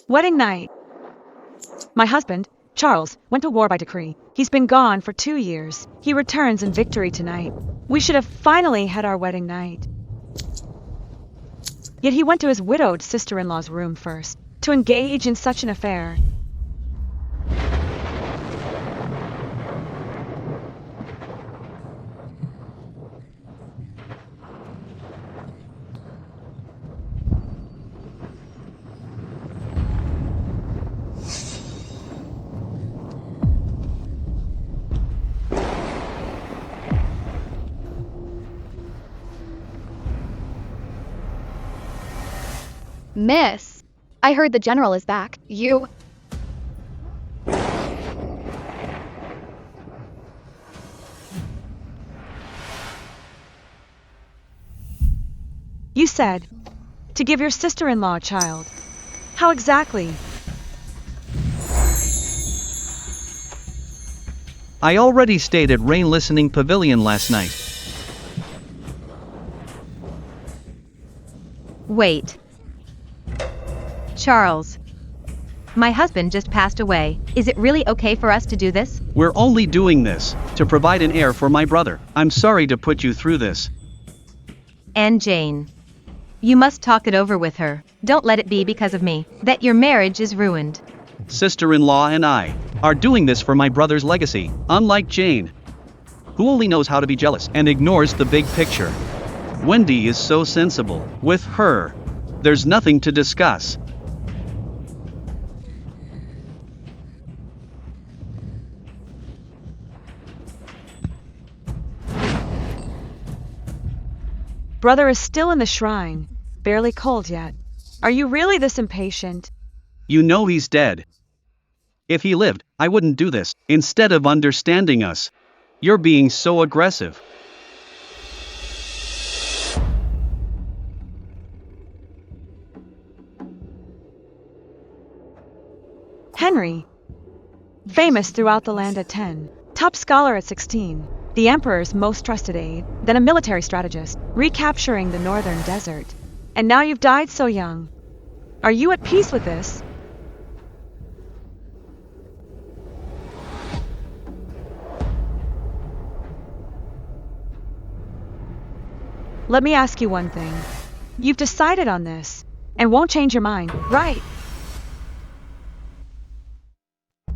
Wedding night. My husband, Charles, went to war by decree. He's been gone for 2 years. He returns in victory tonight. We should have finally had our wedding night. Yet he went to his widowed sister-in-law's room first, to engage in such an affair. Miss, I heard the general is back. You... You said to give your sister-in-law a child. How exactly? I already stayed at Rain Listening Pavilion last night. Wait. Charles. My husband just passed away. Is it really okay for us to do this? We're only doing this to provide an heir for my brother. I'm sorry to put you through this. And Jane. You must talk it over with her. Don't let it be because of me that your marriage is ruined. Sister-in-law and I are doing this for my brother's legacy, unlike Jane, who only knows how to be jealous and ignores the big picture. Wendy is so sensible. With her, there's nothing to discuss. Brother is still in the shrine, barely cold yet. Are you really this impatient? You know he's dead. If he lived, I wouldn't do this. Instead of understanding us, you're being so aggressive. Henry. Famous throughout the land at 10. Top scholar at 16. The Emperor's most trusted aide, then a military strategist, recapturing the northern desert. And now you've died so young. Are you at peace with this? Let me ask you one thing. You've decided on this, and won't change your mind, right?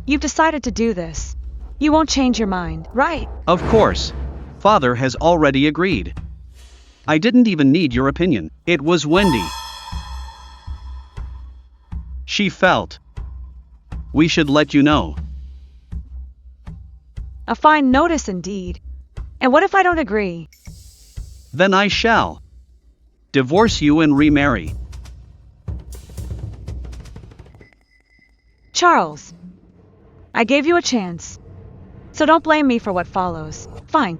You've decided to do this. You won't change your mind, right? Of course. Father has already agreed. I didn't even need your opinion. It was Wendy. She felt we should let you know. A fine notice indeed. And what if I don't agree? Then I shall divorce you and remarry. Charles, I gave you a chance. So don't blame me for what follows. Fine.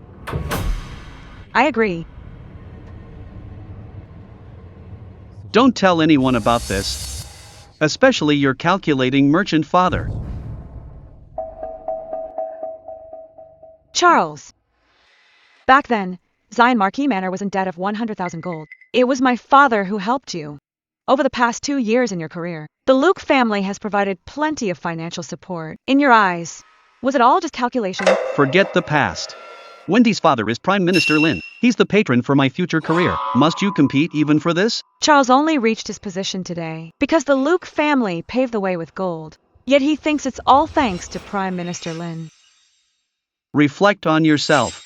I agree. Don't tell anyone about this. Especially your calculating merchant father. Charles. Back then, Zion Marquis Manor was in debt of 100,000 gold. It was my father who helped you. Over the past 2 years in your career, the Luke family has provided plenty of financial support. In your eyes, was it all just calculation? Forget the past. Wendy's father is Prime Minister Lin. He's the patron for my future career. Must you compete even for this? Charles only reached his position today because the Luke family paved the way with gold. Yet he thinks it's all thanks to Prime Minister Lin. Reflect on yourself.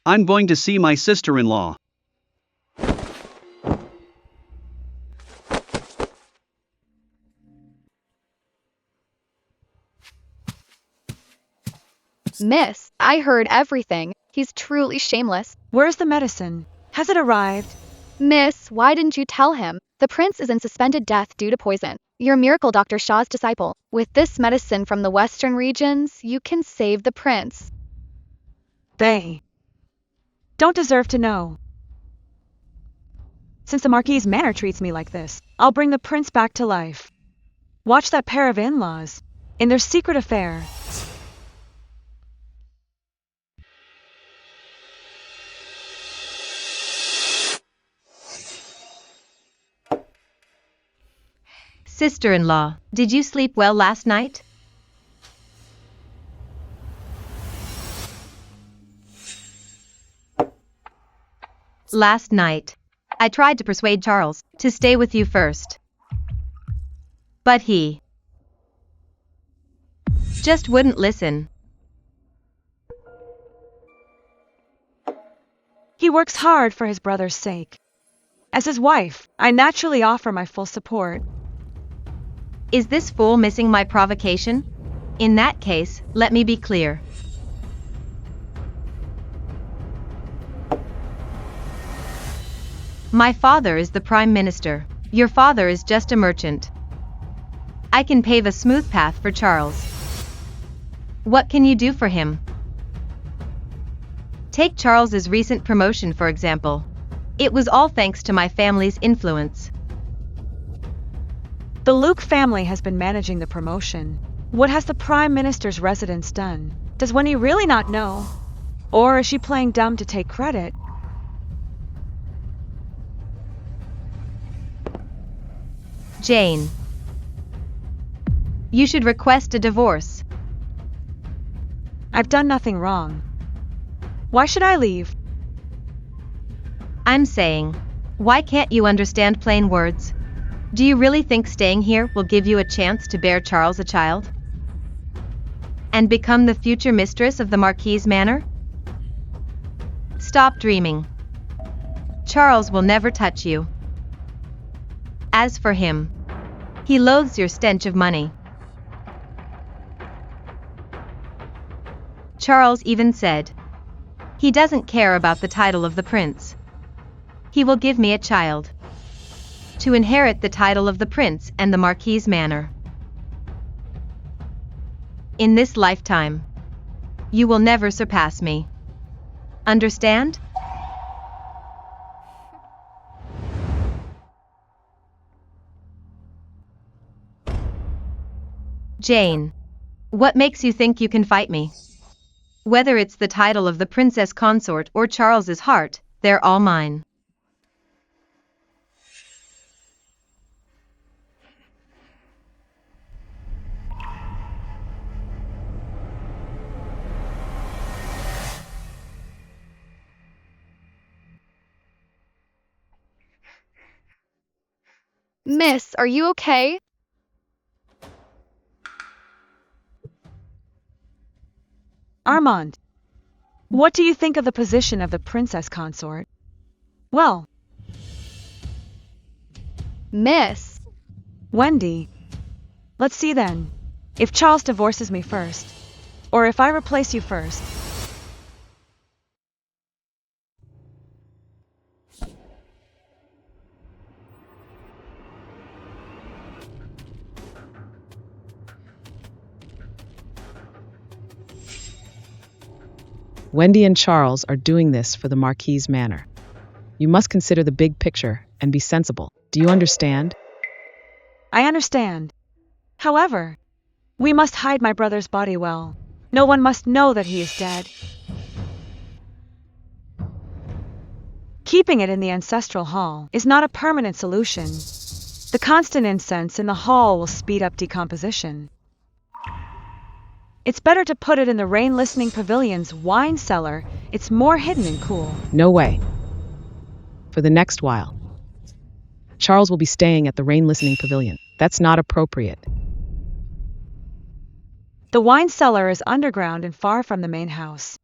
I'm going to see my sister-in-law. Miss, I heard everything. He's truly shameless. Where's the medicine? Has it arrived? Miss, why didn't you tell him? The prince is in suspended death due to poison. You're Miracle Dr. Shaw's disciple. With this medicine from the western regions, you can save the prince. They don't deserve to know. Since the Marquis Manor treats me like this, I'll bring the prince back to life. Watch that pair of in-laws in their secret affair. Sister-in-law, did you sleep well last night? Last night, I tried to persuade Charles to stay with you first. But he just wouldn't listen. He works hard for his brother's sake. As his wife, I naturally offer my full support. Is this fool missing my provocation? In that case, let me be clear. My father is the Prime Minister. Your father is just a merchant. I can pave a smooth path for Charles. What can you do for him? Take Charles's recent promotion, for example. It was all thanks to my family's influence. The Luke family has been managing the promotion. What has the Prime Minister's residence done? Does Wendy really not know? Or is she playing dumb to take credit? Jane, you should request a divorce. I've done nothing wrong. Why should I leave? I'm saying, why can't you understand plain words? Do you really think staying here will give you a chance to bear Charles a child? And become the future mistress of the Marquis Manor? Stop dreaming. Charles will never touch you. As for him, he loathes your stench of money. Charles even said, he doesn't care about the title of the prince. He will give me a child to inherit the title of the prince and the Marquis Manor. In this lifetime, you will never surpass me. Understand? Jane, what makes you think you can fight me? Whether it's the title of the princess consort or Charles's heart, they're all mine. Miss, are you okay? Armand, what do you think of the position of the princess consort? Well, Miss. Wendy, let's see then. If Charles divorces me first, or if I replace you first. Wendy and Charles are doing this for the Marquis Manor. You must consider the big picture and be sensible. Do you understand? I understand. However, we must hide my brother's body well. No one must know that he is dead. Keeping it in the ancestral hall is not a permanent solution. The constant incense in the hall will speed up decomposition. It's better to put it in the rain-listening pavilion's wine cellar. It's more hidden and cool. No way. For the next while, Charles will be staying at the rain-listening pavilion. That's not appropriate. The wine cellar is underground and far from the main house.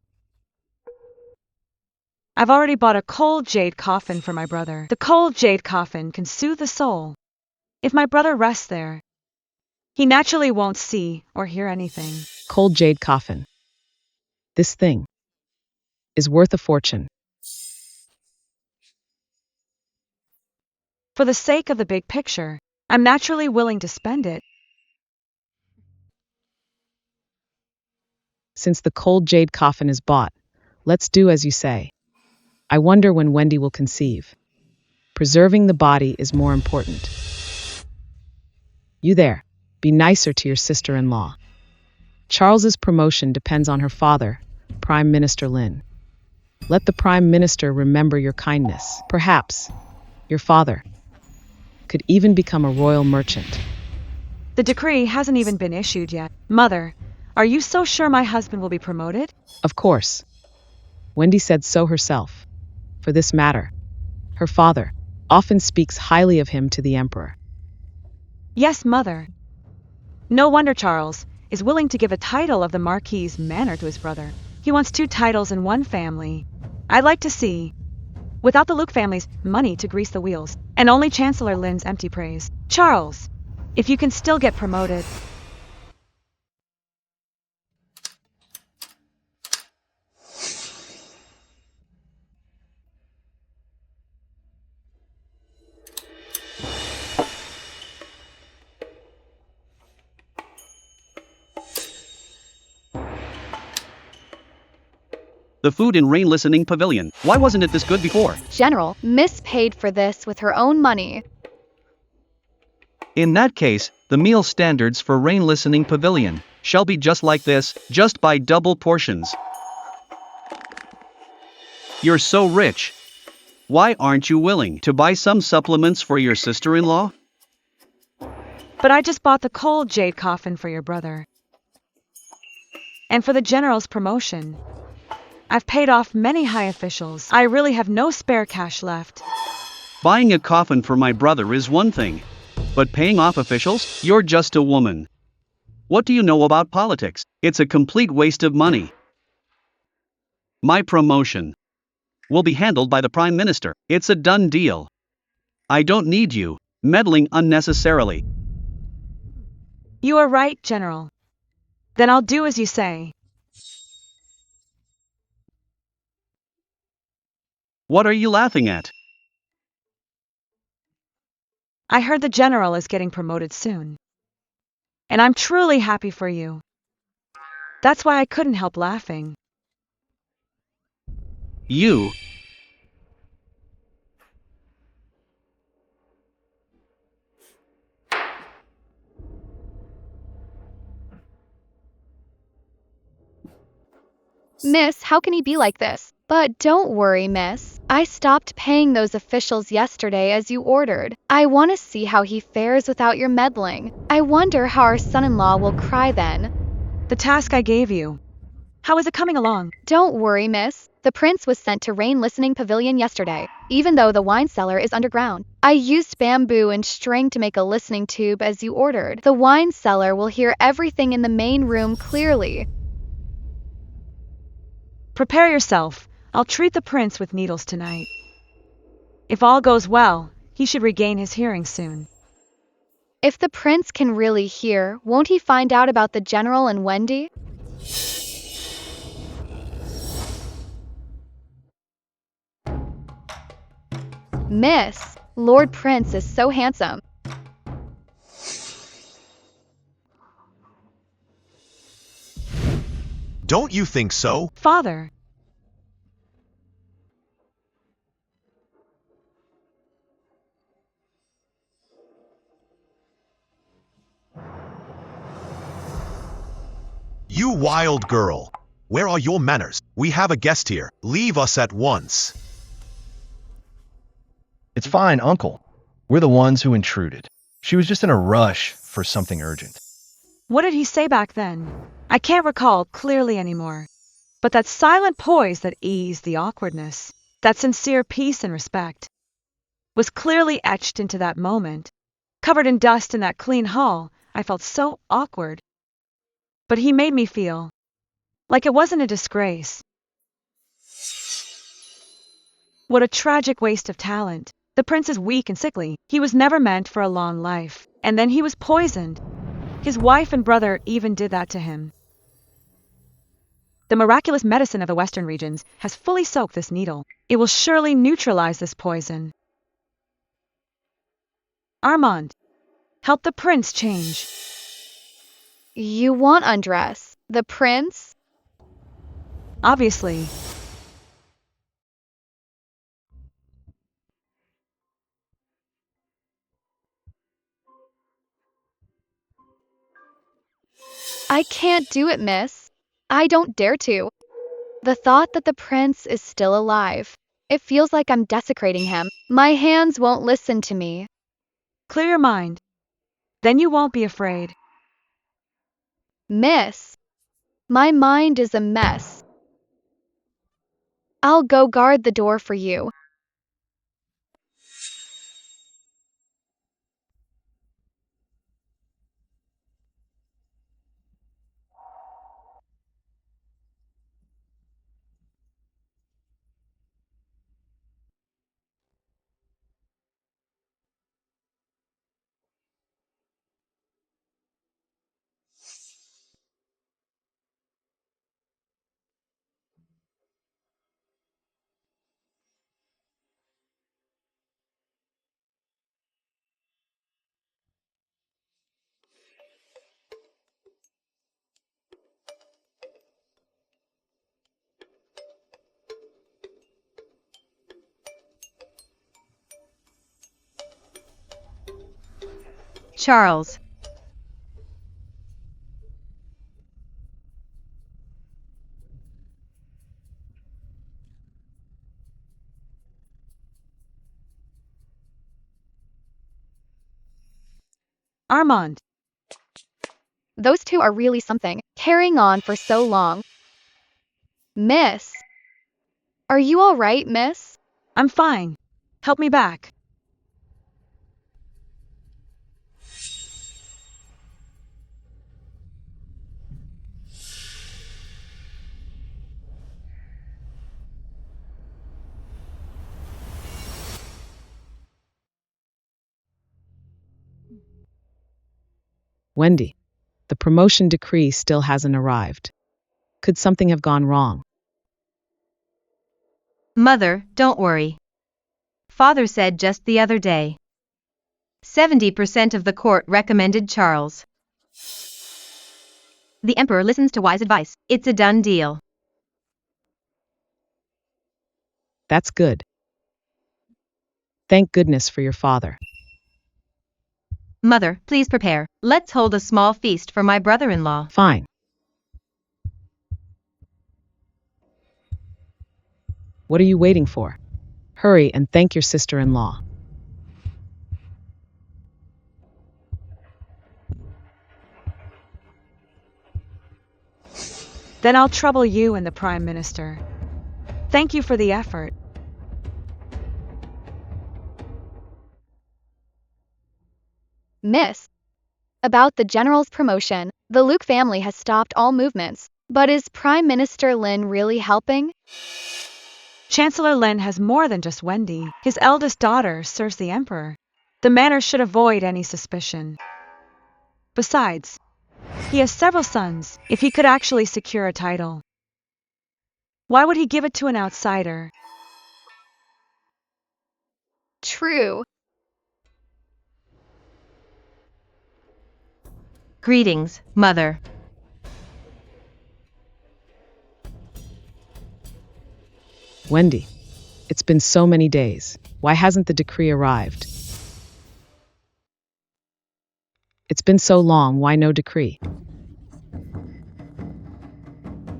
I've already bought a cold jade coffin for my brother. The cold jade coffin can soothe the soul. If my brother rests there, he naturally won't see or hear anything. Cold jade coffin. This thing is worth a fortune. For the sake of the big picture, I'm naturally willing to spend it. Since the cold jade coffin is bought, let's do as you say. I wonder when Wendy will conceive. Preserving the body is more important. You there, be nicer to your sister-in-law. Charles's promotion depends on her father, Prime Minister Lin. Let the Prime Minister remember your kindness. Perhaps your father could even become a royal merchant. The decree hasn't even been issued yet. Mother, are you so sure my husband will be promoted? Of course. Wendy said so herself. For this matter, her father often speaks highly of him to the emperor. Yes, Mother. No wonder Charles is willing to give a title of the Marquis's manor to his brother. He wants 2 titles in one family. I'd like to see, without the Luke family's money to grease the wheels, and only Chancellor Lynn's empty praise. Charles, if you can still get promoted. The food in Rain Listening Pavilion. Why wasn't it this good before? General, Miss paid for this with her own money. In that case, the meal standards for Rain Listening Pavilion shall be just like this, just by double portions. You're so rich. Why aren't you willing to buy some supplements for your sister-in-law? But I just bought the cold jade coffin for your brother. And for the general's promotion. I've paid off many high officials. I really have no spare cash left. Buying a coffin for my brother is one thing. But paying off officials? You're just a woman. What do you know about politics? It's a complete waste of money. My promotion will be handled by the Prime Minister. It's a done deal. I don't need you meddling unnecessarily. You are right, General. Then I'll do as you say. What are you laughing at? I heard the general is getting promoted soon. And I'm truly happy for you. That's why I couldn't help laughing. You? Miss, how can he be like this? But don't worry, miss. I stopped paying those officials yesterday as you ordered. I want to see how he fares without your meddling. I wonder how our son-in-law will cry then. The task I gave you. How is it coming along? Don't worry, miss. The prince was sent to Rain Listening Pavilion yesterday, even though the wine cellar is underground. I used bamboo and string to make a listening tube as you ordered. The wine cellar will hear everything in the main room clearly. Prepare yourself. I'll treat the prince with needles tonight. If all goes well, he should regain his hearing soon. If the prince can really hear, won't he find out about the general and Wendy? Miss, Lord Prince is so handsome. Don't you think so? Father. You wild girl. Where are your manners? We have a guest here. Leave us at once. It's fine, Uncle. We're the ones who intruded. She was just in a rush for something urgent. What did he say back then? I can't recall clearly anymore. But that silent poise that eased the awkwardness, that sincere peace and respect, was clearly etched into that moment. Covered in dust in that clean hall, I felt so awkward. But he made me feel like it wasn't a disgrace. What a tragic waste of talent. The prince is weak and sickly. He was never meant for a long life. And then he was poisoned. His wife and brother even did that to him. The miraculous medicine of the western regions has fully soaked this needle. It will surely neutralize this poison. Armand, help the prince change. You want undress? The prince? Obviously. I can't do it, miss. I don't dare to. The thought that the prince is still alive. It feels like I'm desecrating him. My hands won't listen to me. Clear your mind. Then you won't be afraid. Miss, my mind is a mess. I'll go guard the door for you. Charles. Armand. Those two are really something, carrying on for so long. Miss, are you all right, miss? I'm fine. Help me back. Wendy, the promotion decree still hasn't arrived. Could something have gone wrong? Mother, don't worry. Father said just the other day. 70% of the court recommended Charles. The emperor listens to wise advice. It's a done deal. That's good. Thank goodness for your father. Mother, please prepare. Let's hold a small feast for my brother-in-law. Fine. What are you waiting for? Hurry and thank your sister-in-law. Then I'll trouble you and the Prime Minister. Thank you for the effort. Miss, about the general's promotion, the Luke family has stopped all movements. But is Prime Minister Lin really helping? Chancellor Lin has more than just Wendy. His eldest daughter serves the Emperor. The manor should avoid any suspicion. Besides, he has several sons. If he could actually secure a title, why would he give it to an outsider? True. Greetings, Mother. Wendy, it's been so many days. Why hasn't the decree arrived? It's been so long, why no decree?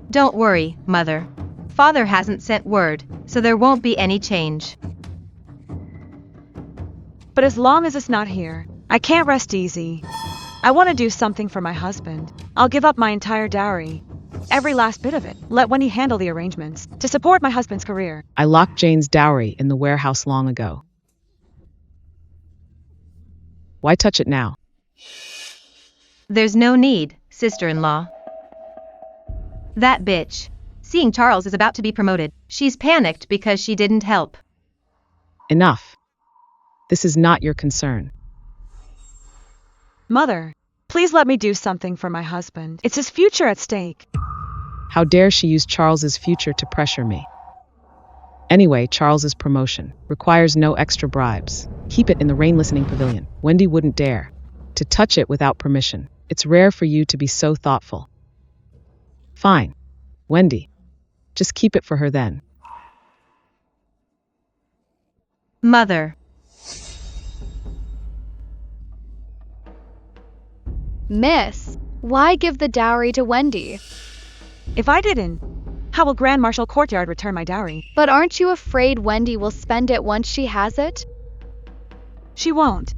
Don't worry, Mother. Father hasn't sent word, so there won't be any change. But as long as it's not here, I can't rest easy. I want to do something for my husband. I'll give up my entire dowry. Every last bit of it. Let Wendy handle the arrangements to support my husband's career. I locked Jane's dowry in the warehouse long ago. Why touch it now? There's no need, sister-in-law. That bitch. Seeing Charles is about to be promoted, she's panicked because she didn't help. Enough. This is not your concern. Mother, please let me do something for my husband. It's his future at stake. How dare she use Charles's future to pressure me? Anyway, Charles's promotion requires no extra bribes. Keep it in the rain listening pavilion. Wendy wouldn't dare to touch it without permission. It's rare for you to be so thoughtful. Fine. Wendy, just keep it for her then. Mother. Miss, why give the dowry to Wendy? If I didn't, how will Grand Marshal Courtyard return my dowry? But aren't you afraid Wendy will spend it once she has it? She won't.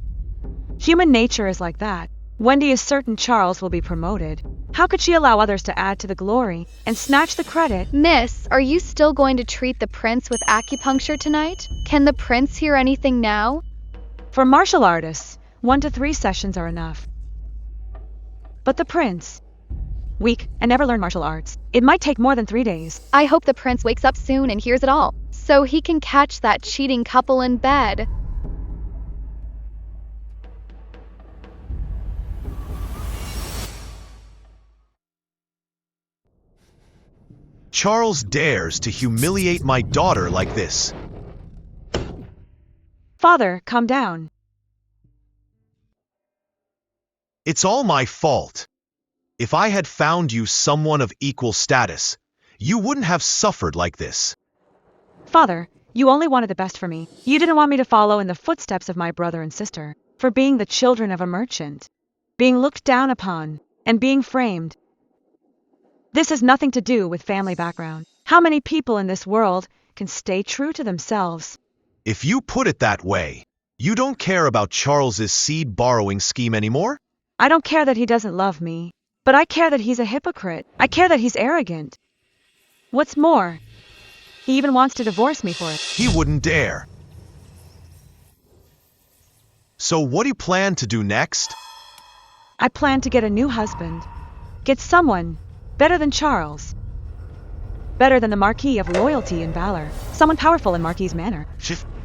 Human nature is like that. Wendy is certain Charles will be promoted. How could she allow others to add to the glory and snatch the credit? Miss, are you still going to treat the prince with acupuncture tonight? Can the prince hear anything now? For martial artists, 1 to 3 sessions are enough. But the prince, weak and never learned martial arts. It might take more than 3 days. I hope the prince wakes up soon and hears it all, so he can catch that cheating couple in bed. Charles dares to humiliate my daughter like this. Father, calm down. It's all my fault. If I had found you someone of equal status, you wouldn't have suffered like this. Father, you only wanted the best for me. You didn't want me to follow in the footsteps of my brother and sister, for being the children of a merchant, being looked down upon, and being framed. This has nothing to do with family background. How many people in this world can stay true to themselves? If you put it that way, you don't care about Charles's seed borrowing scheme anymore? I don't care that he doesn't love me, but I care that he's a hypocrite. I care that he's arrogant. What's more, he even wants to divorce me for it. He wouldn't dare. So what do you plan to do next? I plan to get a new husband. Get someone better than Charles. Better than the Marquis of loyalty and valor. Someone powerful in Marquis' manner.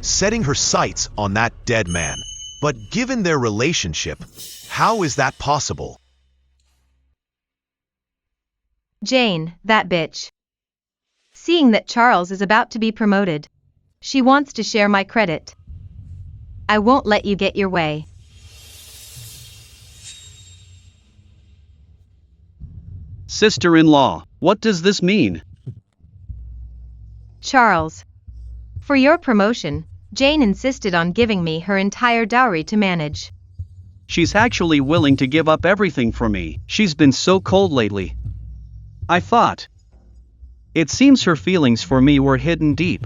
Setting her sights on that dead man. But given their relationship, how is that possible? Jane, that bitch. Seeing that Charles is about to be promoted, she wants to share my credit. I won't let you get your way. Sister-in-law, what does this mean? Charles, for your promotion, Jane insisted on giving me her entire dowry to manage. She's actually willing to give up everything for me. She's been so cold lately. I thought. It seems her feelings for me were hidden deep.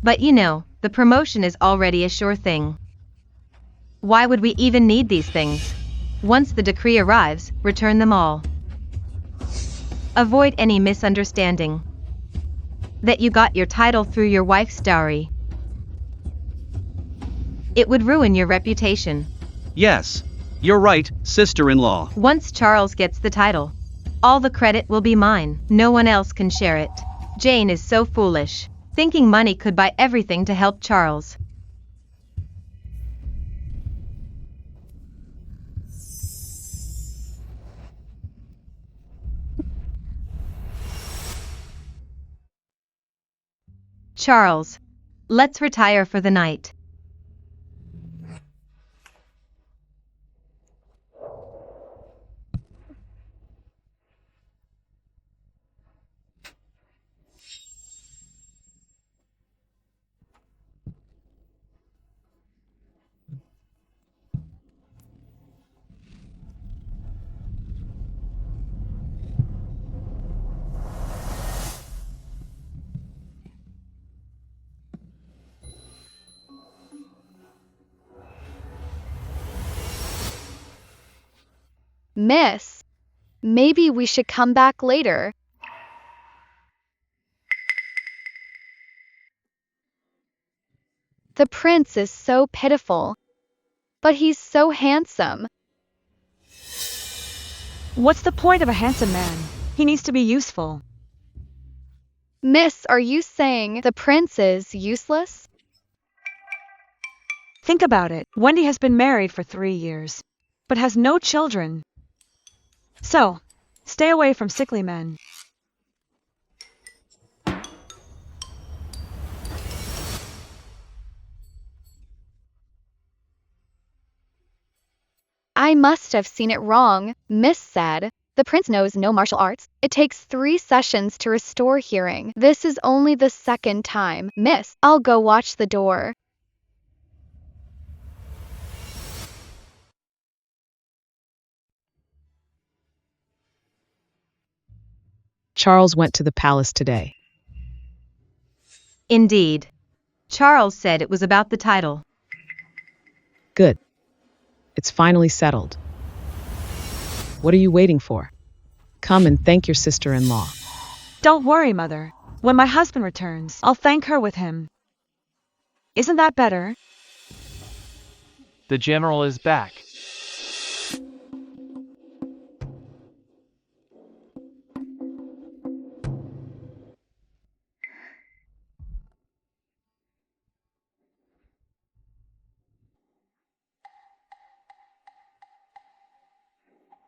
But you know, the promotion is already a sure thing. Why would we even need these things? Once the decree arrives, return them all. Avoid any misunderstanding. That you got your title through your wife's dowry. It would ruin your reputation. Yes, you're right, sister-in-law. Once Charles gets the title, all the credit will be mine. No one else can share it. Jane is so foolish, thinking money could buy everything to help Charles. Charles, let's retire for the night. Miss, maybe we should come back later. The prince is so pitiful, but he's so handsome. What's the point of a handsome man? He needs to be useful. Miss, are you saying the prince is useless? Think about it. Wendy has been married for 3 years, but has no children. So, stay away from sickly men. I must have seen it wrong, Miss said. The prince knows no martial arts. It takes 3 sessions to restore hearing. This is only the 2nd time. Miss, I'll go watch the door. Charles went to the palace today. Indeed. Charles said it was about the title. Good. It's finally settled. What are you waiting for? Come and thank your sister-in-law. Don't worry, Mother. When my husband returns, I'll thank her with him. Isn't that better? The general is back.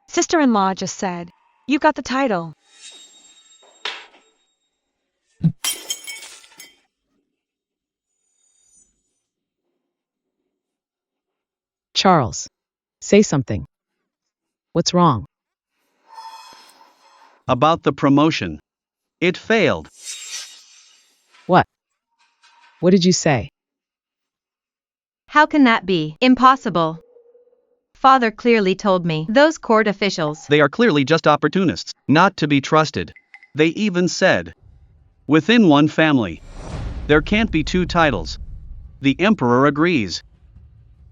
Sister-in-law just said, you got the title. Charles, say something. What's wrong? About the promotion. It failed. What? What did you say? How can that be? Impossible. Father clearly told me. Those court officials. They are clearly just opportunists, not to be trusted. They even said, within one family, there can't be two titles. The emperor agrees.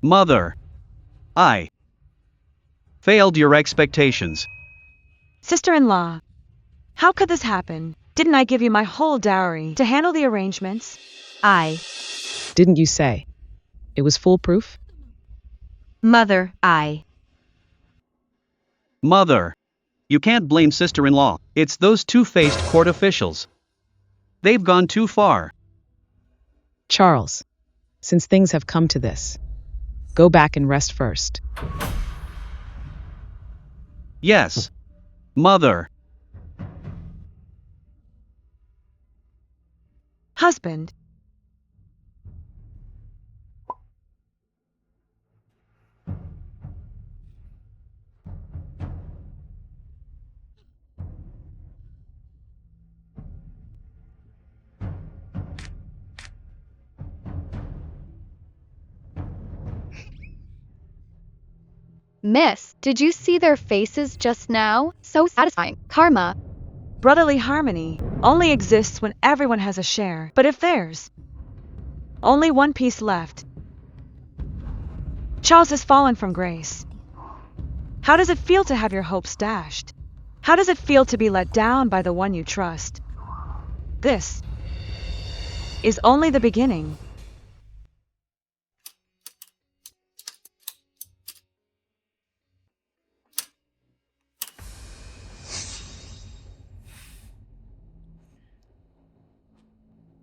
Mother, I failed your expectations. Sister-in-law, how could this happen? Didn't I give you my whole dowry to handle the arrangements? Didn't you say it was foolproof? Mother, Mother, you can't blame sister-in-law. It's those two-faced court officials. They've gone too far. Charles, since things have come to this, go back and rest first. Yes, Mother. Husband. Miss, did you see their faces just now? So satisfying. Karma. Brotherly harmony only exists when everyone has a share. But if there's only one piece left, Charles has fallen from grace. How does it feel to have your hopes dashed? How does it feel to be let down by the one you trust? This is only the beginning.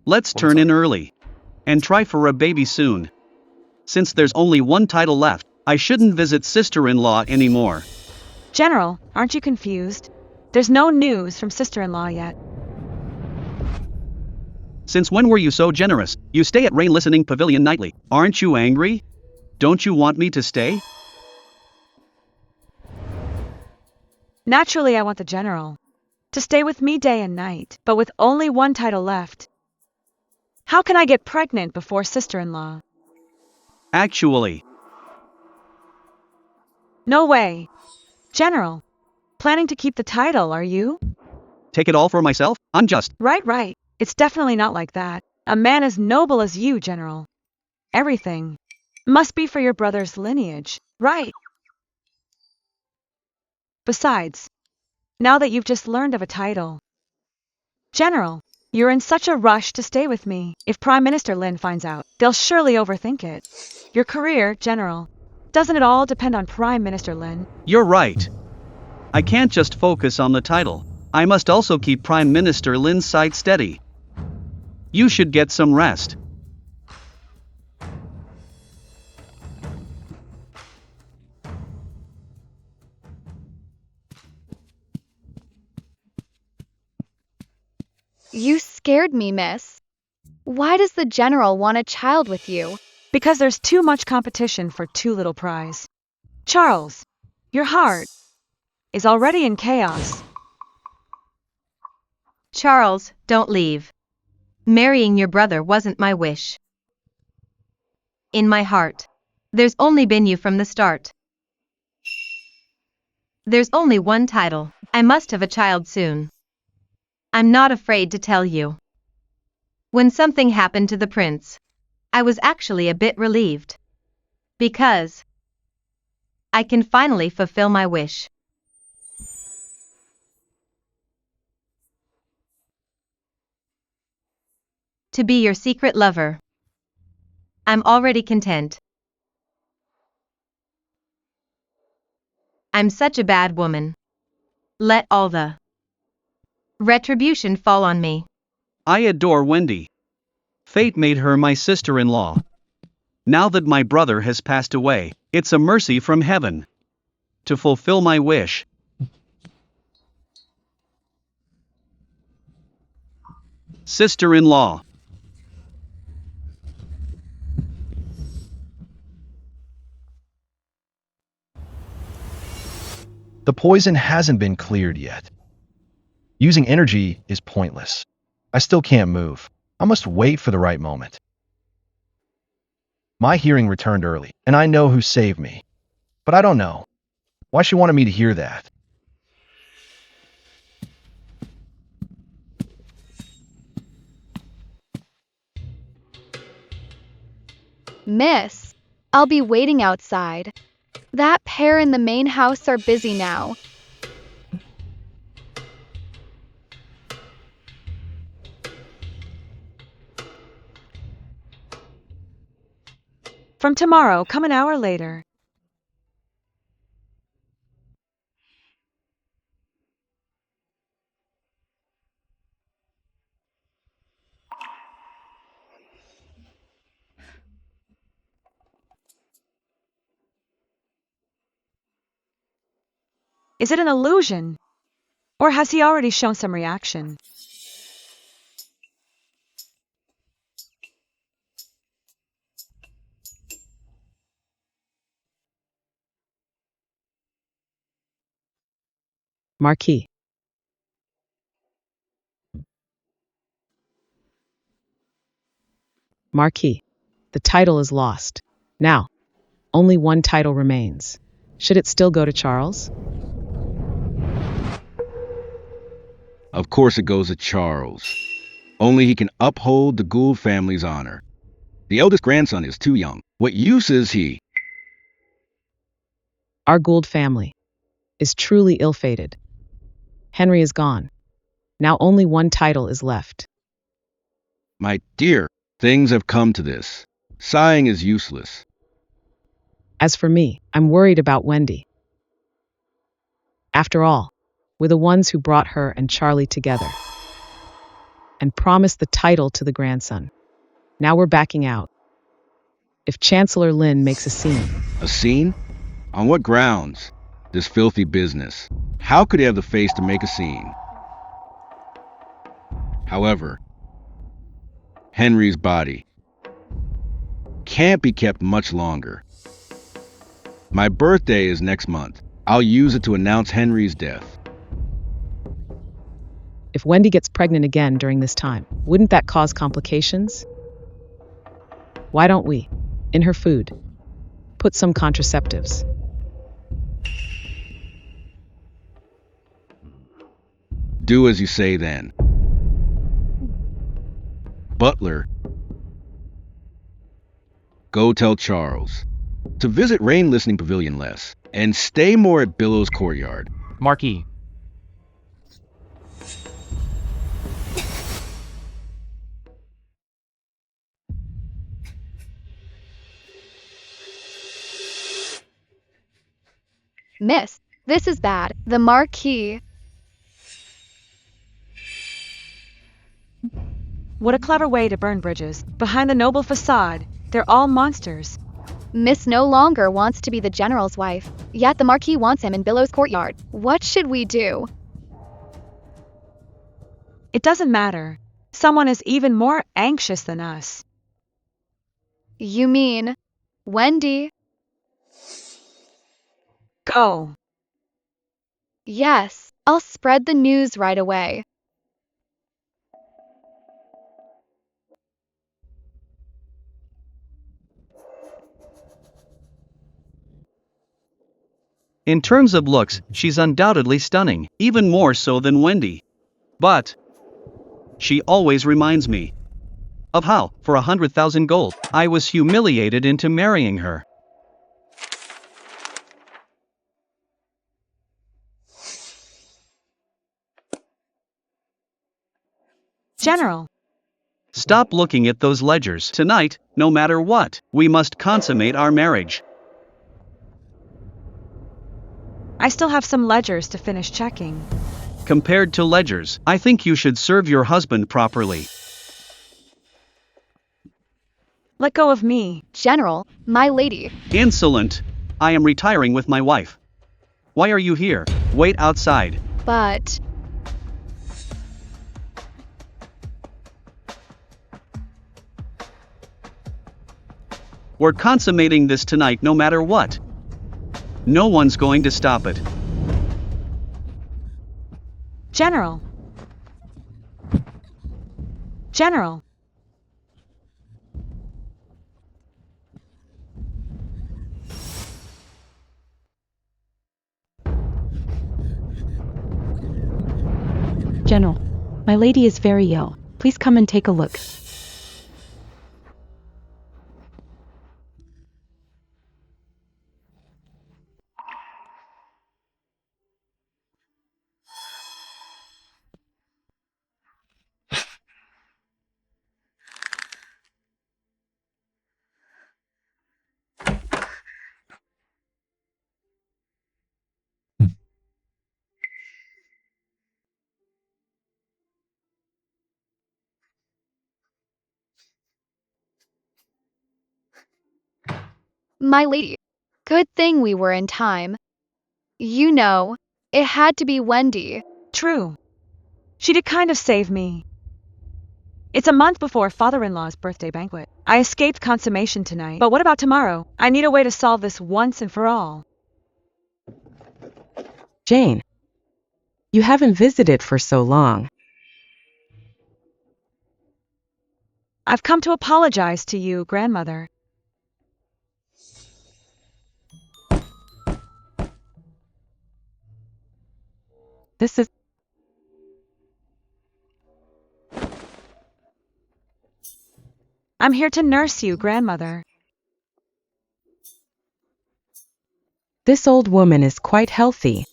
Let's turn in early. And try for a baby soon. Since there's only one title left, I shouldn't visit sister-in-law anymore. General, aren't you confused? There's no news from sister-in-law yet. Since when were you so generous? You stay at Rain Listening Pavilion nightly. Aren't you angry? Don't you want me to stay? Naturally, I want the general to stay with me day and night, but with only one title left. How can I get pregnant before sister-in-law? Actually, No way. General, planning to keep the title, are you? take it all for myself? Unjust. Right. It's definitely not like that. A man as noble as you, General. Everything must be for your brother's lineage, right? Besides, now that you've just learned of a title, General, you're in such a rush to stay with me. If Prime Minister Lin finds out, they'll surely overthink it. Your career, General, doesn't it all depend on Prime Minister Lin? You're right. I can't just focus on the title. I must also keep Prime Minister Lin's sight steady. You should get some rest. You scared me, miss. Why does the general want a child with you? Because there's too much competition for too little prize. Charles, your heart is already in chaos. Charles, don't leave. Marrying your brother wasn't my wish. In my heart, there's only been you from the start. There's only one title. I must have a child soon. I'm not afraid to tell you. When something happened to the prince, I was actually a bit relieved. Because I can finally fulfill my wish. To be your secret lover. I'm already content. I'm such a bad woman. Let all the retribution fall on me. I adore Wendy. Fate made her my sister-in-law. Now that my brother has passed away, it's a mercy from heaven. To fulfill my wish. Sister-in-law. The poison hasn't been cleared yet. Using energy is pointless. I still can't move. I must wait for the right moment. My hearing returned early, and I know who saved me. But I don't know why she wanted me to hear that. Miss, I'll be waiting outside. That pair in the main house are busy now. From tomorrow, come an hour later. Is it an illusion? Or has he already shown some reaction? Marquis. Marquis. The title is lost. Now, only one title remains. Should it still go to Charles? Of course it goes to Charles. Only he can uphold the Gould family's honor. The eldest grandson is too young. What use is he? Our Gould family is truly ill-fated. Henry is gone. Now only one title is left. My dear, things have come to this. Sighing is useless. As for me, I'm worried about Wendy. After all, we're the ones who brought her and Charlie together and promised the title to the grandson. Now we're backing out. If Chancellor Lin makes a scene. A scene? On what grounds? This filthy business. How could he have the face to make a scene? However, Henry's body can't be kept much longer. My birthday is next month. I'll use it to announce Henry's death. If Wendy gets pregnant again during this time, wouldn't that cause complications? Why don't we, in her food, put some contraceptives? Do as you say then. Butler, go tell Charles to visit Rain Listening Pavilion less and stay more at Billow's Courtyard. Marquis. Miss, this is bad. The Marquis. What a clever way to burn bridges. Behind the noble facade, they're all monsters. Miss no longer wants to be the general's wife, yet the Marquis wants him in Billow's Courtyard. What should we do? It doesn't matter. Someone is even more anxious than us. You mean Wendy? Go. Yes, I'll spread the news right away. In terms of looks, she's undoubtedly stunning, even more so than Wendy. But she always reminds me of how, for 100,000 gold, I was humiliated into marrying her. General. Stop looking at those ledgers. Tonight, no matter what, we must consummate our marriage. I still have some ledgers to finish checking. Compared to ledgers, I think you should serve your husband properly. Let go of me. General, my lady. Insolent. I am retiring with my wife. Why are you here? Wait outside. But We're consummating this tonight no matter what. No one's going to stop it. General. General. General, my lady is very ill. Please come and take a look. my lady. Good thing we were in time. You know, it had to be Wendy. True. She did kind of save me. It's a month before father-in-law's birthday banquet. I escaped consummation tonight, but what about tomorrow? I need a way to solve this once and for all. Jane, you haven't visited for so long. I've come to apologize to you, grandmother. This is... I'm here to nurse you, grandmother. This old woman is quite healthy.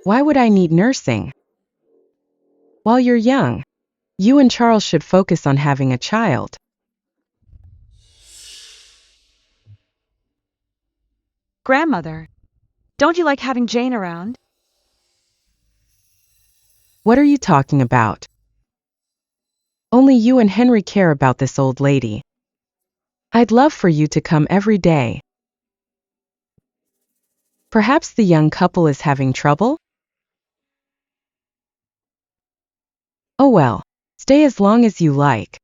Why would I need nursing? While you're young, you and Charles should focus on having a child. Grandmother, don't you like having Jane around? What are you talking about? Only you and Henry care about this old lady. I'd love for you to come every day. Perhaps the young couple is having trouble? Oh well, stay as long as you like.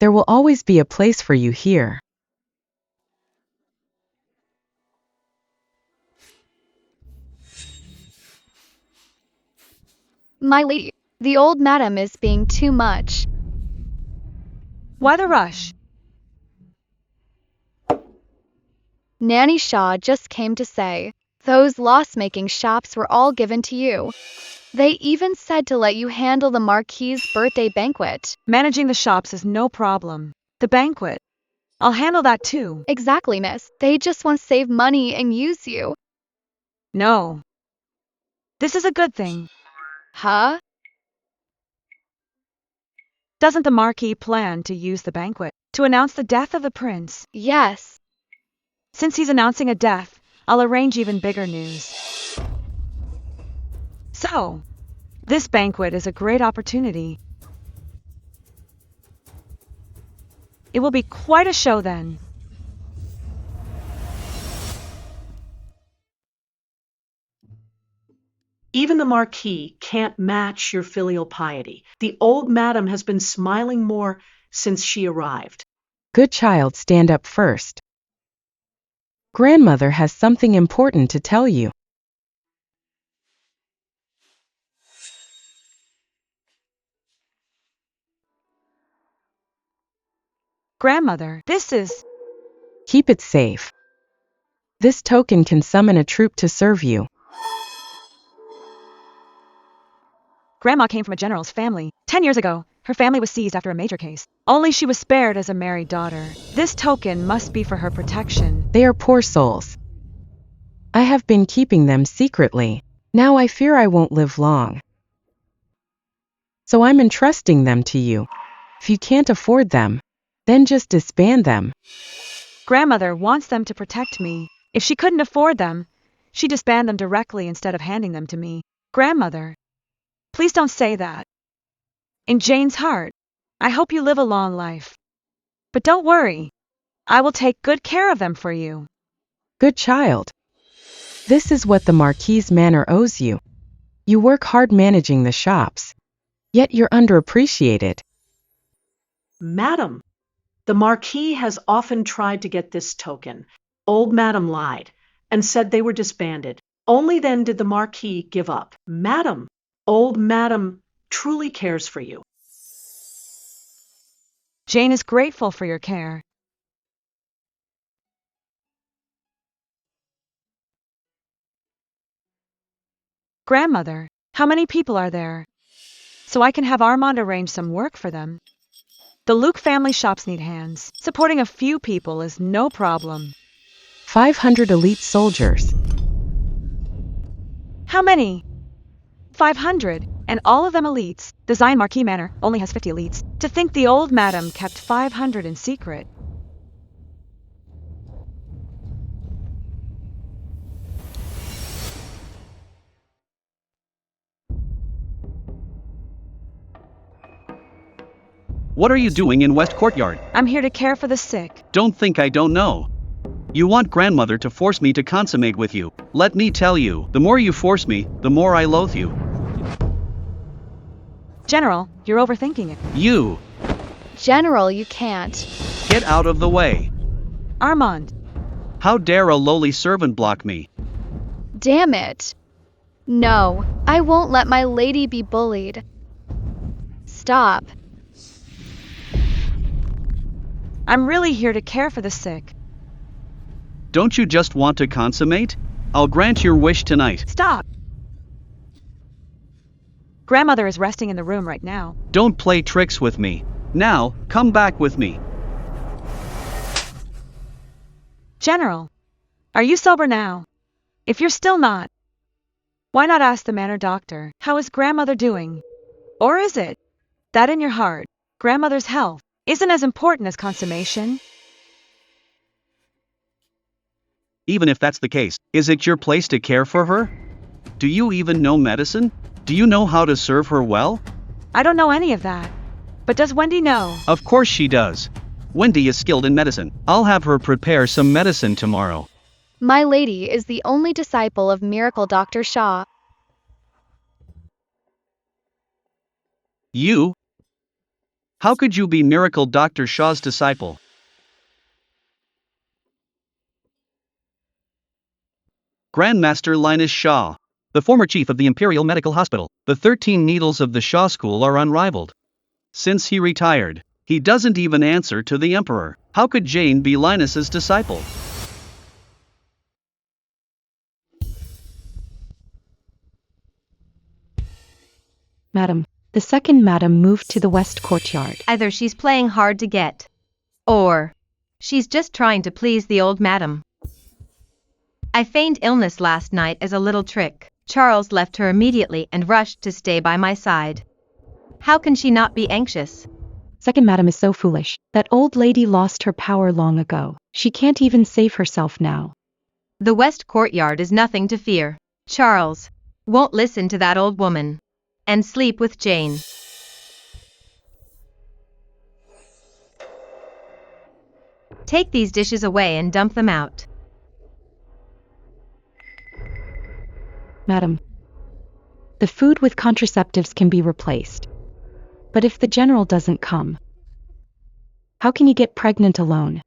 There will always be a place for you here. My lady, the old madam is being too much. Why the rush? Nanny Shaw just came to say, those loss-making shops were all given to you. They even said to let you handle the Marquis's birthday banquet. Managing the shops is no problem. The banquet, I'll handle that too. Exactly, miss. They just want to save money and use you. No. This is a good thing. Huh? Doesn't the Marquis plan to use the banquet to announce the death of the prince? Yes. Since he's announcing a death, I'll arrange even bigger news. So, this banquet is a great opportunity. It will be quite a show then. Even the Marquis can't match your filial piety. The old madam has been smiling more since she arrived. Good child, stand up first. Grandmother has something important to tell you. Grandmother, this is... Keep it safe. This token can summon a troop to serve you. Grandma came from a general's family. 10 years ago, her family was seized after a major case. Only she was spared as a married daughter. This token must be for her protection. They are poor souls. I have been keeping them secretly. Now I fear I won't live long. So I'm entrusting them to you. If you can't afford them, then just disband them. Grandmother wants them to protect me. If she couldn't afford them, she'd disband them directly instead of handing them to me. Grandmother, please don't say that. In Jane's heart, I hope you live a long life. But don't worry, I will take good care of them for you. Good child. This is what the Marquise Manor owes you. You work hard managing the shops, yet you're underappreciated. Madam, the Marquis has often tried to get this token. Old Madam lied and said they were disbanded. Only then did the Marquis give up. Madam, old Madam truly cares for you. Jane is grateful for your care. Grandmother, how many people are there? So I can have Armand arrange some work for them. The Luke family shops need hands. Supporting a few people is no problem. 500 elite soldiers. How many? 500, and all of them elites. The Zion Marquis Manor only has 50 elites. To think the old madam kept 500 in secret. What are you doing in West Courtyard? I'm here to care for the sick. Don't think I don't know. You want grandmother to force me to consummate with you. Let me tell you, the more you force me, the more I loathe you. General, you're overthinking it. You, General, you can't. get out of the way. Armand, How dare a lowly servant block me? Damn it. No, I won't let my lady be bullied. Stop. I'm really here to care for the sick. Don't you just want to consummate? I'll grant your wish tonight. Stop! Grandmother is resting in the room right now. Don't play tricks with me. Now, come back with me. General, are you sober now? If you're still not, why not ask the manor doctor, how is grandmother doing? Or is it that in your heart, grandmother's health isn't as important as consummation? Even if that's the case, is it your place to care for her? Do you even know medicine? Do you know how to serve her well? I don't know any of that. But does Wendy know? Of course she does. Wendy is skilled in medicine. I'll have her prepare some medicine tomorrow. My lady is the only disciple of Miracle Dr. Shaw. You? How could you be Miracle Dr. Shaw's disciple? Grandmaster Linus Shaw, the former chief of the Imperial Medical Hospital. The 13 needles of the Shaw School are unrivaled. Since he retired, he doesn't even answer to the Emperor. How could Jane be Linus's disciple? Madam, the second madam moved to the west courtyard. Either she's playing hard to get, or she's just trying to please the old madam. I feigned illness last night as a little trick. Charles left her immediately and rushed to stay by my side. How can she not be anxious? Second madam is so foolish. That old lady lost her power long ago. She can't even save herself now. The west courtyard is nothing to fear. Charles won't listen to that old woman and sleep with Jane. Take these dishes away and dump them out. Madam, the food with contraceptives can be replaced. But if the general doesn't come, how can you get pregnant alone?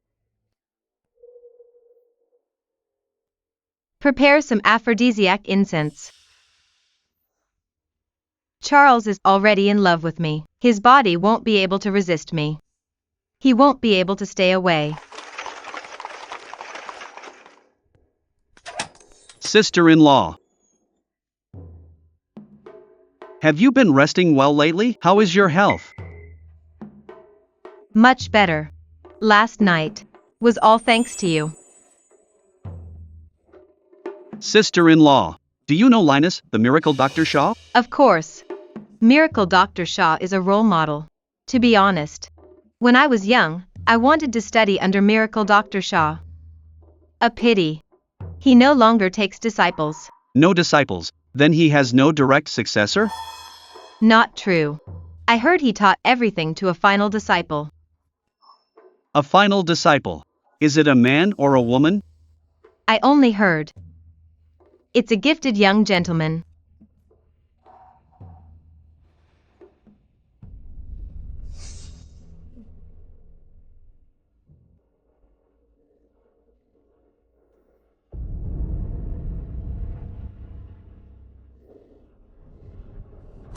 Prepare some aphrodisiac incense. Charles is already in love with me. His body won't be able to resist me. He won't be able to stay away. Sister-in-law. Have you been resting well lately? How is your health? Much better. Last night was all thanks to you. Sister-in-law. Do you know Linus, the Miracle Dr. Shaw? Of course. Miracle Dr. Shaw is a role model. To be honest, when I was young, I wanted to study under Miracle Dr. Shaw. A pity. He no longer takes disciples. No disciples, then he has no direct successor? Not true. I heard he taught everything to a final disciple. A final disciple. Is it a man or a woman? I only heard. It's a gifted young gentleman.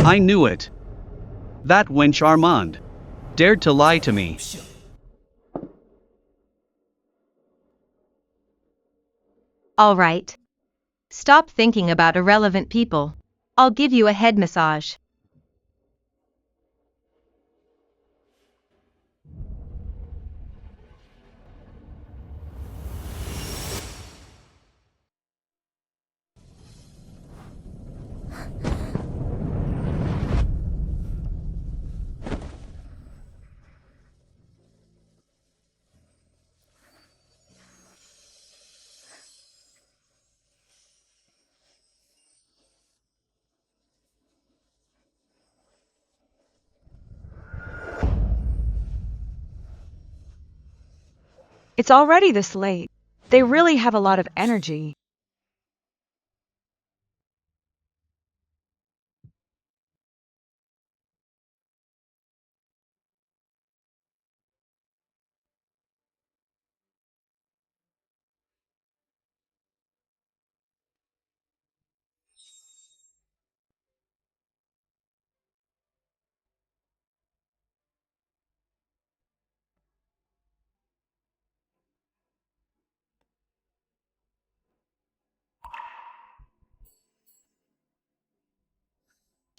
I knew it. That wench Armand dared to lie to me. All right. Stop thinking about irrelevant people. I'll give you a head massage. It's already this late. They really have a lot of energy.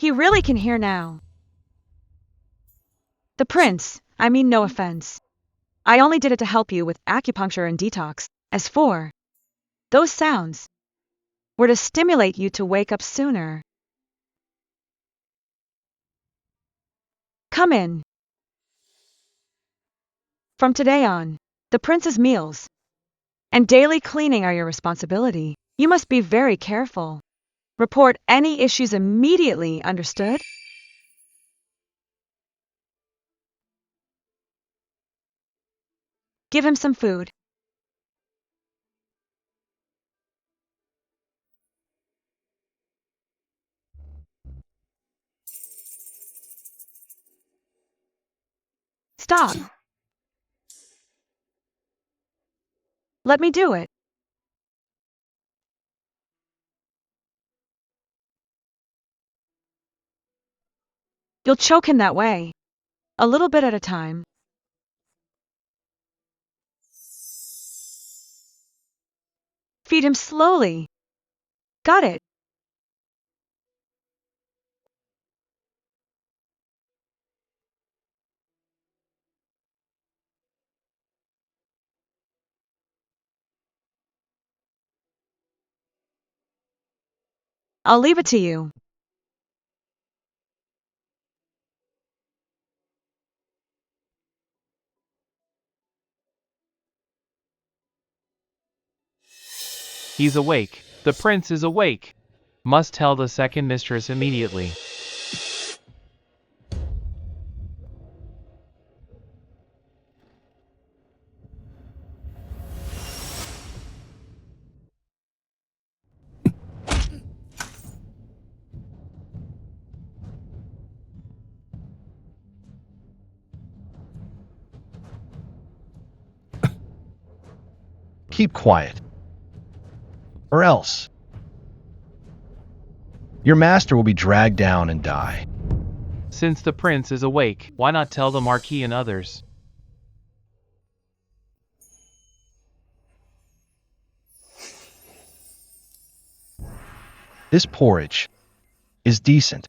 He really can hear now. The prince, I mean no offense. I only did it to help you with acupuncture and detox. As for those sounds, were to stimulate you to wake up sooner. Come in. From today on, the prince's meals and daily cleaning are your responsibility. You must be very careful. Report any issues immediately, understood? Give him some food. Stop. Let me do it. You'll choke him that way. A little bit at a time. Feed him slowly. Got it. I'll leave it to you. He's awake. The prince is awake. Must tell the second mistress immediately. Keep quiet. Or else. Your master will be dragged down and die. Since the prince is awake, why not tell the Marquis and others? This porridge is decent.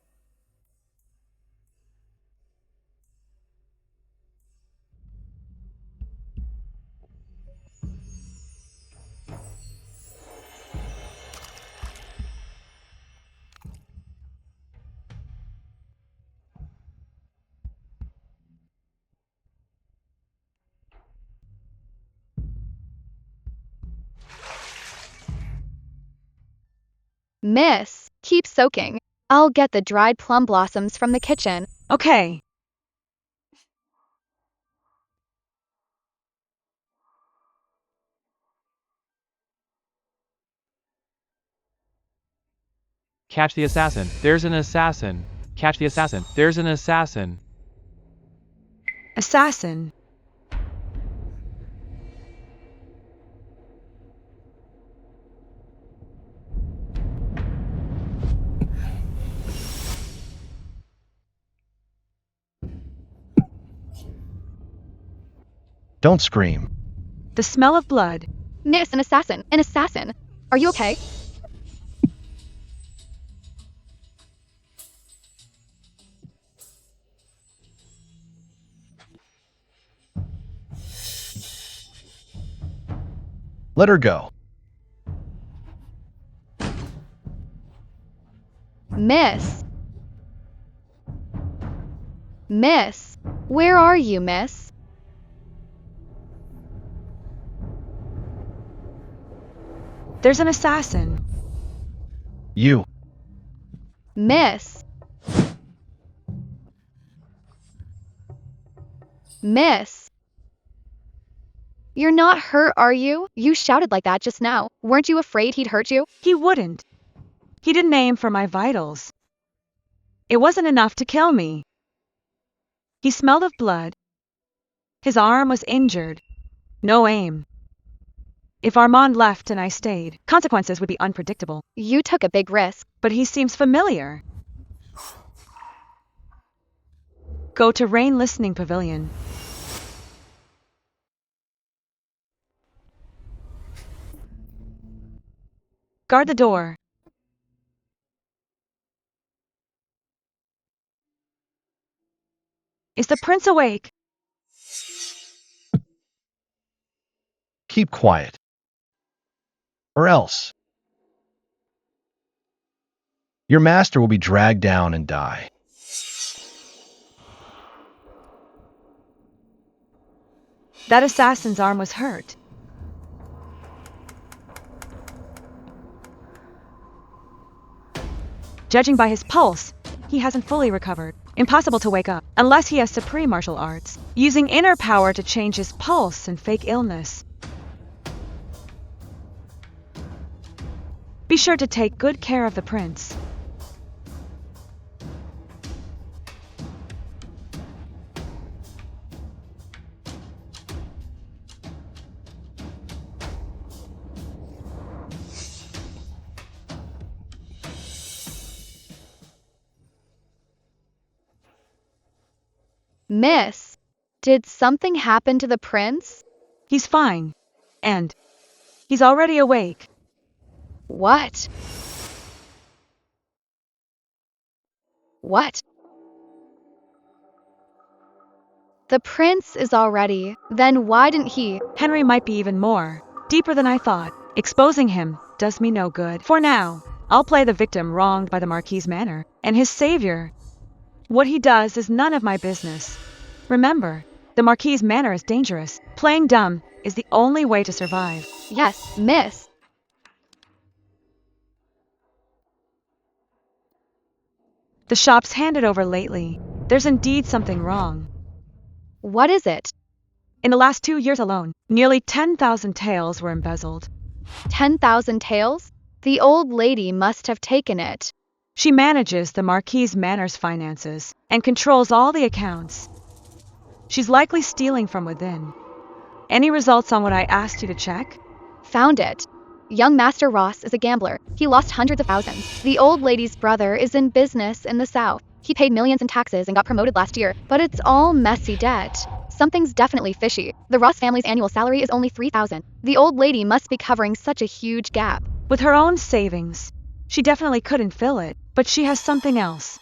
Miss, keep soaking. I'll get the dried plum blossoms from the kitchen. Okay. Catch the assassin. There's an assassin. Catch the assassin. There's an assassin. Assassin. Don't scream. The smell of blood. Miss, an assassin. An assassin. Are you okay? Let her go. Miss. Miss. Where are you, miss? There's an assassin. You. Miss. Miss. You're not hurt, are you? You shouted like that just now. Weren't you afraid he'd hurt you? He wouldn't. He didn't aim for my vitals. It wasn't enough to kill me. He smelled of blood. His arm was injured. No aim. If Armand left and I stayed, consequences would be unpredictable. You took a big risk. But he seems familiar. Go to Rain Listening Pavilion. Guard the door. Is the prince awake? Keep quiet. Or else. Your master will be dragged down and die. That assassin's arm was hurt. Judging by his pulse, he hasn't fully recovered. Impossible to wake up, unless he has supreme martial arts, using inner power to change his pulse and fake illness. Be sure to take good care of the prince. Miss, did something happen to the prince? He's fine. And he's already awake. What? What? The prince is already. Then why didn't he? Henry might be even more. Deeper than I thought. Exposing him does me no good. For now, I'll play the victim wronged by the Marquis's manner, and his savior. What he does is none of my business. Remember, the Marquis's manner is dangerous. Playing dumb is the only way to survive. Yes, miss. The shops handed over lately. There's indeed something wrong. What is it? In the last 2 years alone, nearly 10,000 taels were embezzled. 10,000 taels? The old lady must have taken it. She manages the Marquis's Manor's finances and controls all the accounts. She's likely stealing from within. Any results on what I asked you to check? Found it. Young Master Ross is a gambler. He lost hundreds of thousands. The old lady's brother is in business in the south. He paid millions in taxes and got promoted last year, but it's all messy debt. Something's definitely fishy. The Ross family's annual salary is only $3,000. The old lady must be covering such a huge gap. With her own savings, she definitely couldn't fill it, but she has something else.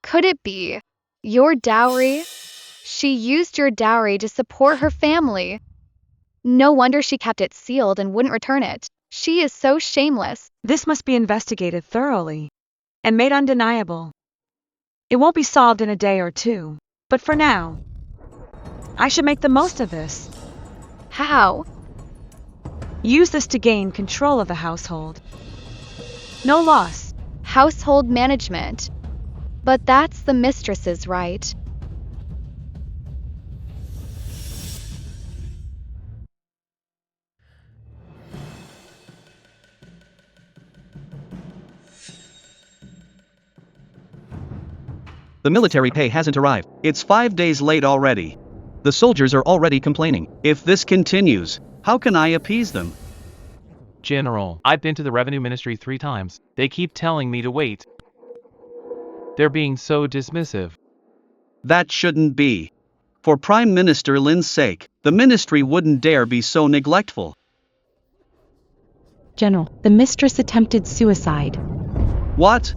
Could it be your dowry? She used your dowry to support her family. No wonder she kept it sealed and wouldn't return it. She is so shameless. This must be investigated thoroughly and made undeniable. It won't be solved in a day or two, but for now, I should make the most of this. How? Use this to gain control of the household. No loss. Household management. But that's the mistress's right. The military pay hasn't arrived. It's 5 days late already. The soldiers are already complaining. If this continues, how can I appease them? General, I've been to the revenue ministry 3 times. They keep telling me to wait. They're being so dismissive. That shouldn't be. For Prime Minister Lin's sake, the ministry wouldn't dare be so neglectful. General, the mistress attempted suicide. What?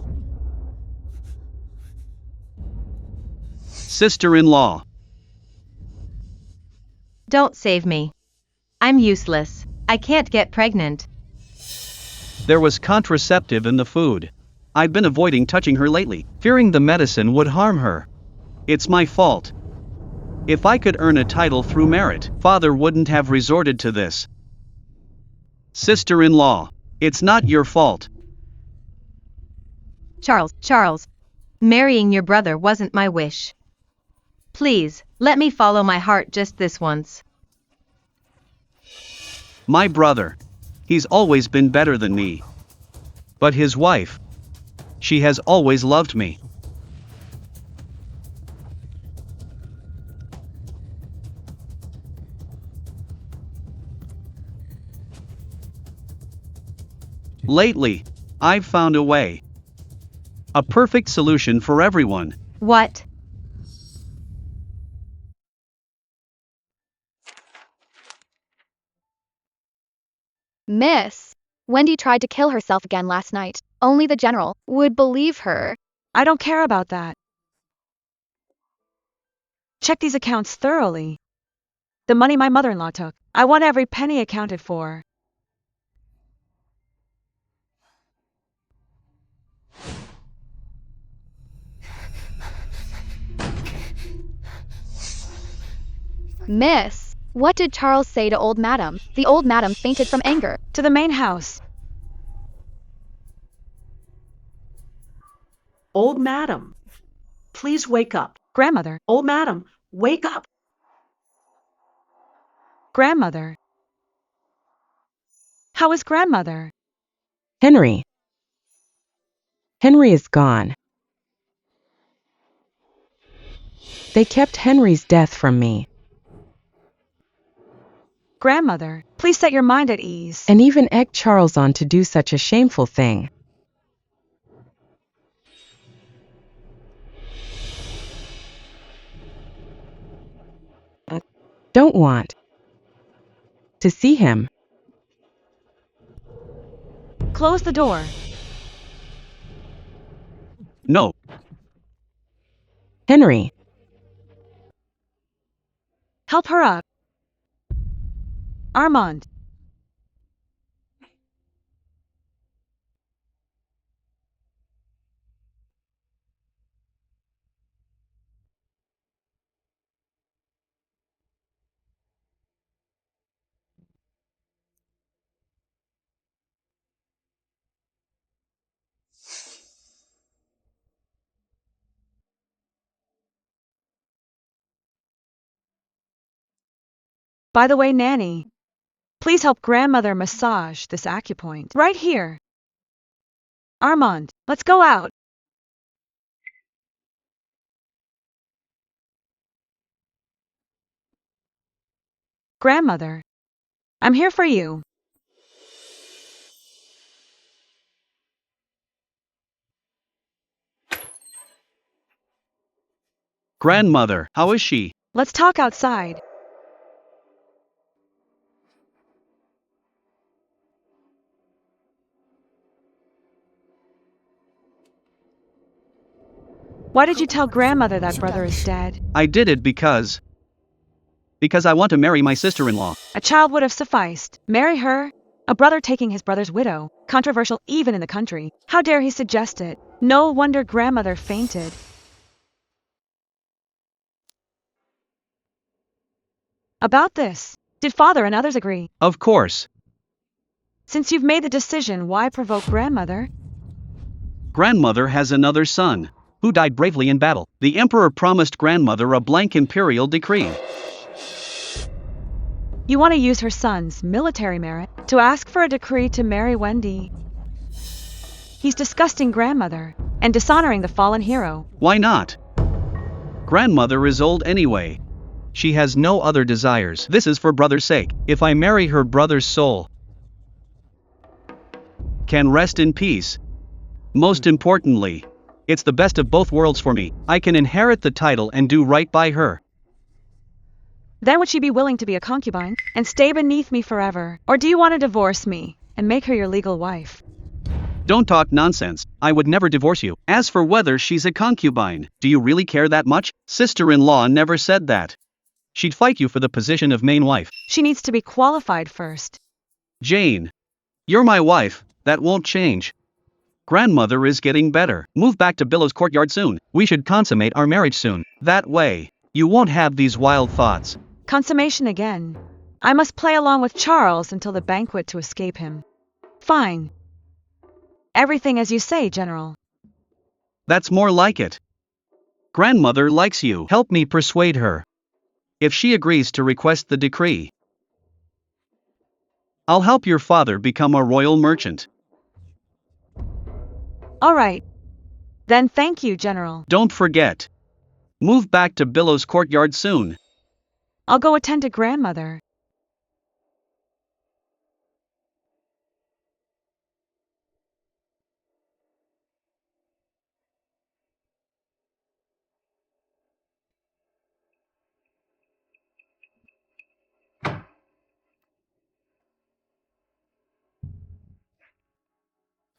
Sister-in-law. Don't save me. I'm useless. I can't get pregnant. There was contraceptive in the food. I've been avoiding touching her lately, fearing the medicine would harm her. It's my fault. If I could earn a title through merit, father wouldn't have resorted to this. Sister-in-law, it's not your fault. Charles, marrying your brother wasn't my wish. Please, let me follow my heart just this once. My brother. He's always been better than me. But his wife. She has always loved me. Lately, I've found a way. A perfect solution for everyone. What? Miss, Wendy tried to kill herself again last night. Only the general would believe her. I don't care about that. Check these accounts thoroughly. The money my mother-in-law took, I want every penny accounted for. Miss, what did Charles say to old madam? The old madam fainted from anger. To the main house. Old madam, please wake up. Grandmother. Old madam, wake up. Grandmother. How is grandmother? Henry. Henry is gone. They kept Henry's death from me, Grandmother, please set your mind at ease. and even egged Charles on to do such a shameful thing. Don't want to see him. Close the door. No. Henry. Help her up. Armand. By the way, Nanny, please help grandmother massage this acupoint. Right here. Armand, let's go out. Grandmother, I'm here for you. Grandmother, how is she? Let's talk outside. Why did you tell grandmother that brother is dead? I did it because I want to marry my sister-in-law. A child would have sufficed. Marry her? A brother taking his brother's widow. Controversial even in the country. How dare he suggest it? No wonder grandmother fainted. About this, did father and others agree? Of course. Since you've made the decision, why provoke grandmother? Grandmother has another son, who died bravely in battle. The emperor promised grandmother a blank imperial decree. You want to use her son's military merit to ask for a decree to marry Wendy? He's disgusting grandmother and dishonoring the fallen hero. Why not? Grandmother is old anyway. She has no other desires. This is for brother's sake. If I marry her, brother's soul can rest in peace. Most importantly, it's the best of both worlds for me. I can inherit the title and do right by her. Then would she be willing to be a concubine and stay beneath me forever? Or do you want to divorce me and make her your legal wife? Don't talk nonsense. I would never divorce you. As for whether she's a concubine, do you really care that much? Sister-in-law never said that. She'd fight you for the position of main wife. She needs to be qualified first. Jane, you're my wife. That won't change. Grandmother is getting better. Move back to Billow's courtyard soon. We should consummate our marriage soon. That way, you won't have these wild thoughts. Consummation again. I must play along with Charles until the banquet to escape him. Fine. Everything as you say, General. That's more like it. Grandmother likes you. Help me persuade her. If she agrees to request the decree, I'll help your father become a royal merchant. All right. Then thank you, General. Don't forget. Move back to Billow's courtyard soon. I'll go attend to grandmother.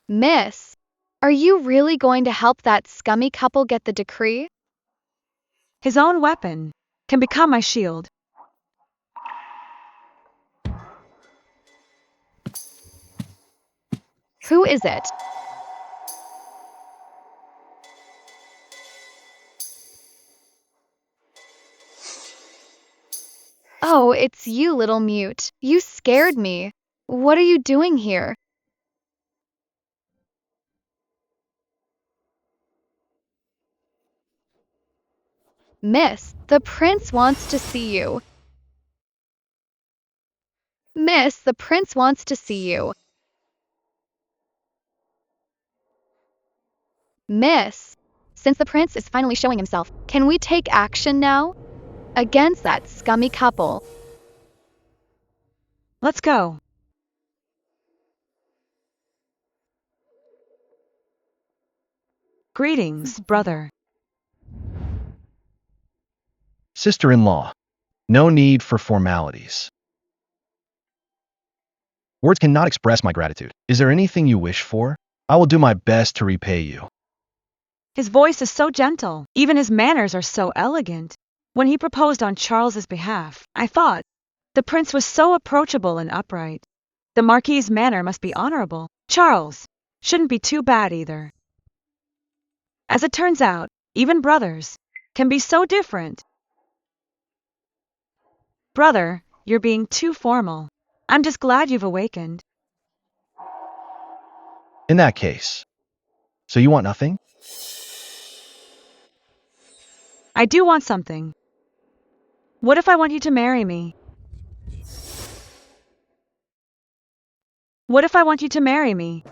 Miss, are you really going to help that scummy couple get the decree? His own weapon can become my shield. Who is it? Oh, it's you, little mute. You scared me. What are you doing here? Miss, the prince wants to see you. Miss, the prince wants to see you. Miss, since the prince is finally showing himself, can we take action now? Against that scummy couple. Let's go. Greetings, brother. Sister-in-law, no need for formalities. Words cannot express my gratitude. Is there anything you wish for? I will do my best to repay you. His voice is so gentle. Even his manners are so elegant. When he proposed on Charles's behalf, I thought, the prince was so approachable and upright. The Marquis's manner must be honorable. Charles shouldn't be too bad either. As it turns out, even brothers can be so different. Brother, you're being too formal. I'm just glad you've awakened. In that case, so you want nothing? I do want something. What if I want you to marry me? What if I want you to marry me?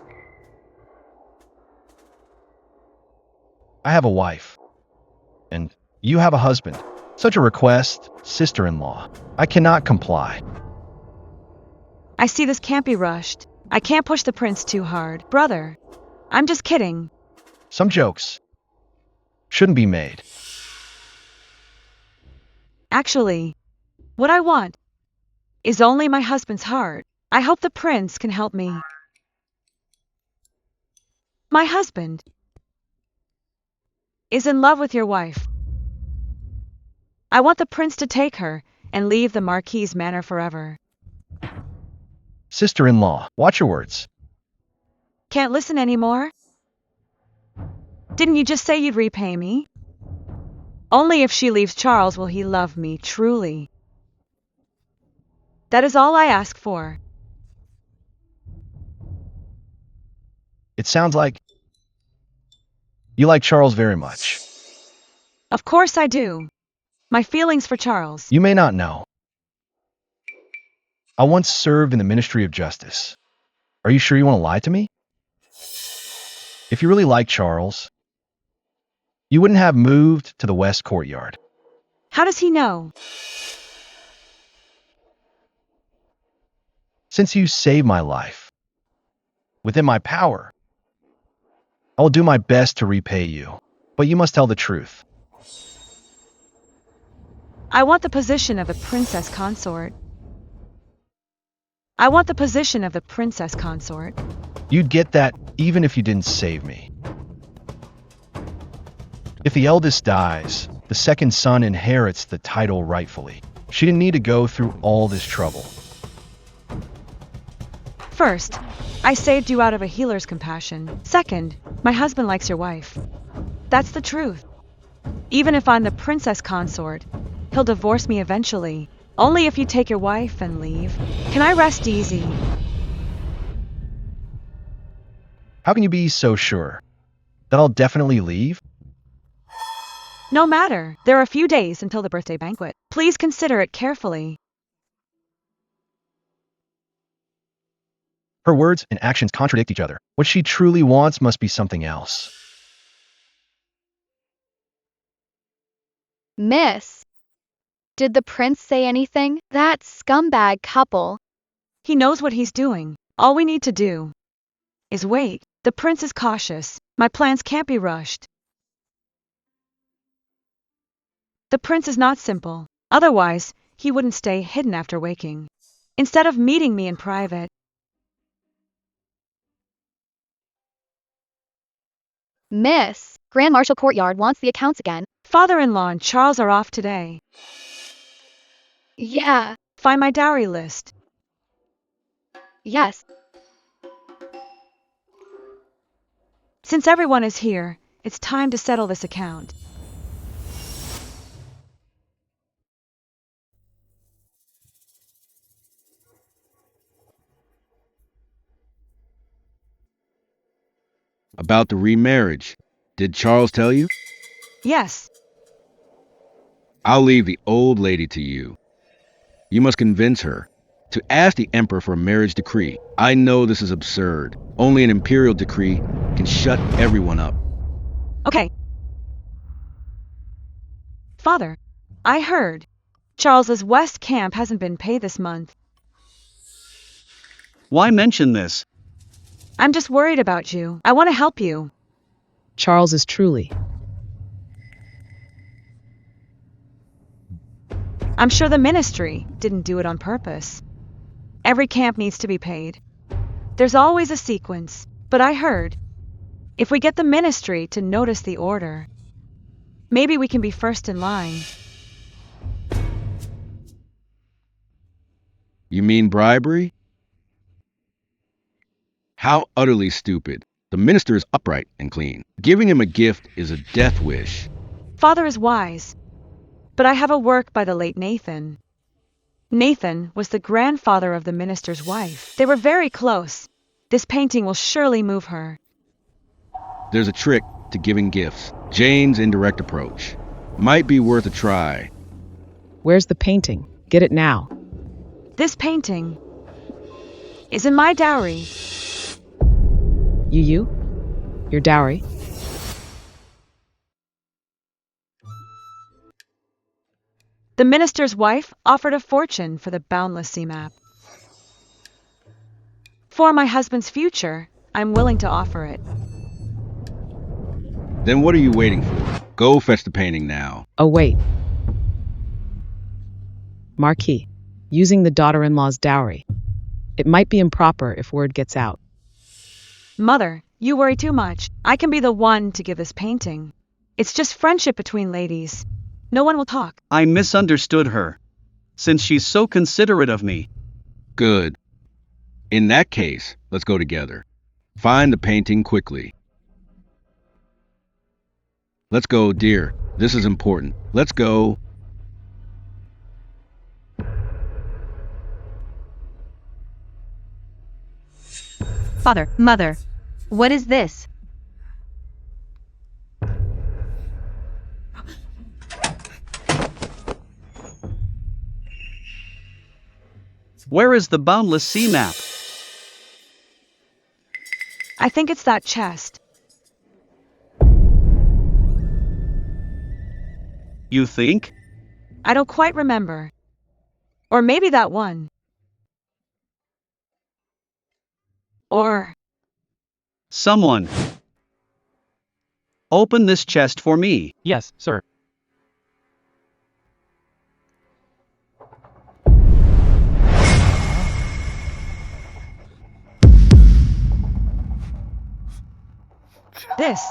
I have a wife, and you have a husband. Such a request, sister-in-law. I cannot comply. I see this can't be rushed. I can't push the prince too hard. Brother, I'm just kidding. Some jokes shouldn't be made. Actually, what I want is only my husband's heart. I hope the prince can help me. My husband is in love with your wife. I want the prince to take her and leave the Marquis's manor forever. Sister-in-law, watch your words. Can't listen anymore? Didn't you just say you'd repay me? Only if she leaves Charles will he love me truly. That is all I ask for. It sounds like You like Charles very much. Of course I do. My feelings for Charles. You may not know. I once served in the Ministry of Justice. Are you sure you want to lie to me? If you really like Charles, you wouldn't have moved to the West Courtyard. How does he know? Since you saved my life, within my power, I will do my best to repay you, but you must tell the truth. I want the position of the princess consort. I want the position of the princess consort. You'd get that even if you didn't save me. If the eldest dies, the second son inherits the title rightfully. She didn't need to go through all this trouble. First, I saved you out of a healer's compassion. Second, my husband likes your wife. That's the truth. Even if I'm the princess consort, he'll divorce me eventually. Only if you take your wife and leave. Can I rest easy? How can you be so sure that I'll definitely leave? No matter. There are a few days until the birthday banquet. Please consider it carefully. Her words and actions contradict each other. What she truly wants must be something else. Miss, did the prince say anything? That scumbag couple. He knows what he's doing. All we need to do is wait. The prince is cautious. My plans can't be rushed. The prince is not simple. Otherwise, he wouldn't stay hidden after waking. Instead of meeting me in private. Miss, Grand Marshal Courtyard wants the accounts again. Father-in-law and Charles are off today. Yeah. Find my dowry list. Yes. Since everyone is here, it's time to settle this account. About the remarriage. Did Charles tell you? Yes. I'll leave the old lady to you. You must convince her to ask the emperor for a marriage decree. I know this is absurd. Only an imperial decree can shut everyone up. Okay. Father, I heard Charles's West camp hasn't been paid this month. Why mention this? I'm just worried about you. I want to help you. Charles is truly. I'm sure the ministry didn't do it on purpose. Every camp needs to be paid. There's always a sequence, but I heard if we get the ministry to notice the order, maybe we can be first in line. You mean bribery? How utterly stupid. The minister is upright and clean. Giving him a gift is a death wish. Father is wise, but I have a work by the late Nathan. Nathan was the grandfather of the minister's wife. They were very close. This painting will surely move her. There's a trick to giving gifts. Jane's indirect approach. Might be worth a try. Where's the painting? Get it now. This painting is in my dowry. You? Your dowry? The minister's wife offered a fortune for the boundless sea map. For my husband's future, I'm willing to offer it. Then what are you waiting for? Go fetch the painting now. Oh, wait. Marquis, using the daughter-in-law's dowry. It might be improper if word gets out. Mother, you worry too much. I can be the one to give this painting. It's just friendship between ladies. No one will talk. I misunderstood her. Since she's so considerate of me. Good. In that case, let's go together. Find the painting quickly. Let's go, dear. This is important. Let's go. Father, mother, what is this? Where is the boundless sea map? I think it's that chest. You think? I don't quite remember. Or maybe that one. Or... Someone. Open this chest for me. Yes, sir. this.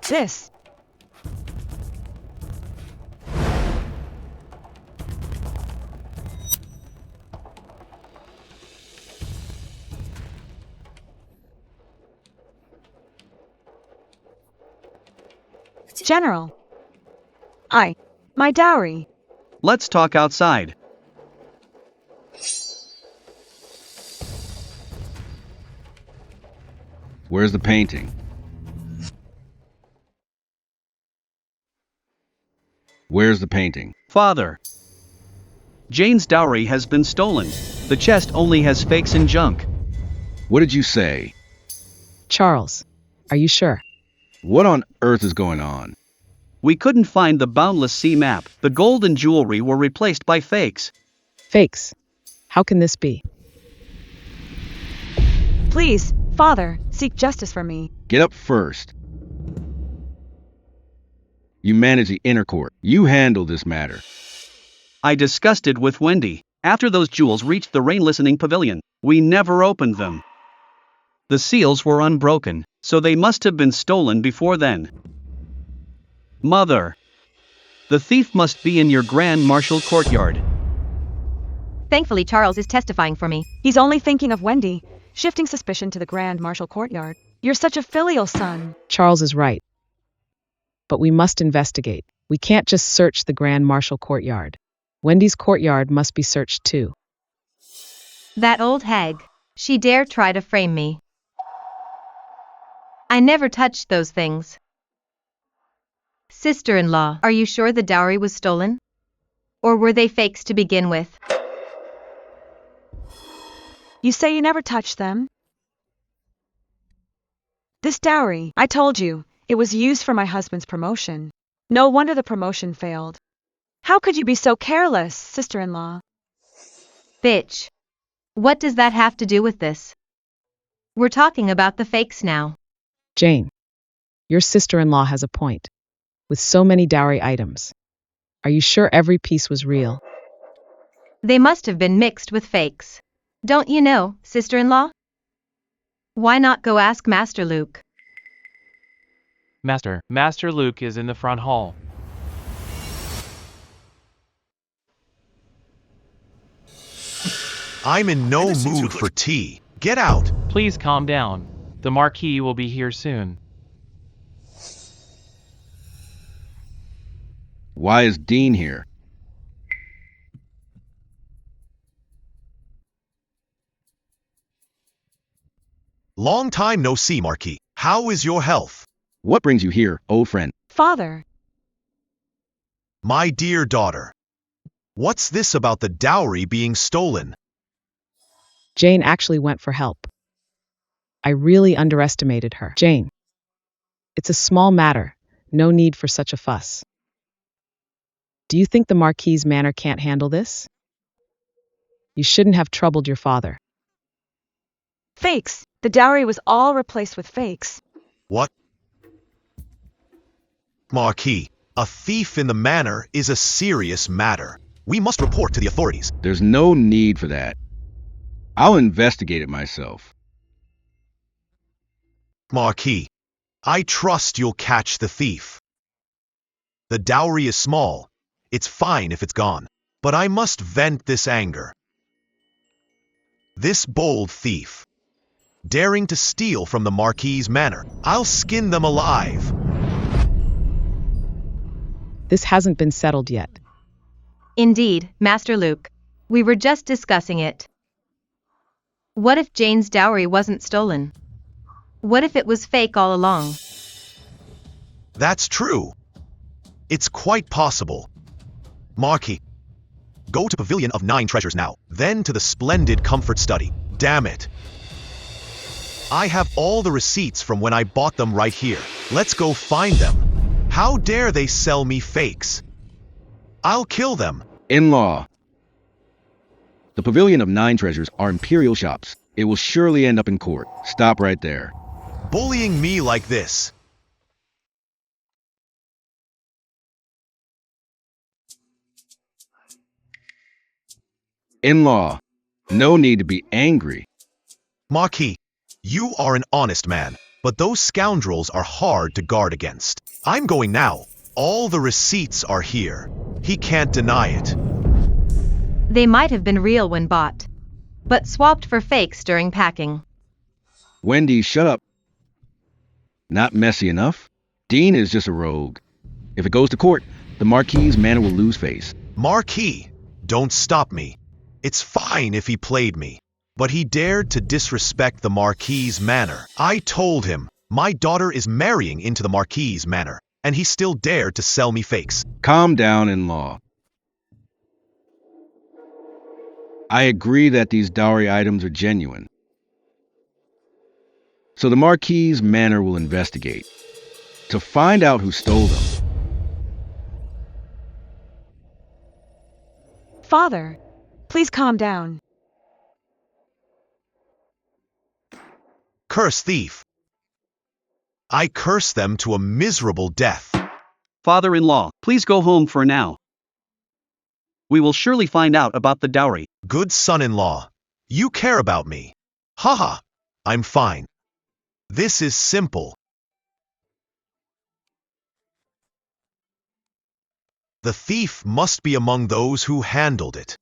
This. General. My dowry. Let's talk outside. Where's the painting? Where's the painting? Father. Jane's dowry has been stolen. The chest only has fakes and junk. What did you say? Charles, are you sure? What on earth is going on? We couldn't find the boundless sea map. The gold and jewelry were replaced by fakes. Fakes. How can this be? Please, Father, seek justice for me. Get up first. You manage the inner court. You handle this matter. I discussed it with Wendy. After those jewels reached the rain-listening pavilion, we never opened them. The seals were unbroken, so they must have been stolen before then. Mother. The thief must be in your Grand Marshal courtyard. Thankfully, Charles is testifying for me. He's only thinking of Wendy, shifting suspicion to the Grand Marshal courtyard. You're such a filial son. Charles is right. But we must investigate. We can't just search the Grand Marshal courtyard. Wendy's courtyard must be searched too. That old hag. She dare try to frame me. I never touched those things. Sister-in-law, are you sure the dowry was stolen? Or were they fakes to begin with? You say you never touched them? This dowry, I told you, it was used for my husband's promotion. No wonder the promotion failed. How could you be so careless, sister-in-law? Bitch. What does that have to do with this? We're talking about the fakes now. Jane, your sister-in-law has a point. With so many dowry items, are you sure every piece was real? They must have been mixed with fakes. Don't you know, sister-in-law? Why not go ask Master Luke? Master Luke is in the front hall. I'm in no mood for tea. Get out. Please calm down. The Marquis will be here soon. Why is Dean here? Long time no see, Marquis. How is your health? What brings you here, old friend? Father. My dear daughter. What's this about the dowry being stolen? Jane actually went for help. I really underestimated her. Jane, it's a small matter. No need for such a fuss. Do you think the Marquis's manor can't handle this? You shouldn't have troubled your father. Fakes. The dowry was all replaced with fakes. What? Marquis, a thief in the manor is a serious matter. We must report to the authorities. There's no need for that. I'll investigate it myself. Marquis, I trust you'll catch the thief. The dowry is small. It's fine if it's gone. But I must vent this anger. This bold thief, daring to steal from the Marquis's manor, I'll skin them alive. This hasn't been settled yet. Indeed, Master Luke. We were just discussing it. What if Jane's dowry wasn't stolen? What if it was fake all along? That's true. It's quite possible. Marquis, go to Pavilion of 9 Treasures now, then to the splendid comfort study. Damn it. I have all the receipts from when I bought them right here. Let's go find them. How dare they sell me fakes? I'll kill them. In-law. The Pavilion of 9 Treasures are imperial shops. It will surely end up in court. Stop right there. Bullying me like this. In-law. No need to be angry. Marquis, you are an honest man, but those scoundrels are hard to guard against. I'm going now. All the receipts are here. He can't deny it. They might have been real when bought, but swapped for fakes during packing. Wendy, shut up. Not messy enough? Dean is just a rogue. If it goes to court, the Marquis's manor will lose face. Marquis, don't stop me. It's fine if he played me, but he dared to disrespect the Marquis's manor. I told him my daughter is marrying into the Marquis's manor, and he still dared to sell me fakes. Calm down, in-law. I agree that these dowry items are genuine. So the Marquis's manor will investigate to find out who stole them. Father, please calm down. Curse thief. I curse them to a miserable death. Father-in-law, please go home for now. We will surely find out about the dowry. Good son-in-law, you care about me. Haha, I'm fine. This is simple. The thief must be among those who handled it.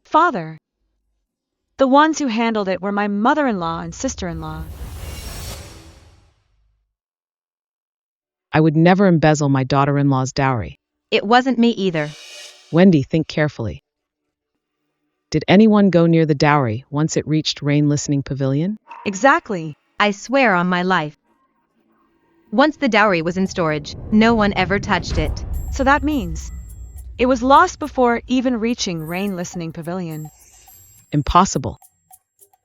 Father, the ones who handled it were my mother-in-law and sister-in-law. I would never embezzle my daughter-in-law's dowry. It wasn't me either. Wendy, think carefully. Did anyone go near the dowry once it reached Rain Listening Pavilion? Exactly. I swear on my life. Once the dowry was in storage, no one ever touched it. So that means it was lost before even reaching Rain Listening Pavilion. Impossible.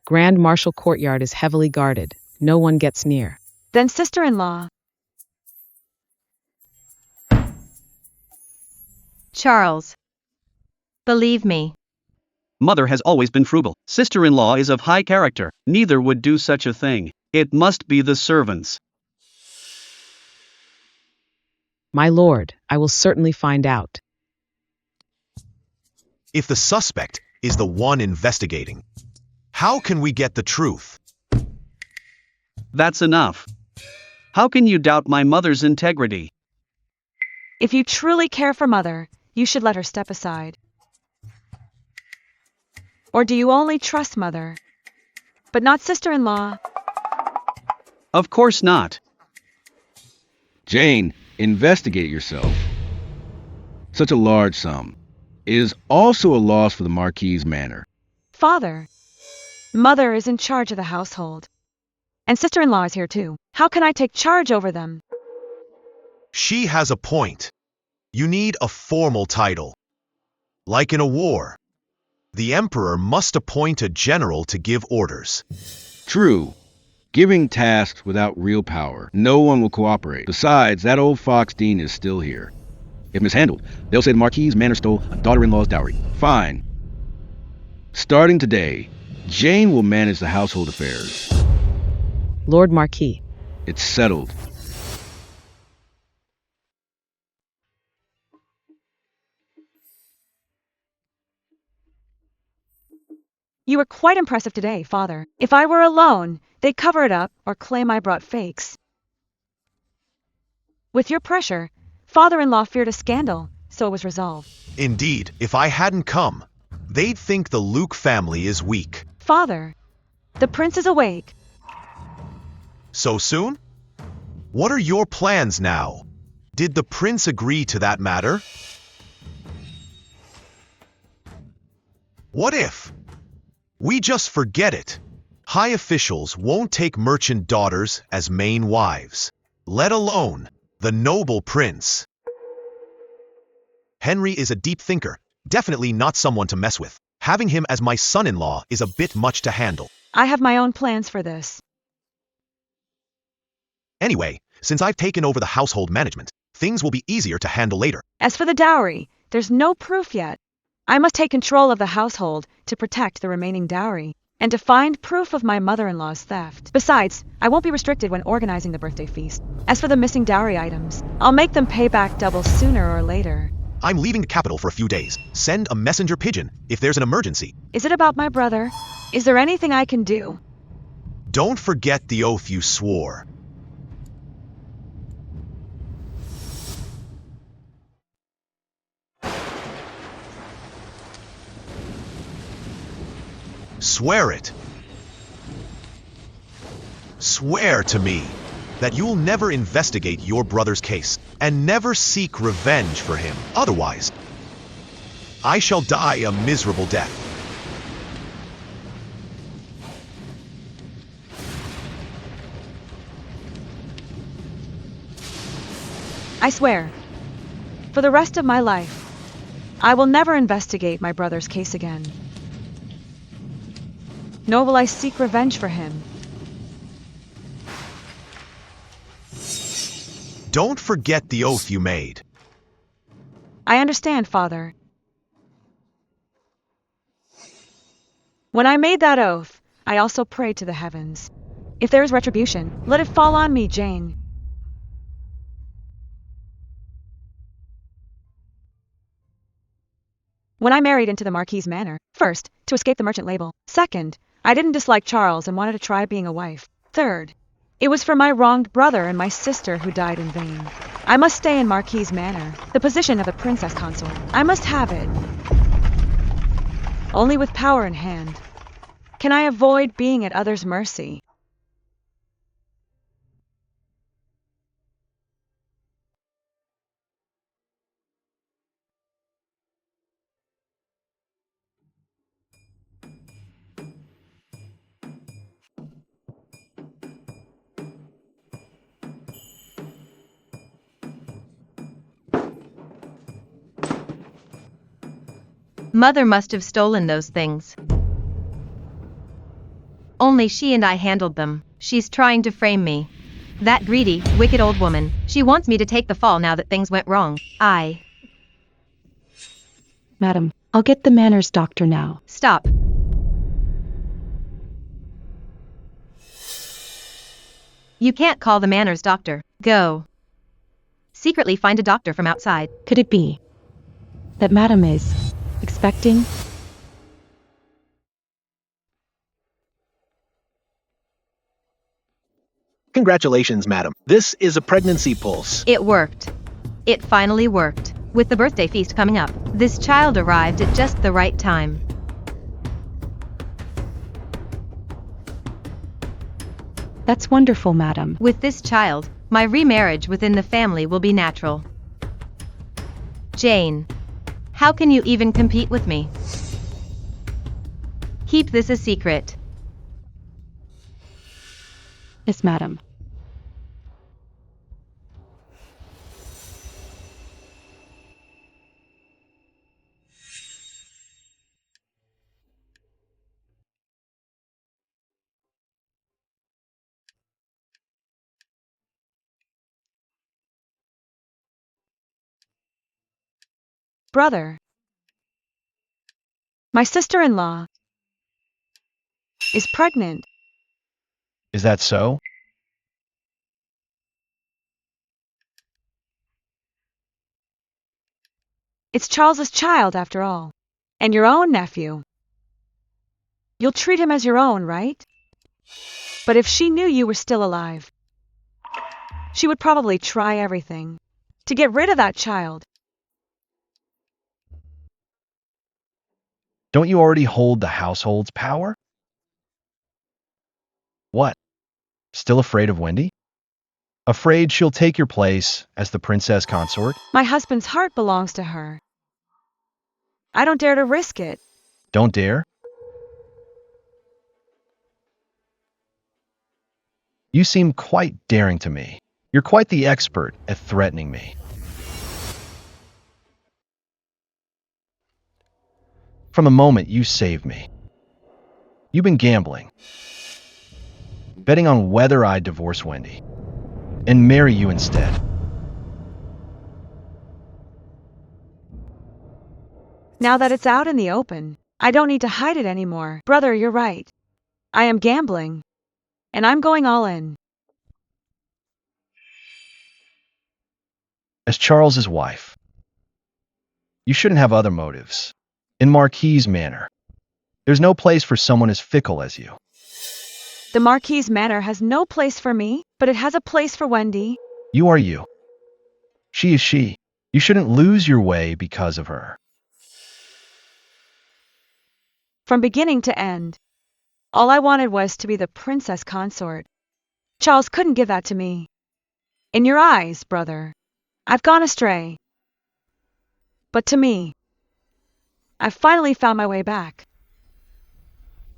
Grand Marshal Courtyard is heavily guarded. No one gets near. Then sister-in-law. Charles. Believe me. Mother has always been frugal. Sister-in-law is of high character. Neither would do such a thing. It must be the servants. My lord, I will certainly find out. If the suspect is the one investigating, how can we get the truth? That's enough. How can you doubt my mother's integrity? If you truly care for Mother, you should let her step aside. Or do you only trust Mother, but not sister-in-law? Of course not. Jane, investigate yourself. Such a large sum is also a loss for the Marquis's manor. Father, Mother is in charge of the household. And sister-in-law is here too. How can I take charge over them? She has a point. You need a formal title. Like in a war, the emperor must appoint a general to give orders. True. Giving tasks without real power, no one will cooperate. Besides, that old fox Dean is still here. If mishandled, they'll say the Marquis's manor stole a daughter-in-law's dowry. Fine. Starting today, Jane will manage the household affairs. Lord Marquis. It's settled. You were quite impressive today, Father. If I were alone, they'd cover it up or claim I brought fakes. With your pressure, Father-in-law feared a scandal, so it was resolved. Indeed, if I hadn't come, they'd think the Luke family is weak. Father, the prince is awake. So soon? What are your plans now? Did the prince agree to that matter? What if we just forget it? High officials won't take merchant daughters as main wives, let alone the noble prince. Henry is a deep thinker, definitely not someone to mess with. Having him as my son-in-law is a bit much to handle. I have my own plans for this. Anyway, since I've taken over the household management, things will be easier to handle later. As for the dowry, there's no proof yet. I must take control of the household to protect the remaining dowry, and to find proof of my mother-in-law's theft. Besides, I won't be restricted when organizing the birthday feast. As for the missing dowry items, I'll make them pay back double sooner or later. I'm leaving the capital for a few days. Send a messenger pigeon if there's an emergency. Is it about my brother? Is there anything I can do? Don't forget the oath you swore. Swear it. Swear to me that you'll never investigate your brother's case and never seek revenge for him. Otherwise, I shall die a miserable death. I swear, for the rest of my life, I will never investigate my brother's case again. Nor will I seek revenge for him. Don't forget the oath you made. I understand, Father. When I made that oath, I also prayed to the heavens. If there is retribution, let it fall on me, Jane. When I married into the Marquis Manor, first, to escape the merchant label. Second, I didn't dislike Charles and wanted to try being a wife. Third, it was for my wronged brother and my sister who died in vain. I must stay in Marquis Manor, the position of a princess consort. I must have it. Only with power in hand can I avoid being at others' mercy. Mother must have stolen those things. Only she and I handled them. She's trying to frame me. That greedy, wicked old woman. She wants me to take the fall now that things went wrong. Madam, I'll get the manners doctor now. Stop. You can't call the manners doctor. Go. Secretly find a doctor from outside. Could it be that Madam is expecting? Congratulations, madam. This is a pregnancy pulse. It worked. It finally worked. With the birthday feast coming up, this child arrived at just the right time. That's wonderful, madam. With this child, my remarriage within the family will be natural. Jane, how can you even compete with me? Keep this a secret. Yes, madam. Brother, my sister-in-law is pregnant. Is that so? It's Charles's child, after all, and your own nephew. You'll treat him as your own, right? But if she knew you were still alive, she would probably try everything to get rid of that child. Don't you already hold the household's power? What? Still afraid of Wendy? Afraid she'll take your place as the princess consort? My husband's heart belongs to her. I don't dare to risk it. Don't dare? You seem quite daring to me. You're quite the expert at threatening me. From the moment you saved me, you've been gambling, betting on whether I'd divorce Wendy and marry you instead. Now that it's out in the open, I don't need to hide it anymore. Brother, you're right. I am gambling. And I'm going all in. As Charles's wife, you shouldn't have other motives. In Marquis's manner, there's no place for someone as fickle as you. The Marquis's manor has no place for me, but it has a place for Wendy. You are you. She is she. You shouldn't lose your way because of her. From beginning to end, all I wanted was to be the princess consort. Charles couldn't give that to me. In your eyes, brother, I've gone astray. But to me, I've finally found my way back.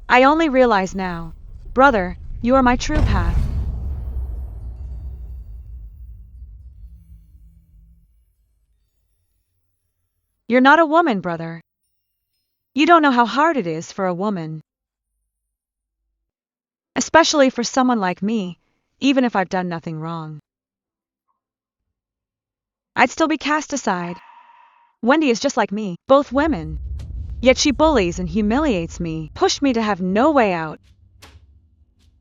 I only realize now, brother, you are my true path. You're not a woman, brother. You don't know how hard it is for a woman. Especially for someone like me, even if I've done nothing wrong. I'd still be cast aside. Wendy is just like me, both women. Yet she bullies and humiliates me, pushed me to have no way out.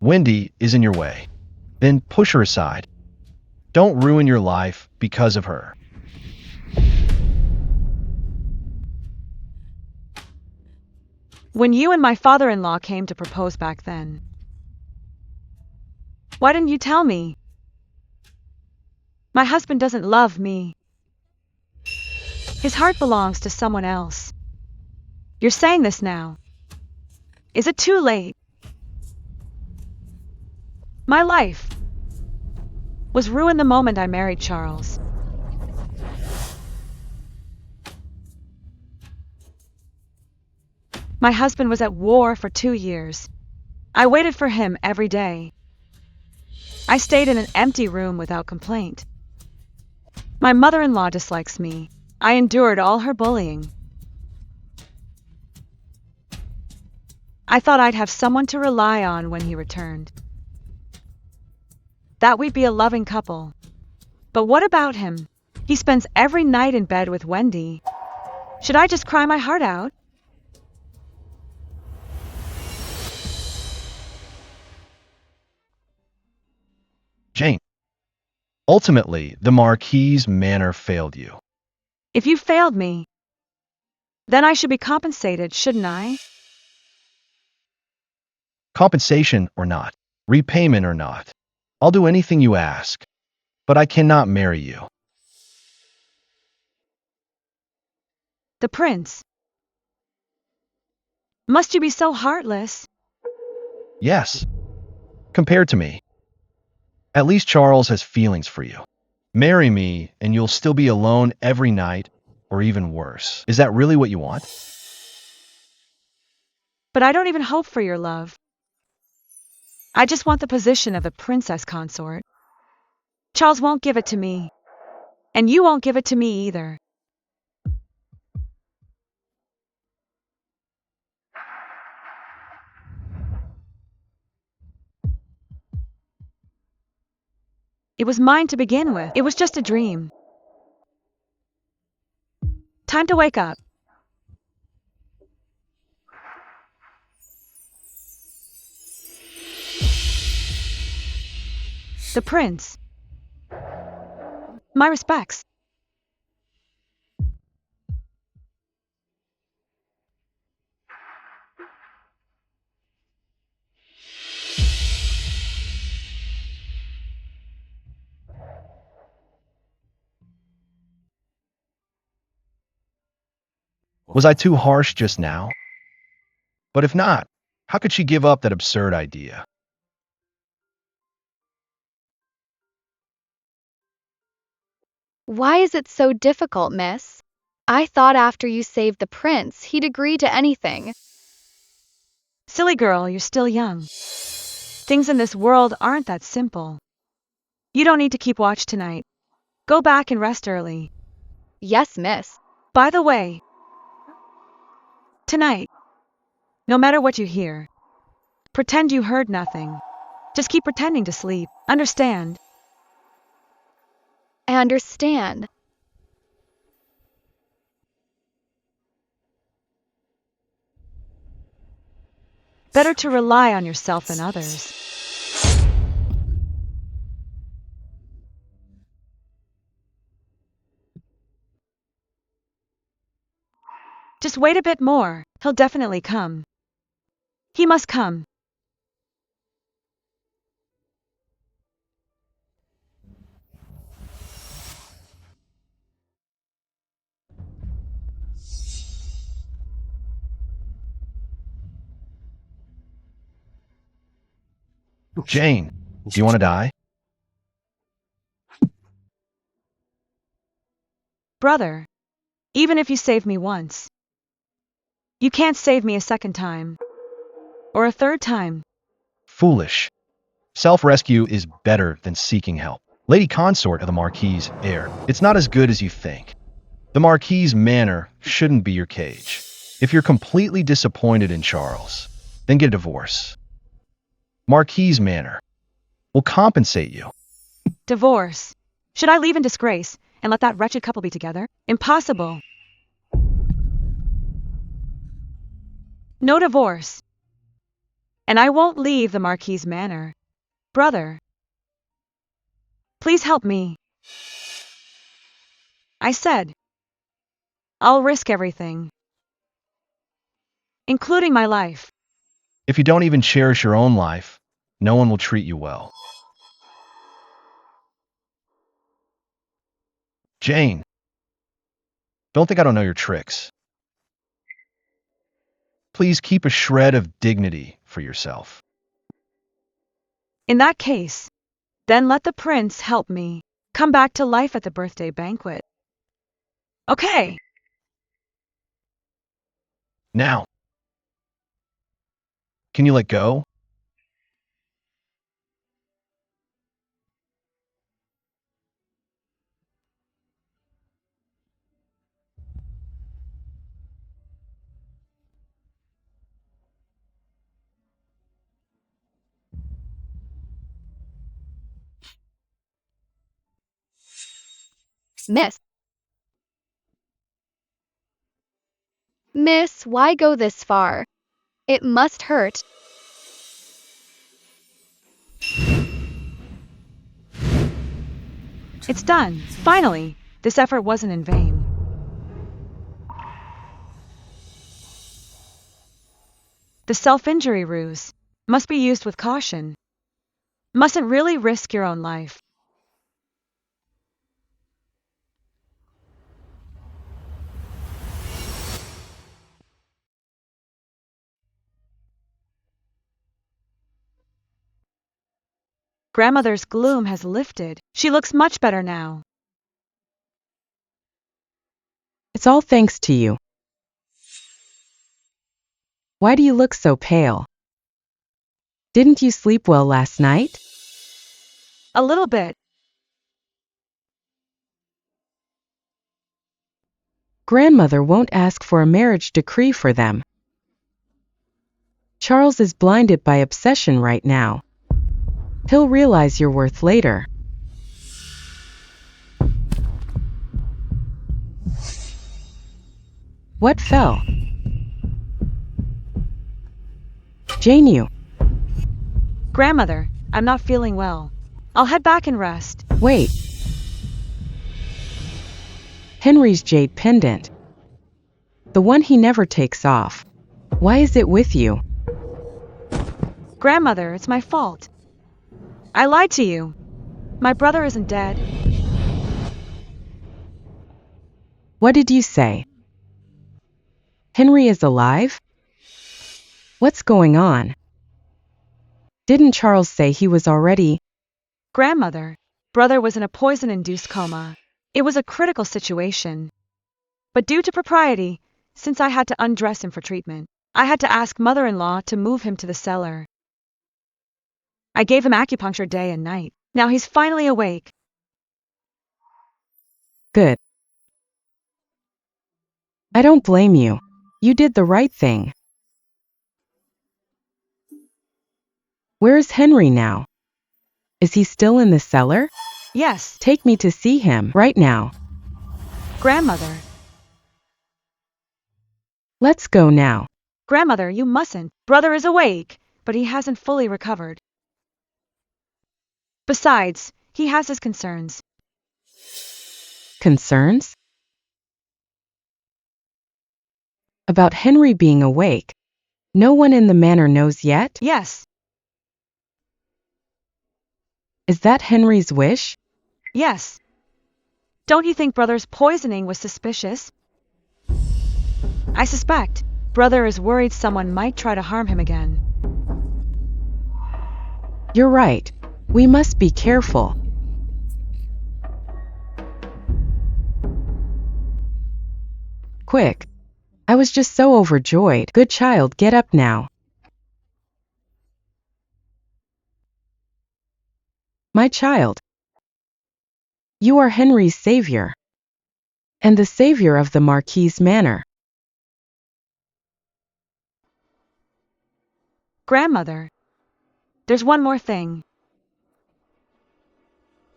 Wendy is in your way. Then push her aside. Don't ruin your life because of her. When you and my father-in-law came to propose back then, why didn't you tell me? My husband doesn't love me. His heart belongs to someone else. You're saying this now. Is it too late? My life was ruined the moment I married Charles. My husband was at war for 2 years. I waited for him every day. I stayed in an empty room without complaint. My mother-in-law dislikes me. I endured all her bullying. I thought I'd have someone to rely on when he returned. That we'd be a loving couple. But what about him? He spends every night in bed with Wendy. Should I just cry my heart out? Jane, ultimately, the Marquis's manor failed you. If you failed me, then I should be compensated, shouldn't I? Compensation or not, repayment or not, I'll do anything you ask, but I cannot marry you. The prince. Must you be so heartless? Yes, compared to me. At least Charles has feelings for you. Marry me and you'll still be alone every night, or even worse. Is that really what you want? But I don't even hope for your love. I just want the position of the princess consort. Charles won't give it to me. And you won't give it to me either. It was mine to begin with. It was just a dream. Time to wake up. The prince. My respects. Was I too harsh just now? But if not, how could she give up that absurd idea? Why is it so difficult, miss? I thought after you saved the prince, he'd agree to anything. Silly girl, you're still young. Things in this world aren't that simple. You don't need to keep watch tonight. Go back and rest early. Yes, miss. By the way, tonight, no matter what you hear, pretend you heard nothing. Just keep pretending to sleep. Understand? I understand. Better to rely on yourself than others. Just wait a bit more. He'll definitely come. He must come. Jane, do you want to die? Brother, even if you save me once, you can't save me a second time. Or a third time. Foolish. Self-rescue is better than seeking help. Lady Consort of the Marquis's heir. It's not as good as you think. The Marquis's manor shouldn't be your cage. If you're completely disappointed in Charles, then get a divorce. Marquis's manor will compensate you. Divorce. Should I leave in disgrace and let that wretched couple be together? Impossible. No divorce. And I won't leave the Marquis's manor. Brother, please help me. I said, I'll risk everything, including my life. If you don't even cherish your own life, no one will treat you well. Jane, don't think I don't know your tricks. Please keep a shred of dignity for yourself. In that case, then let the prince help me come back to life at the birthday banquet. Okay. Now, can you let go? Miss. Miss, why go this far? It must hurt. It's done. Finally, this effort wasn't in vain. The self-injury ruse must be used with caution. Mustn't really risk your own life. Grandmother's gloom has lifted. She looks much better now. It's all thanks to you. Why do you look so pale? Didn't you sleep well last night? A little bit. Grandmother won't ask for a marriage decree for them. Charles is blinded by obsession right now. He'll realize your worth later. What fell? Jane, you. Grandmother, I'm not feeling well. I'll head back and rest. Wait. Henry's jade pendant. The one he never takes off. Why is it with you? Grandmother, it's my fault. I lied to you. My brother isn't dead. What did you say? Henry is alive? What's going on? Didn't Charles say he was already? Grandmother, brother was in a poison-induced coma. It was a critical situation. But due to propriety, since I had to undress him for treatment, I had to ask mother-in-law to move him to the cellar. I gave him acupuncture day and night. Now he's finally awake. Good. I don't blame you. You did the right thing. Where is Henry now? Is he still in the cellar? Yes, Take me to see him right now. grandmother. Let's go now. Grandmother, you mustn't. Brother is awake, but he hasn't fully recovered. Besides, he has his concerns. Concerns? About Henry being awake. No one in the manor knows yet? Yes, Is that Henry's wish? yes. Don't you think Brother's poisoning was suspicious? I suspect Brother is worried someone might try to harm him again. You're right. We must be careful. Quick. I was just so overjoyed. Good child, get up now. My child. You are Henry's savior. And the savior of the Marquis' manor. Grandmother, there's one more thing.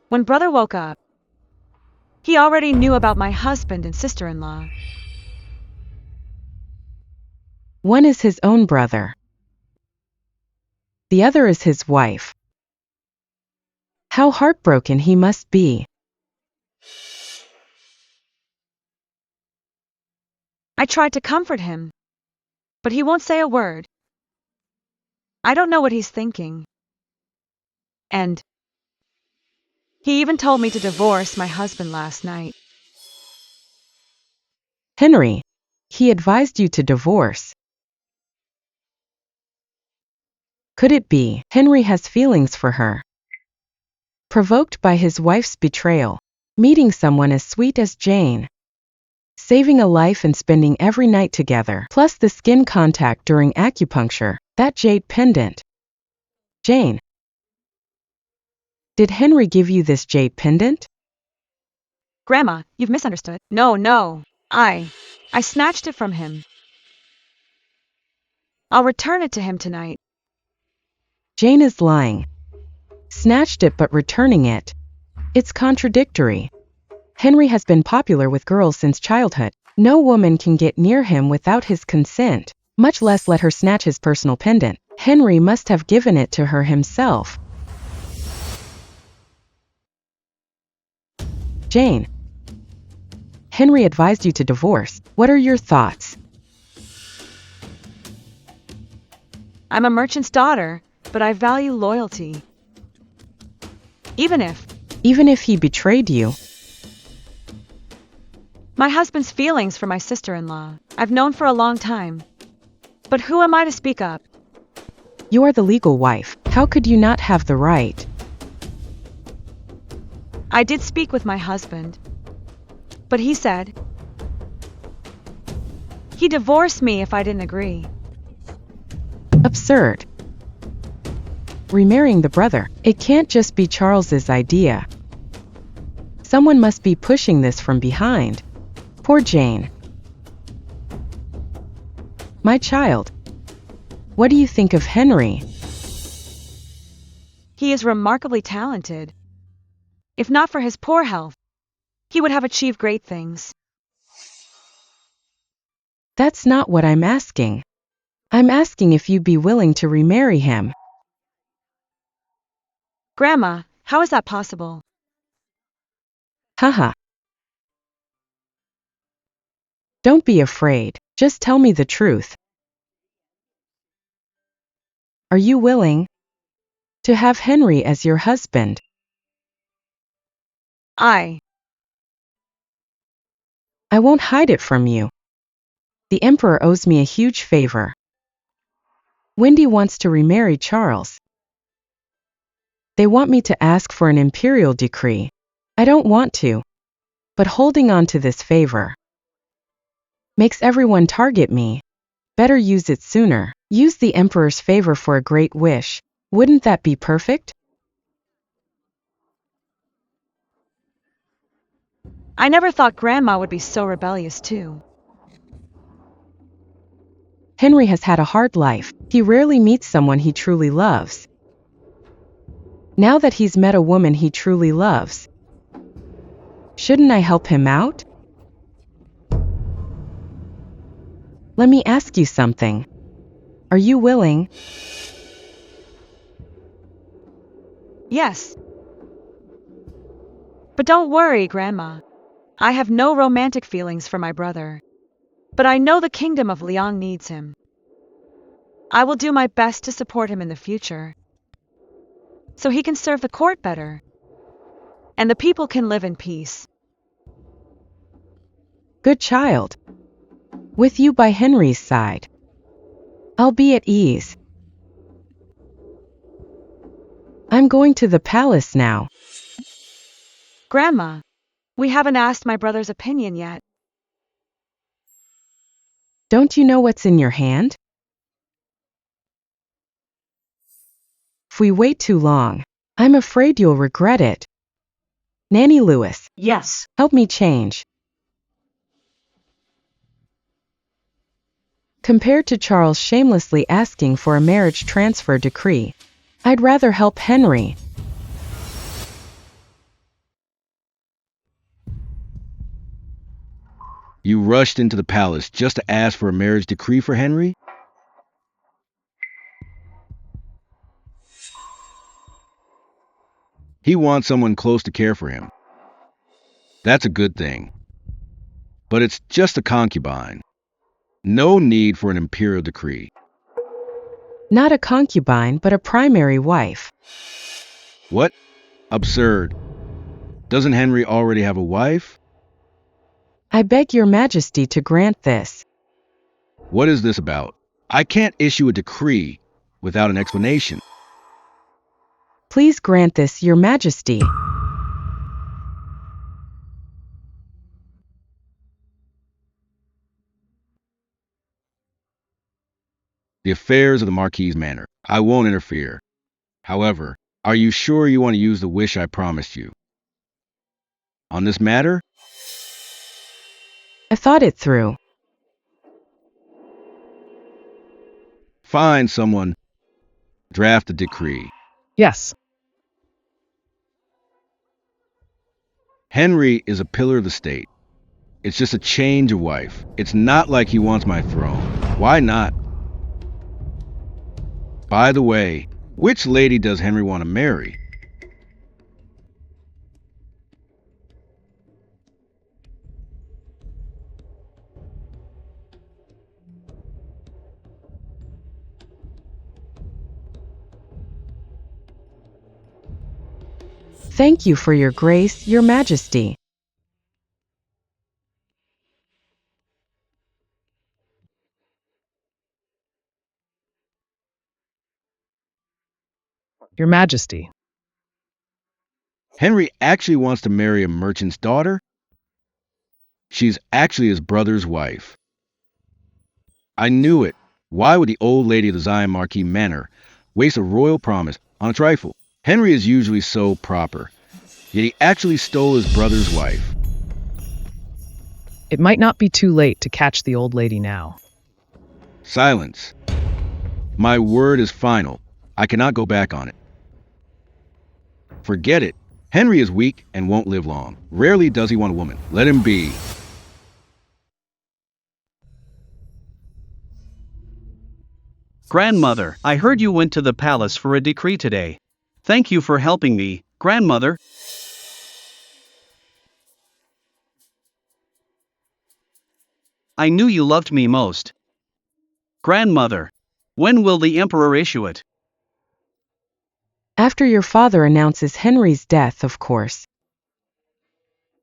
When Brother woke up, he already knew about my husband and sister-in-law. One is his own brother. The other is his wife. How heartbroken he must be. I tried to comfort him, but he won't say a word. I don't know what he's thinking. And he even told me to divorce my husband last night. Henry, he advised you to divorce. Could it be Henry has feelings for her? Provoked by his wife's betrayal, meeting someone as sweet as Jane, saving a life and spending every night together, plus the skin contact during acupuncture, that jade pendant. Jane, did Henry give you this jade pendant? Grandma, you've misunderstood. No. I snatched it from him. I'll return it to him tonight. Jane is lying. Snatched it but returning it. It's contradictory. Henry has been popular with girls since childhood. No woman can get near him without his consent, much less let her snatch his personal pendant. Henry must have given it to her himself. Jane, Henry advised you to divorce. What are your thoughts? I'm a merchant's daughter, but I value loyalty. Even if he betrayed you. My husband's feelings for my sister-in-law, I've known for a long time. But who am I to speak up? You are the legal wife. How could you not have the right? I did speak with my husband, but he said he'd divorce me if I didn't agree. Absurd. Remarrying the brother, it can't just be Charles's idea. Someone must be pushing this from behind. Poor Jane. My child, what do you think of Henry? He is remarkably talented. If not for his poor health, he would have achieved great things. That's not what I'm asking. I'm asking if you'd be willing to remarry him. Grandma, how is that possible? Haha. Don't be afraid. Just tell me the truth. Are you willing to have Henry as your husband? I won't hide it from you. The Emperor owes me a huge favor. Wendy wants to remarry Charles. They want me to ask for an imperial decree. I don't want to, but holding on to this favor makes everyone target me. Better use it sooner. Use the Emperor's favor for a great wish. Wouldn't that be perfect? I never thought Grandma would be so rebellious too. Henry has had a hard life. He rarely meets someone he truly loves. Now that he's met a woman he truly loves, shouldn't I help him out? Let me ask you something. Are you willing? Yes. But don't worry, Grandma. I have no romantic feelings for my brother. But I know the kingdom of Leon needs him. I will do my best to support him in the future, so he can serve the court better, and the people can live in peace. Good child. With you by Henry's side, I'll be at ease. I'm going to the palace now. Grandma, we haven't asked my brother's opinion yet. Don't you know what's in your hand? If we wait too long, I'm afraid you'll regret it. Nanny Lewis, Yes. help me change. Compared to Charles shamelessly asking for a marriage transfer decree, I'd rather help Henry. You rushed into the palace just to ask for a marriage decree for Henry? He wants someone close to care for him. That's a good thing. But it's just a concubine. No need for an imperial decree. Not a concubine, but a primary wife. What? Absurd. Doesn't Henry already have a wife? I beg your majesty to grant this. What is this about? I can't issue a decree without an explanation. Please grant this, your majesty. The affairs of the Marquis's manor. I won't interfere. However, are you sure you want to use the wish I promised you? On this matter? I thought it through. Find someone. Draft a decree. Yes. Henry is a pillar of the state. It's just a change of wife. It's not like he wants my throne. Why not? By the way, which lady does Henry want to marry? Thank you for your grace, your majesty. Your Majesty. Henry actually wants to marry a merchant's daughter? She's actually his brother's wife. I knew it. Why would the old lady of the Zion Marquis Manor waste a royal promise on a trifle? Henry is usually so proper, yet he actually stole his brother's wife. It might not be too late to catch the old lady now. Silence. My word is final. I cannot go back on it. Forget it. Henry is weak and won't live long. Rarely does he want a woman. Let him be. Grandmother, I heard you went to the palace for a decree today. Thank you for helping me, Grandmother. I knew you loved me most. Grandmother, when will the Emperor issue it? After your father announces Henry's death, of course.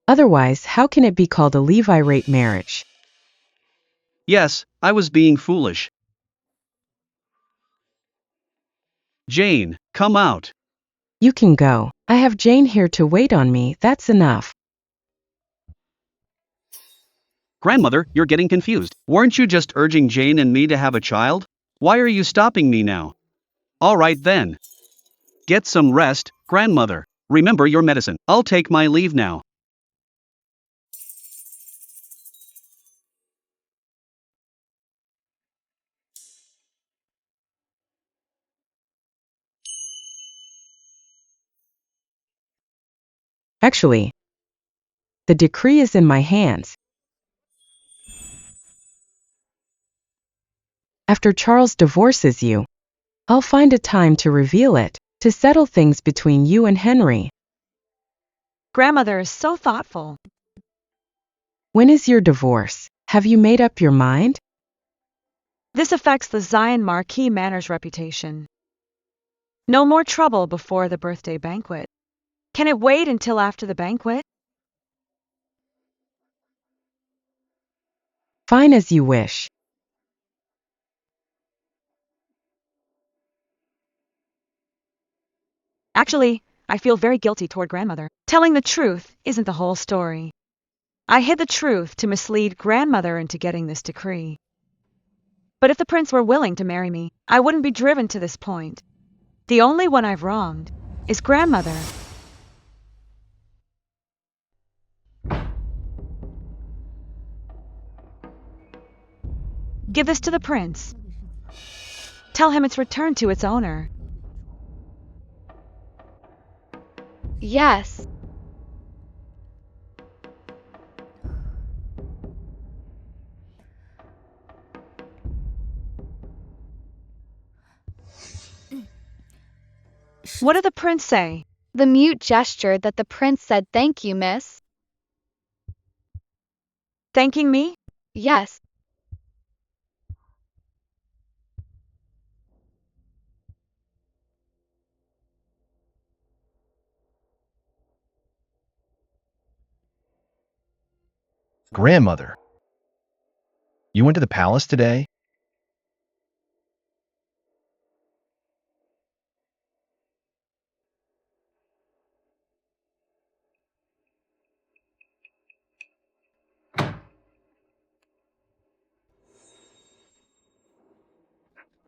Otherwise, how can it be called a levirate marriage? Yes, I was being foolish. Jane, come out. You can go. I have Jane here to wait on me, that's enough. Grandmother, you're getting confused. Weren't you just urging Jane and me to have a child? Why are you stopping me now? All right then. Get some rest, grandmother. Remember your medicine. I'll take my leave now. Actually, the decree is in my hands. After Charles divorces you, I'll find a time to reveal it, to settle things between you and Henry. Grandmother is so thoughtful. When is your divorce? Have you made up your mind? This affects the Zion Marquis Manor's reputation. No more trouble before the birthday banquet. Can it wait until after the banquet? Fine as you wish. Actually, I feel very guilty toward grandmother. Telling the truth isn't the whole story. I hid the truth to mislead grandmother into getting this decree. But if the prince were willing to marry me, I wouldn't be driven to this point. The only one I've wronged is grandmother. Give this to the prince. Tell him it's returned to its owner. Yes. What did the prince say? The mute gestured that the prince said thank you, miss. Thanking me? Yes. Grandmother, you went to the palace today?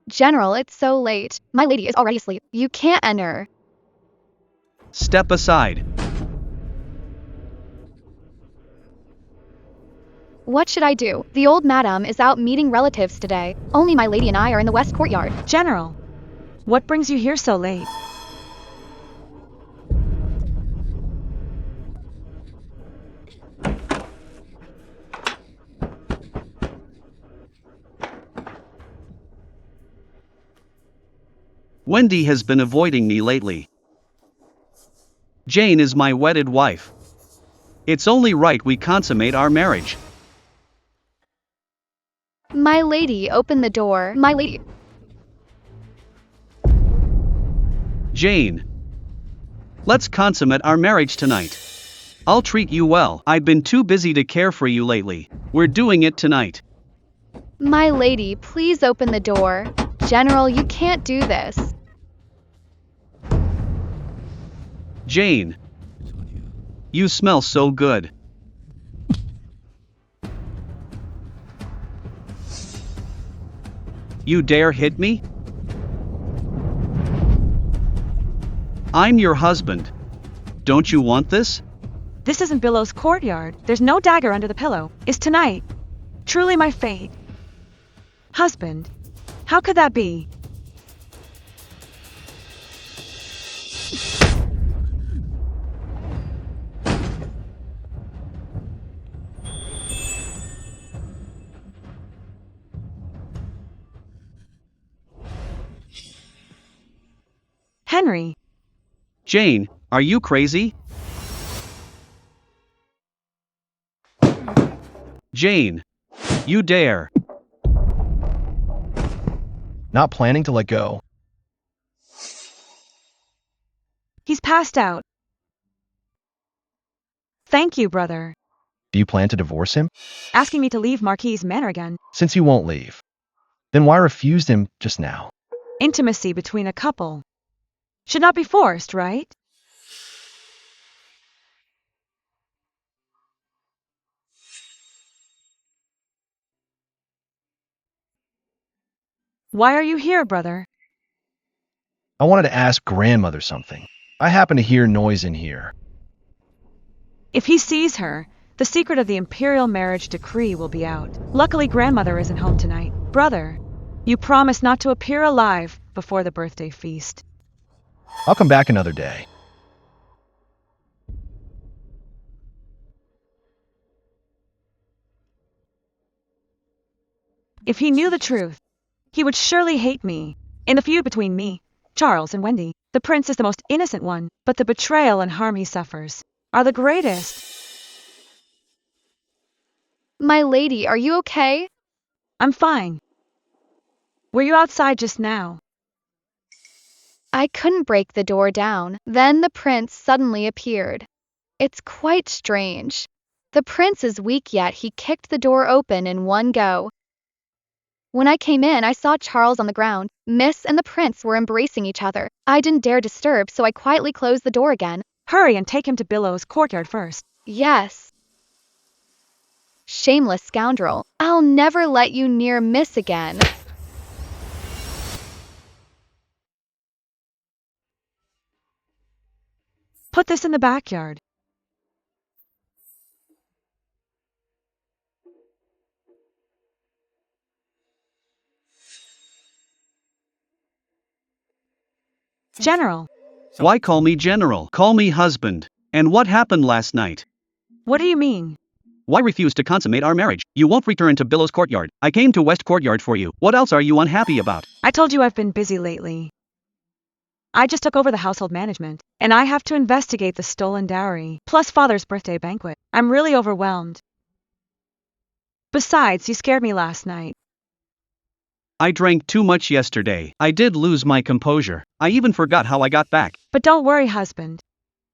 General, it's so late. My lady is already asleep. You can't enter. Step aside. What should I do? The old madam is out meeting relatives today. Only my lady and I are in the west courtyard. General, what brings you here so late? Wendy has been avoiding me lately. Jane is my wedded wife. It's only right we consummate our marriage. My lady, open the door. My lady. Jane. Let's consummate our marriage tonight. I'll treat you well. I've been too busy to care for you lately. We're doing it tonight. My lady, please open the door. General, you can't do this. Jane. You smell so good. You dare hit me? I'm your husband. Don't you want this? This isn't Billow's courtyard. There's no dagger under the pillow. It's tonight. Truly my fate. Husband, how could that be? Henry. Jane, are you crazy? Jane. You dare. Not planning to let go. He's passed out. Thank you, brother. Do you plan to divorce him? Asking me to leave Marquis Manor again. Since you won't leave, then why refused him just now? Intimacy between a couple should not be forced, right? Why are you here, brother? I wanted to ask grandmother something. I happen to hear noise in here. If he sees her, the secret of the imperial marriage decree will be out. Luckily, grandmother isn't home tonight. Brother, you promised not to appear alive before the birthday feast. I'll come back another day. If he knew the truth, he would surely hate me. In the feud between me, Charles, and Wendy, the prince is the most innocent one, but the betrayal and harm he suffers are the greatest. My lady, are you okay? I'm fine. Were you outside just now? I couldn't break the door down. Then the prince suddenly appeared. It's quite strange. The prince is weak, yet he kicked the door open in one go. When I came in, I saw Charles on the ground. Miss and the prince were embracing each other. I didn't dare disturb, so I quietly closed the door again. Hurry and take him to Billow's courtyard first. Yes. Shameless scoundrel. I'll never let you near Miss again. Put this in the backyard. General, Why call me general? Call me husband. And what happened last night? what do you mean? Why refuse to consummate our marriage? You won't return to Billow's courtyard. I came to West Courtyard for you. What else are you unhappy about? I told you I've been busy lately. I just took over the household management, and I have to investigate the stolen dowry, plus father's birthday banquet. I'm really overwhelmed. Besides, you scared me last night. I drank too much yesterday. I did lose my composure. I even forgot how I got back. But don't worry, husband.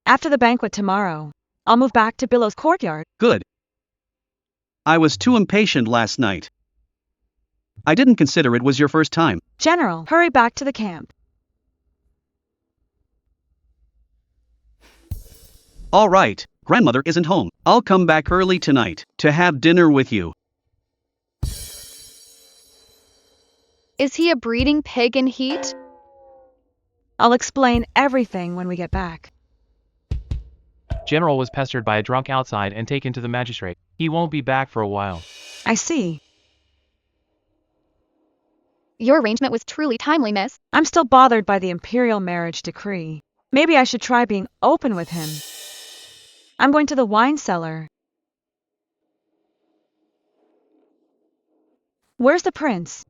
After the banquet tomorrow, I'll move back to Billow's courtyard. Good. I was too impatient last night. I didn't consider it was your first time. General, hurry back to the camp. All right, grandmother isn't home. I'll come back early tonight to have dinner with you. Is he a breeding pig in heat? I'll explain everything when we get back. General was pestered by a drunk outside and taken to the magistrate. He won't be back for a while. I see. Your arrangement was truly timely, miss. I'm still bothered by the imperial marriage decree. Maybe I should try being open with him. I'm going to the wine cellar. Where's the prince?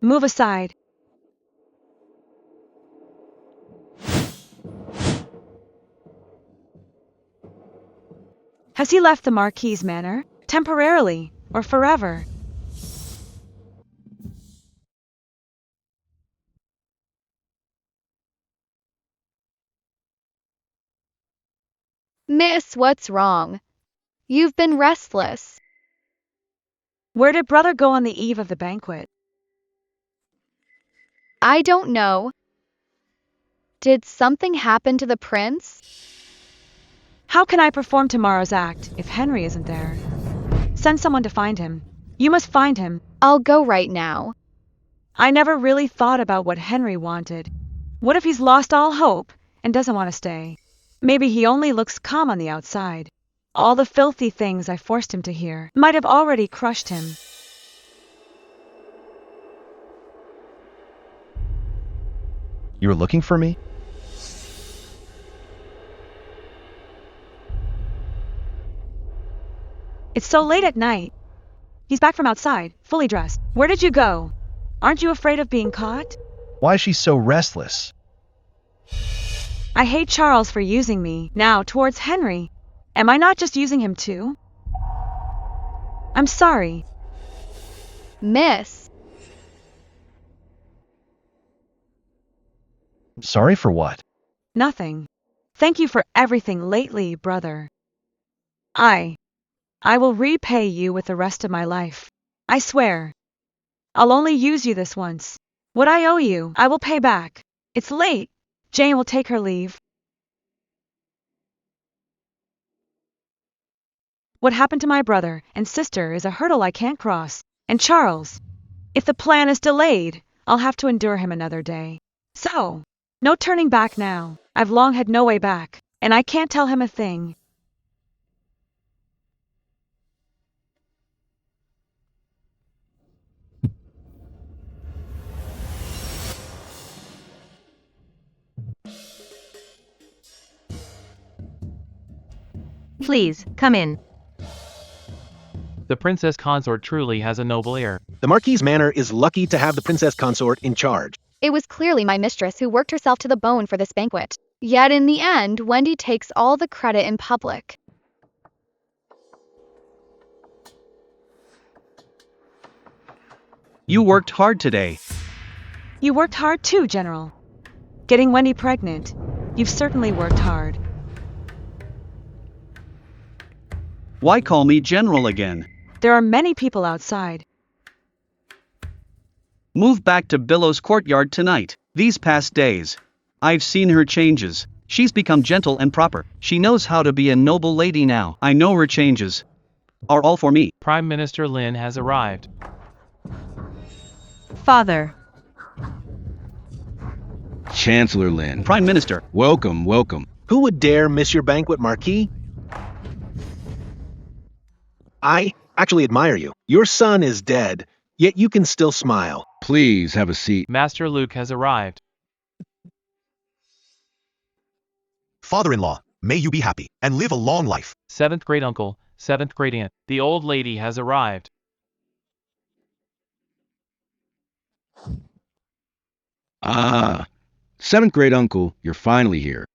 Move aside. Has he left the Marquis's manor? Temporarily or forever? Miss, what's wrong? You've been restless. Where did brother go on the eve of the banquet? I don't know. Did something happen to the prince? How can I perform tomorrow's act if Henry isn't there? Send someone to find him. You must find him. I'll go right now. I never really thought about what Henry wanted. What if he's lost all hope and doesn't want to stay? Maybe he only looks calm on the outside. All the filthy things I forced him to hear might have already crushed him. You were looking for me? It's so late at night. He's back from outside, fully dressed. Where did you go? Aren't you afraid of being caught? Why is she so restless? I hate Charles for using me now towards Henry. Am I not just using him too? I'm sorry. Miss. Sorry for what? Nothing. Thank you for everything lately, brother. I will repay you with the rest of my life. I swear. I'll only use you this once. What I owe you, I will pay back. It's late. Jane will take her leave. What happened to my brother and sister is a hurdle I can't cross. And Charles, if the plan is delayed, I'll have to endure him another day. So, no turning back now. I've long had no way back, and I can't tell him a thing. Please, come in. The princess consort truly has a noble air. The Marquis Manor is lucky to have the princess consort in charge. It was clearly my mistress who worked herself to the bone for this banquet. Yet in the end, Wendy takes all the credit in public. You worked hard today. You worked hard too, General. Getting Wendy pregnant. You've certainly worked hard. Why call me General again? There are many people outside. Move back to Billow's courtyard tonight. These past days, I've seen her changes. She's become gentle and proper. She knows how to be a noble lady now. I know her changes are all for me. Prime Minister Lin has arrived. Father. Chancellor Lin. Prime Minister. Welcome, welcome. Who would dare miss your banquet, Marquis? I actually admire you. Your son is dead, yet you can still smile. Please have a seat. Master Luke has arrived. Father-in-law, may you be happy and live a long life. 7th great uncle, 7th great aunt. The old lady has arrived. Ah, 7th great uncle, you're finally here.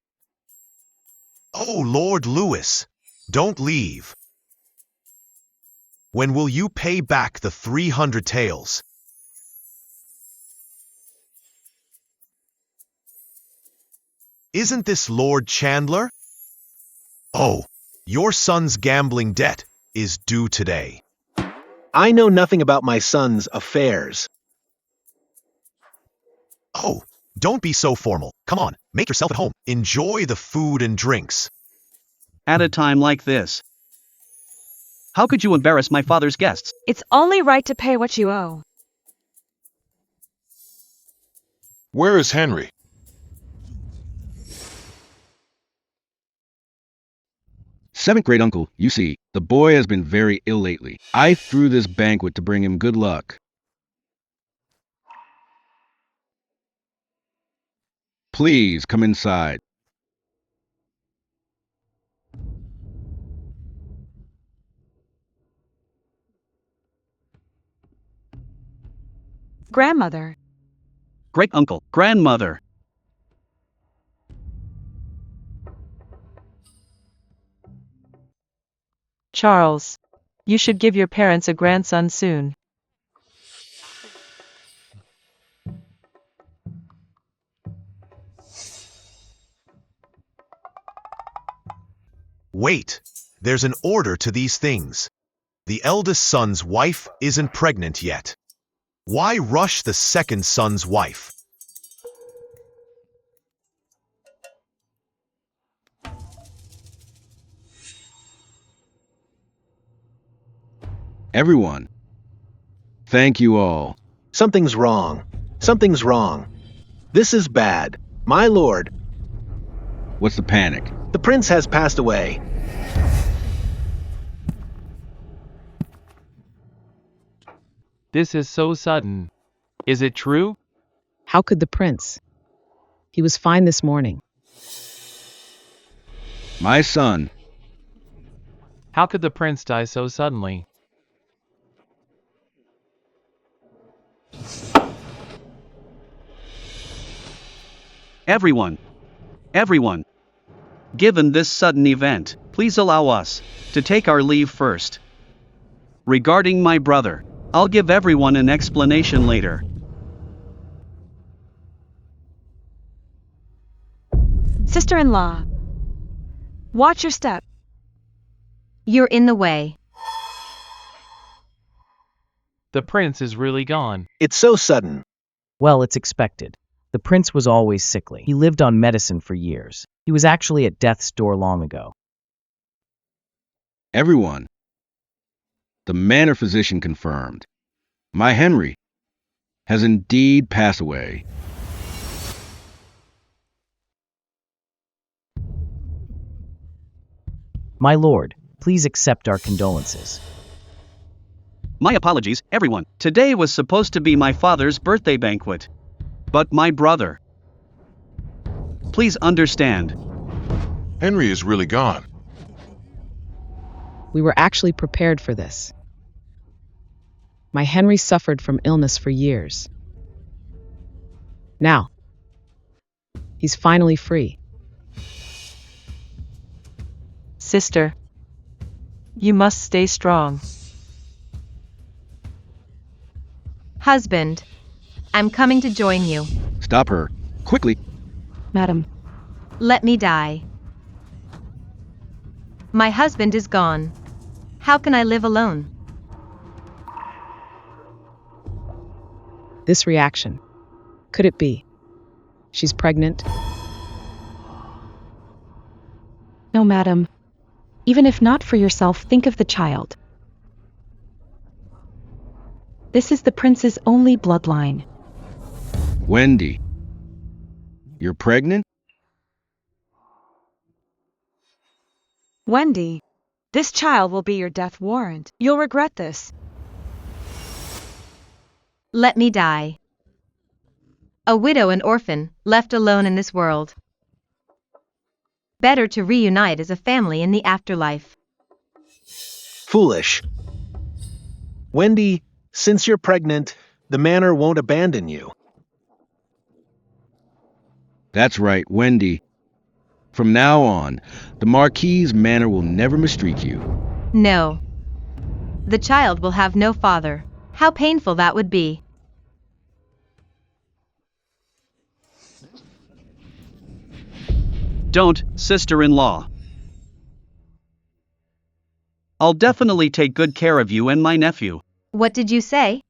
Oh, Lord Lewis, don't leave. When will you pay back the 300 taels? Isn't this Lord Chandler? Oh, your son's gambling debt is due today. I know nothing about my son's affairs. Oh, don't be so formal. Come on, make yourself at home. Enjoy the food and drinks. At a time like this, how could you embarrass my father's guests? It's only right to pay what you owe. Where is Henry? Seventh great uncle, you see, the boy has been very ill lately. I threw this banquet to bring him good luck. Please come inside. Grandmother. Great uncle, grandmother. Charles, you should give your parents a grandson soon. Wait, there's an order to these things. The eldest son's wife isn't pregnant yet. Why rush the second son's wife? Everyone, thank you all. Something's wrong. Something's wrong. This is bad. My lord, What's the panic? the prince has passed away. This is so sudden. Is it true? How could the prince? He was fine this morning. My son, How could the prince die so suddenly? Everyone. Given this sudden event, please allow us to take our leave first. Regarding my brother, I'll give everyone an explanation later. Sister-in-law. Watch your step. You're in the way. The prince is really gone. It's so sudden. Well, it's expected. The prince was always sickly. He lived on medicine for years. He was actually at death's door long ago. everyone. The manor physician confirmed. My Henry has indeed passed away. My lord, please accept our condolences. My apologies, everyone. Today was supposed to be my father's birthday banquet. But my brother. Please understand. Henry is really gone. We were actually prepared for this. My Henry suffered from illness for years. Now, he's finally free. Sister, you must stay strong. Husband, I'm coming to join you. Stop her. Quickly. Madam, Let me die. My husband is gone. How can I live alone? This reaction. Could it be? She's pregnant? no, madam. Even if not for yourself, think of the child. This is the prince's only bloodline. Wendy. You're pregnant? Wendy, this child will be your death warrant. You'll regret this. Let me die. A widow and orphan, left alone in this world. Better to reunite as a family in the afterlife. Foolish. Wendy, since you're pregnant, the manor won't abandon you. That's right, Wendy. From now on, the Marquis's manor will never mistreat you. No. The child will have no father. How painful that would be. Don't, sister-in-law. I'll definitely take good care of you and my nephew. What did you say?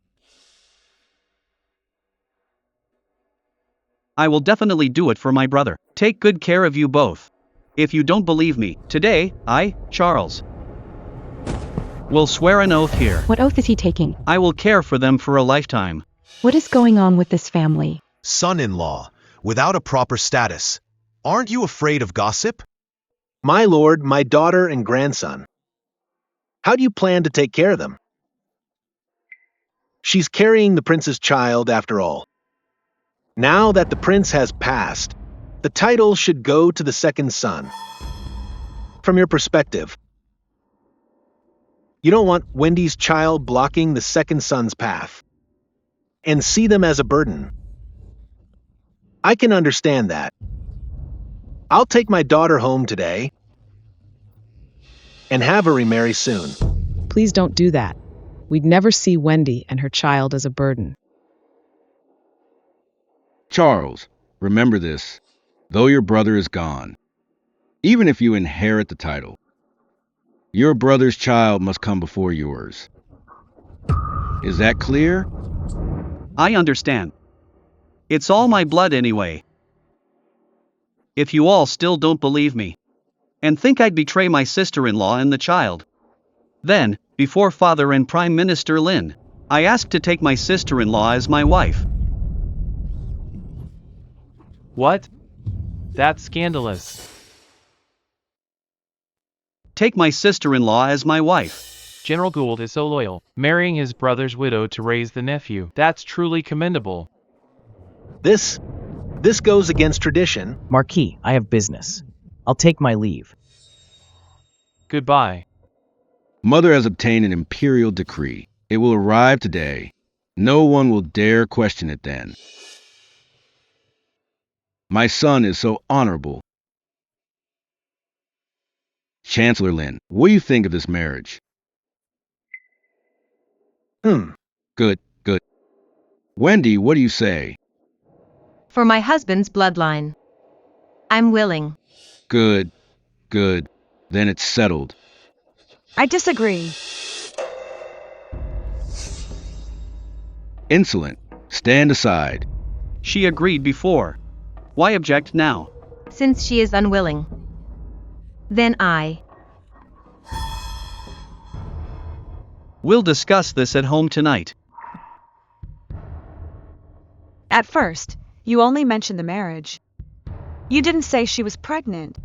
I will definitely do it for my brother. Take good care of you both. If you don't believe me, today, I, Charles, will swear an oath here. What oath is he taking? I will care for them for a lifetime. What is going on with this family? Son-in-law, without a proper status. Aren't you afraid of gossip? My lord, my daughter and grandson. How do you plan to take care of them? She's carrying the prince's child after all. Now that the prince has passed, the title should go to the second son. From your perspective, you don't want Wendy's child blocking the second son's path and see them as a burden. I can understand that. I'll take my daughter home today and have her remarry soon. Please don't do that. We'd never see Wendy and her child as a burden. Charles, remember this. Though your brother is gone, even if you inherit the title, your brother's child must come before yours. Is that clear? I understand. It's all my blood anyway. If you all still don't believe me, and think I'd betray my sister-in-law and the child, then, before Father and Prime Minister Lin, I ask to take my sister-in-law as my wife. What? That's scandalous. Take my sister-in-law as my wife. General Gould is so loyal, marrying his brother's widow to raise the nephew. That's truly commendable. This goes against tradition. Marquis, I have business. I'll take my leave. Goodbye. Mother has obtained an imperial decree. It will arrive today. No one will dare question it then. My son is so honorable. Chancellor Lin, what do you think of this marriage? Good. Wendy, what do you say? For my husband's bloodline. I'm willing. Good. Then it's settled. I disagree. Insolent. Stand aside. She agreed before. Why object now? Since she is unwilling. Then I. We'll discuss this at home tonight. At first, you only mentioned the marriage. You didn't say she was pregnant.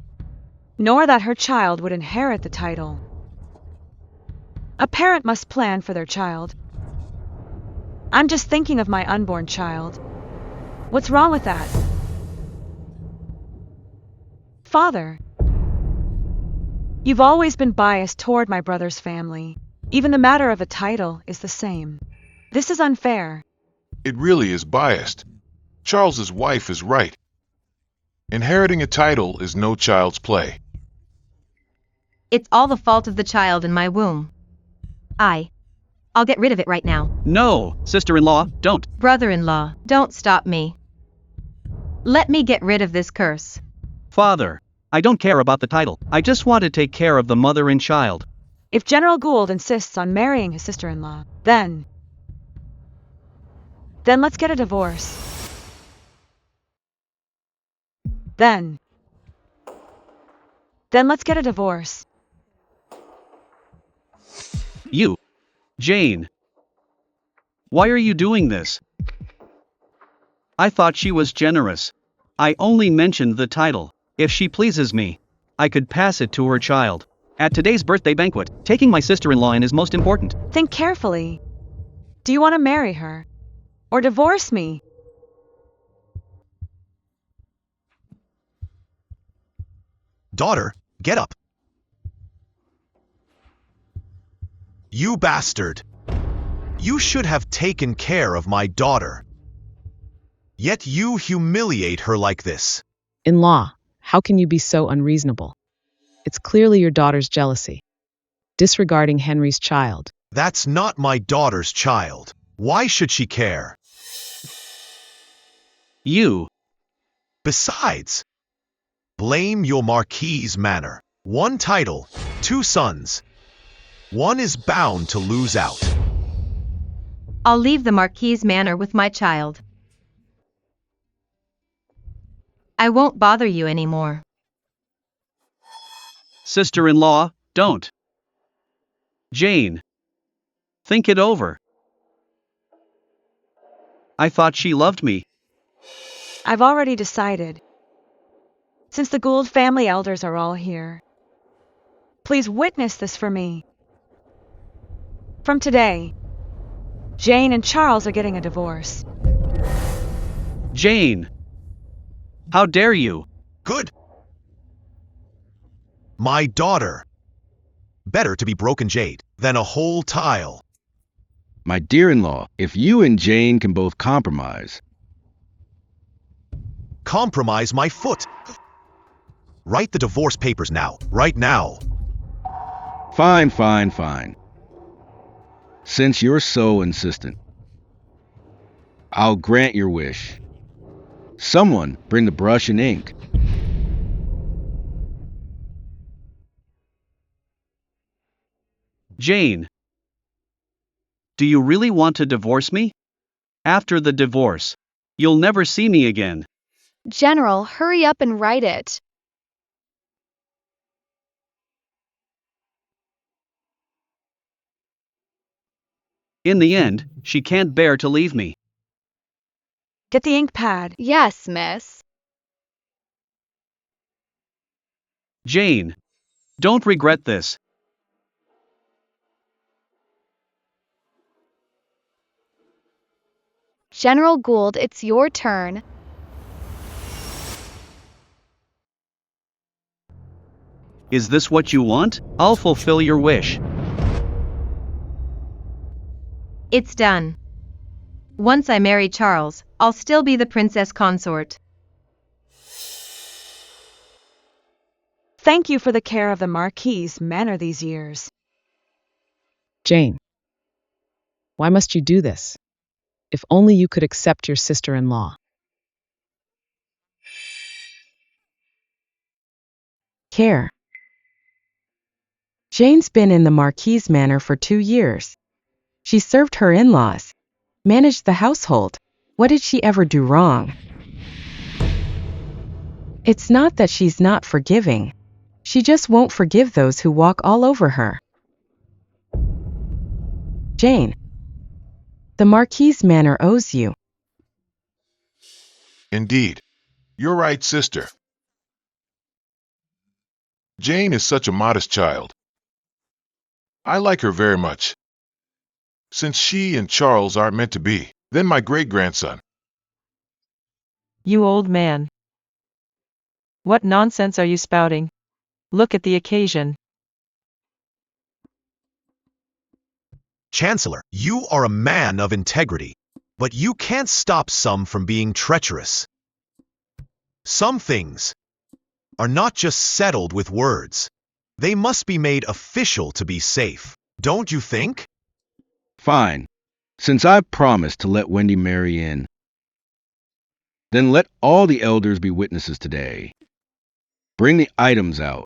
nor that her child would inherit the title. A parent must plan for their child. I'm just thinking of my unborn child. What's wrong with that? Father, you've always been biased toward my brother's family. Even the matter of a title is the same. This is unfair. It really is biased. Charles's wife is right. Inheriting a title is no child's play. It's all the fault of the child in my womb. I'll get rid of it right now. No, sister-in-law, don't. Brother-in-law, don't stop me. Let me get rid of this curse. Father, I don't care about the title. I just want to take care of the mother and child. If General Gould insists on marrying his sister-in-law, then let's get a divorce. Then let's get a divorce. You, Jane. Why are you doing this? I thought she was generous. I only mentioned the title. If she pleases me, I could pass it to her child. At today's birthday banquet, taking my sister-in-law in is most important. Think carefully. Do you want to marry her? Or divorce me? Daughter, get up. You bastard! You should have taken care of my daughter. Yet you humiliate her like this. In-law, how can you be so unreasonable? It's clearly your daughter's jealousy. Disregarding Henry's child. That's not my daughter's child. Why should she care? You. Besides, blame your Marquis's manner. One title, 2 sons. One is bound to lose out. I'll leave the Marquis's manor with my child. I won't bother you anymore. Sister-in-law, don't. Jane. Think it over. I thought she loved me. I've already decided. Since the Gould family elders are all here, please witness this for me. From today, Jane and Charles are getting a divorce. Jane. How dare you? Good. My daughter. Better to be broken jade than a whole tile. My dear-in-law, if you and Jane can both compromise. Compromise my foot. Write the divorce papers now, right now. Fine, fine, fine. Since you're so insistent, I'll grant your wish. Someone bring the brush and ink. Jane. Do you really want to divorce me? After the divorce, you'll never see me again. General, hurry up and write it. In the end, she can't bear to leave me. Get the ink pad. Yes, miss. Jane. Don't regret this. General Gould, it's your turn. Is this what you want? I'll fulfill your wish. It's done. Once I marry Charles, I'll still be the princess consort. Thank you for the care of the Marquis's manor these years. Jane. Why must you do this? If only you could accept your sister-in-law. Care. Jane's been in the Marquis's manor for 2 years. She served her in-laws, managed the household. What did she ever do wrong? It's not that she's not forgiving. She just won't forgive those who walk all over her. Jane. The Marquis's manor owes you. Indeed. You're right, sister. Jane is such a modest child. I like her very much. Since she and Charles aren't meant to be, then my great-grandson. You old man. What nonsense are you spouting? Look at the occasion. Chancellor, you are a man of integrity, but you can't stop some from being treacherous. Some things are not just settled with words. They must be made official to be safe, don't you think? Fine. Since I've promised to let Wendy marry in, then let all the elders be witnesses today. Bring the items out.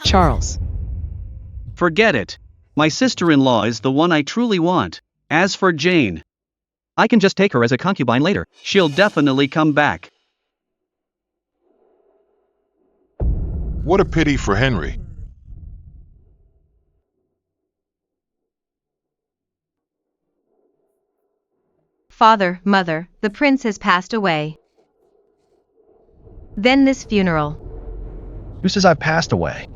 Charles. Forget it. My sister-in-law is the one I truly want. As for Jane, I can just take her as a concubine later. She'll definitely come back. What a pity for Henry. Father, mother, the prince has passed away. Then this funeral. Who says I've passed away?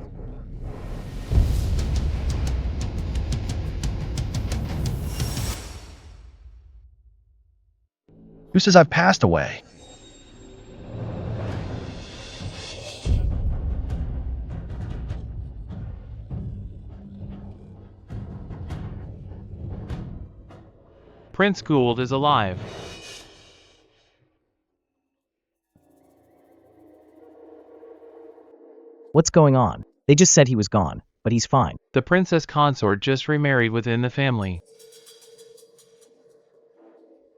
Who says I've passed away? Prince Gould is alive. What's going on? They just said he was gone, but he's fine. The princess consort just remarried within the family.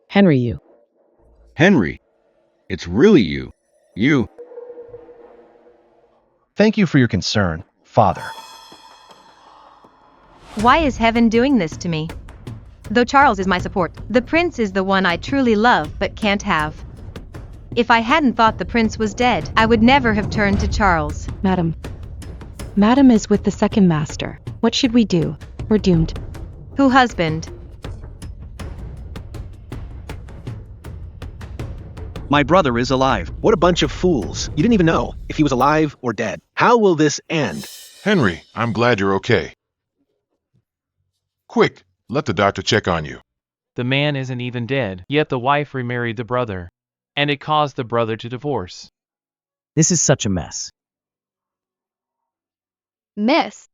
Henry, you. Henry, it's really you. You. Thank you for your concern, Father. Why is heaven doing this to me? Though Charles is my support, the prince is the one I truly love but can't have. If I hadn't thought the prince was dead, I would never have turned to Charles. Madam. Madam is with the second master. What should we do? We're doomed. Who husband? My brother is alive. What a bunch of fools. You didn't even know if he was alive or dead. How will this end? Henry, I'm glad you're okay. Quick, let the doctor check on you. The man isn't even dead, yet the wife remarried the brother. And it caused the brother to divorce. This is such a mess. Miss,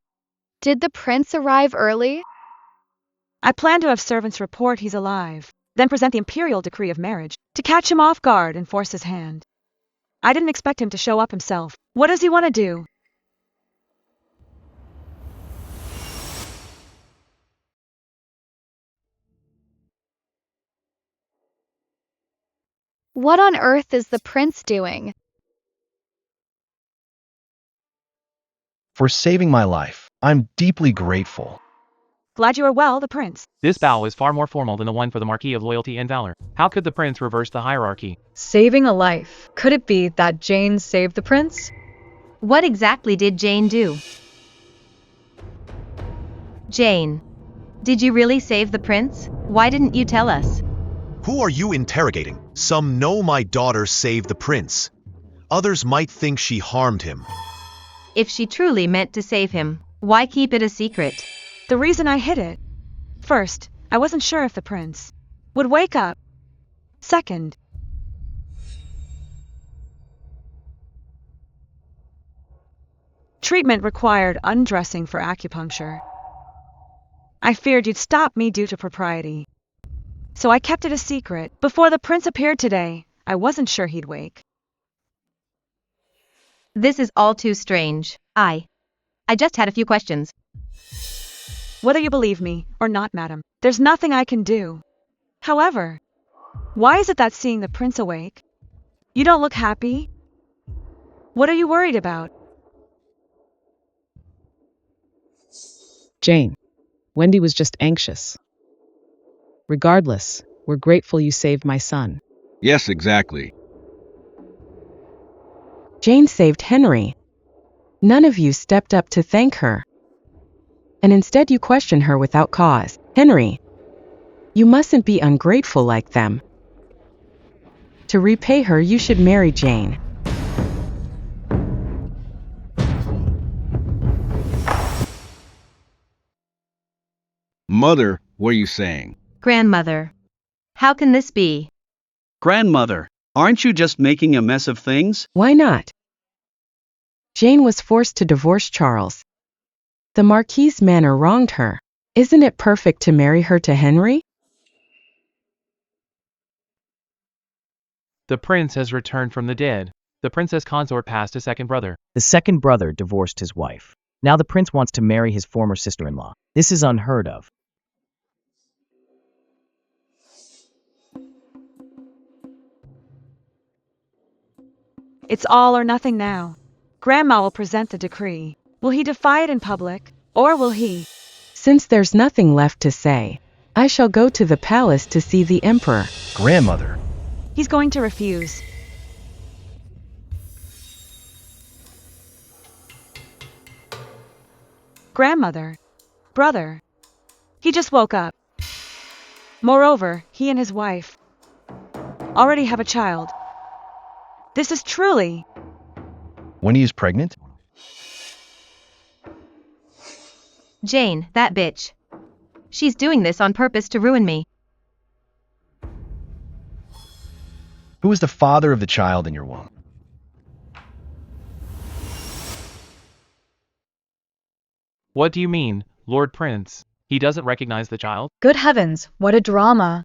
did the prince arrive early? I plan to have servants report he's alive, then present the imperial decree of marriage to catch him off guard and force his hand. I didn't expect him to show up himself. What does he want to do? What on earth is the prince doing? For saving my life, I'm deeply grateful. Glad you are well, the prince. This bow is far more formal than the one for the Marquis of Loyalty and Valor. How could the prince reverse the hierarchy? Saving a life. Could it be that Jane saved the prince? What exactly did Jane do? Jane, did you really save the prince? Why didn't you tell us? Who are you interrogating? Some know my daughter saved the prince. Others might think she harmed him. If she truly meant to save him, why keep it a secret? The reason I hid it. First, I wasn't sure if the prince would wake up. Second, treatment required undressing for acupuncture. I feared you'd stop me due to propriety. So I kept it a secret. Before the prince appeared today, I wasn't sure he'd wake. This is all too strange. I just had a few questions. Whether you believe me or not, madam, there's nothing I can do. However, why is it that seeing the prince awake, you don't look happy? What are you worried about? Jane. Wendy was just anxious. Regardless, we're grateful you saved my son. Yes, exactly. Jane saved Henry. None of you stepped up to thank her. and instead you question her without cause. Henry, you mustn't be ungrateful like them. To repay her, you should marry Jane. Mother, what are you saying? Grandmother. How can this be? Grandmother, aren't you just making a mess of things? Why not? Jane was forced to divorce Charles. The Marquis's manner wronged her. Isn't it perfect to marry her to Henry? The prince has returned from the dead. The princess consort passed a second brother. The second brother divorced his wife. Now the prince wants to marry his former sister-in-law. This is unheard of. It's all or nothing now. Grandma will present the decree. Will he defy it in public, or will he? Since there's nothing left to say, I shall go to the palace to see the emperor. Grandmother. He's going to refuse. Grandmother. Brother. He just woke up. Moreover, he and his wife already have a child. This is truly... Wendy is pregnant? Jane, that bitch. She's doing this on purpose to ruin me. Who is the father of the child in your womb? What do you mean, Lord Prince? He doesn't recognize the child? Good heavens, what a drama.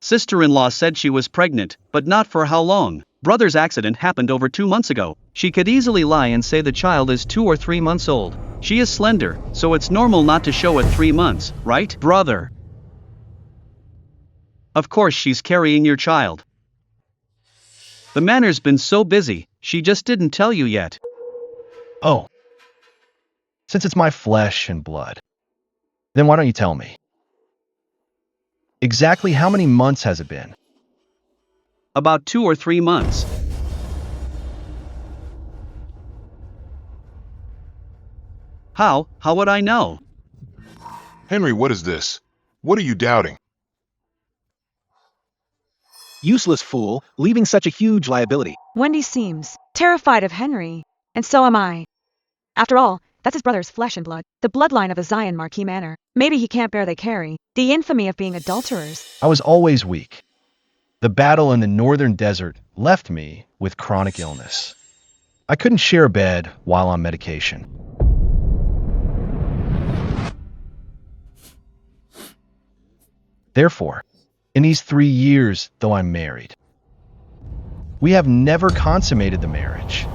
Sister-in-law said she was pregnant, but not for how long. Brother's accident happened over 2 months ago. She could easily lie and say the child is 2 or 3 months old. She is slender, so it's normal not to show at 3 months, right, brother? Of course she's carrying your child. The manor's been so busy, she just didn't tell you yet. Oh. Since it's my flesh and blood, then why don't you tell me? Exactly how many months has it been? About 2 or 3 months. How would I know? Henry, what is this? What are you doubting? Useless fool, leaving such a huge liability. Wendy seems terrified of Henry, and so am I. After all, that's his brother's flesh and blood, the bloodline of the Zion Marquis Manor. Maybe he can't bear they carry the infamy of being adulterers. I was always weak. The battle in the northern desert left me with chronic illness. I couldn't share a bed while on medication. Therefore, in these 3 years, though I'm married, we have never consummated the marriage.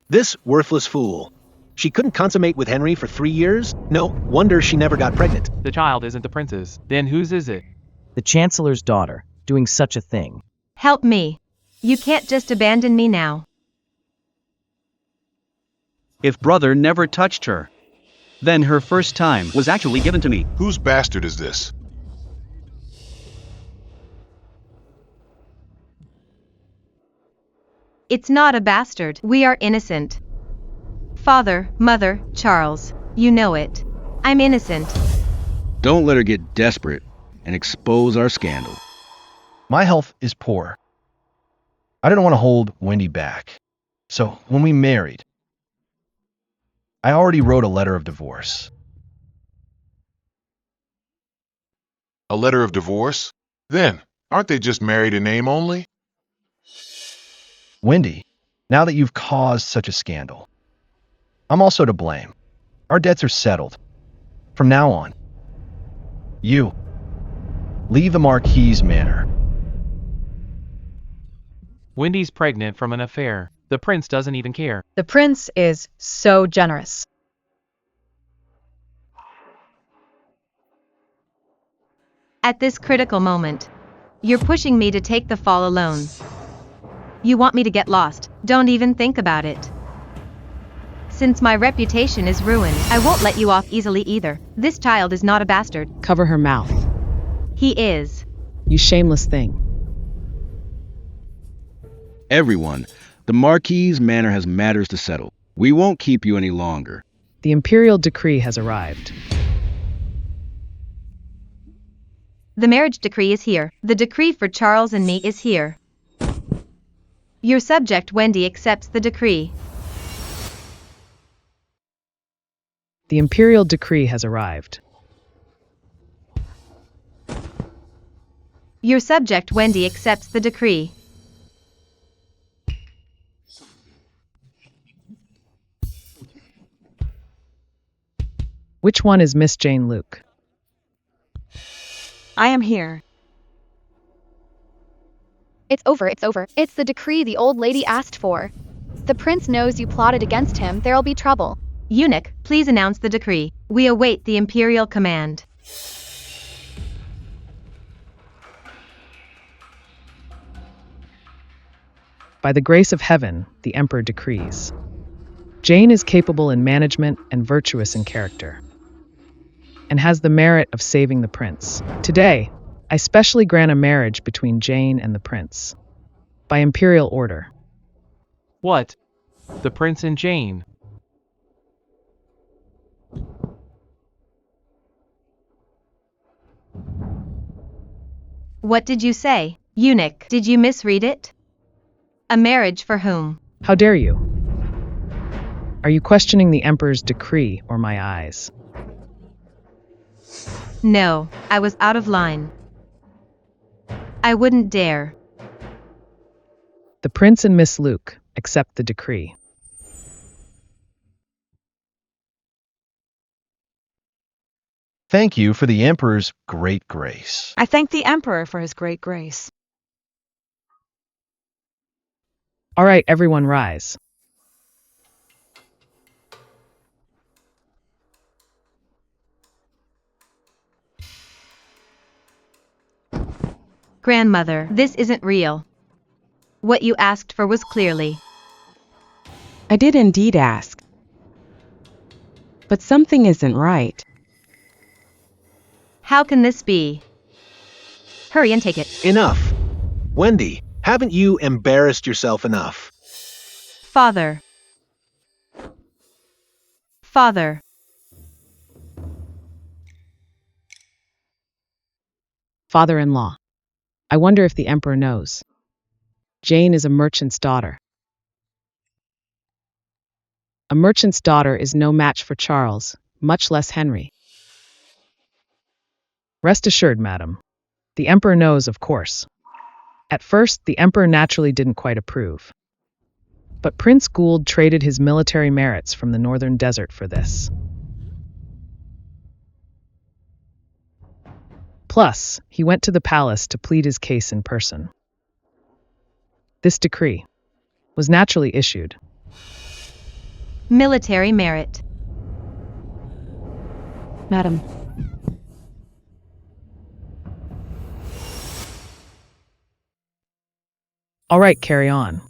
This worthless fool. She couldn't consummate with Henry for 3 years? No wonder she never got pregnant. The child isn't the prince's. Then whose is it? The chancellor's daughter, doing such a thing. Help me. You can't just abandon me now. If brother never touched her, then her first time was actually given to me. Whose bastard is this? It's not a bastard. We are innocent. Father, mother, Charles, you know it. I'm innocent. Don't let her get desperate and expose our scandal. My health is poor. I didn't want to hold Wendy back. So when we married, I already wrote a letter of divorce. A letter of divorce? Then, aren't they just married in name only? Wendy, now that you've caused such a scandal, I'm also to blame. Our debts are settled. From now on, you leave the Marquis's manor. Wendy's pregnant from an affair. The prince doesn't even care. The prince is so generous. At this critical moment, you're pushing me to take the fall alone. You want me to get lost, don't even think about it. Since my reputation is ruined, I won't let you off easily either. This child is not a bastard. Cover her mouth. He is. You shameless thing. Everyone, the The Marquis Manor has matters to settle. We won't keep you any longer. The imperial decree has arrived. The marriage decree is here. The decree for Charles and me is here. Your subject Wendy accepts the decree. The imperial decree has arrived. Your subject Wendy accepts the decree. Which one is Miss Jane Luke? I am here. It's over, it's over. It's the decree the old lady asked for. The prince knows you plotted against him. There'll be trouble. Eunuch, please announce the decree. We await the imperial command. By the grace of heaven, the emperor decrees. Jane is capable in management and virtuous in character, and has the merit of saving the prince. Today, I specially grant a marriage between Jane and the prince, by imperial order. What? The prince and Jane? What did you say? Eunuch, did you misread it? A marriage for whom? How dare you? Are you questioning the emperor's decree or my eyes? No, I was out of line. I wouldn't dare. The prince and Miss Luke accept the decree. Thank you for the Emperor's great grace. I thank the Emperor for his great grace. All right, everyone rise. Grandmother, this isn't real. What you asked for was clearly. I did indeed ask. But something isn't right. How can this be? Hurry and take it. Enough. Wendy, haven't you embarrassed yourself enough? Father. Father. Father-in-law. I wonder if the emperor knows. Jane is a merchant's daughter. A merchant's daughter is no match for Charles, much less Henry. Rest assured, madam. The emperor knows, of course. At first, the emperor naturally didn't quite approve. But Prince Gould traded his military merits from the northern desert for this. Plus, he went to the palace to plead his case in person. This decree was naturally issued. Military merit. Madam, All right, carry on.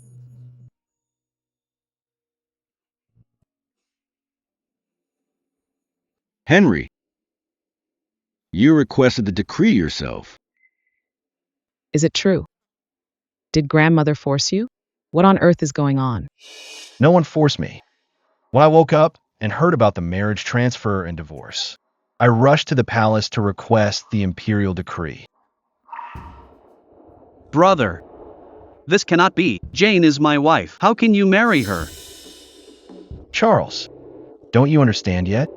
Henry, you requested the decree yourself. Is it true? Did grandmother force you? What on earth is going on? No one forced me. When I woke up and heard about the marriage transfer and divorce, I rushed to the palace to request the imperial decree. Brother, this cannot be. Jane is my wife. How can you marry her? Charles, don't you understand yet?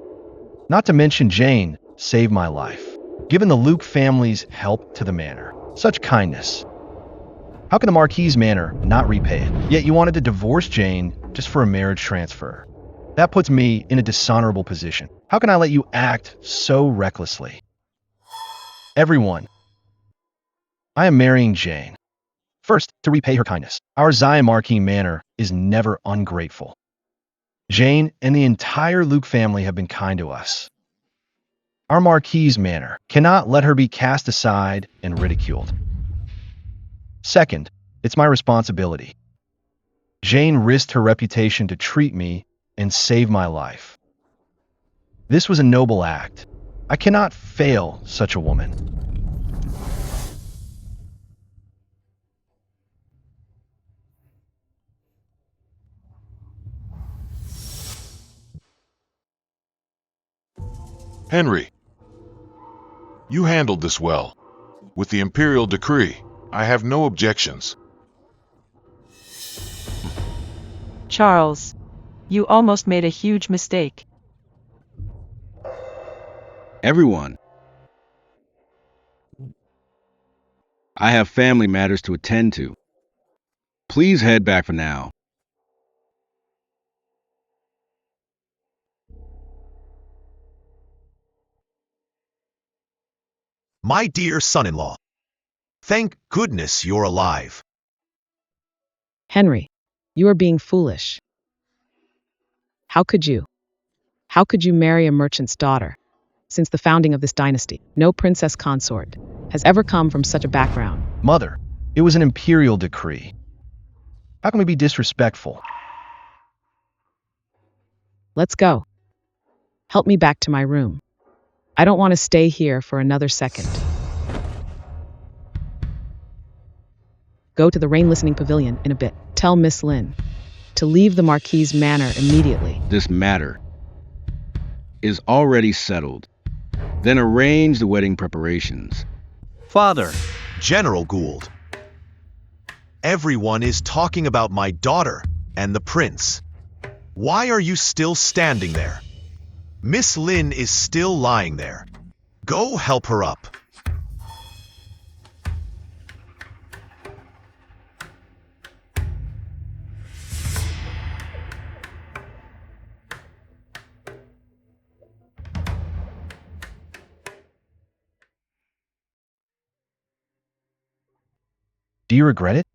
Not to mention Jane saved my life, given the Luke family's help to the manor. Such kindness. How can the Marquis Manor not repay it? Yet you wanted to divorce Jane just for a marriage transfer. That puts me in a dishonorable position. How can I let you act so recklessly? Everyone, I am marrying Jane. First, to repay her kindness. Our Zion Marquis Manor is never ungrateful. Jane and the entire Luke family have been kind to us. Our Marquis Manor cannot let her be cast aside and ridiculed. Second, it's my responsibility. Jane risked her reputation to treat me and save my life. This was a noble act. I cannot fail such a woman. Henry, you handled this well. With the imperial decree, I have no objections. Charles, you almost made a huge mistake. Everyone, I have family matters to attend to. Please head back for now. My dear son-in-law, thank goodness you're alive. Henry, you are being foolish. How could you? How could you marry a merchant's daughter? Since the founding of this dynasty, no princess consort has ever come from such a background. Mother, it was an imperial decree. How can we be disrespectful? Let's go. Help me back to my room. I don't want to stay here for another second. Go to the rain listening pavilion in a bit. Tell Miss Lynn to leave the Marquis' manor immediately. This matter is already settled. Then arrange the wedding preparations. Father, General Gould, everyone is talking about my daughter and the prince. Why are you still standing there? Miss Lynn is still lying there. Go help her up. Do you regret it?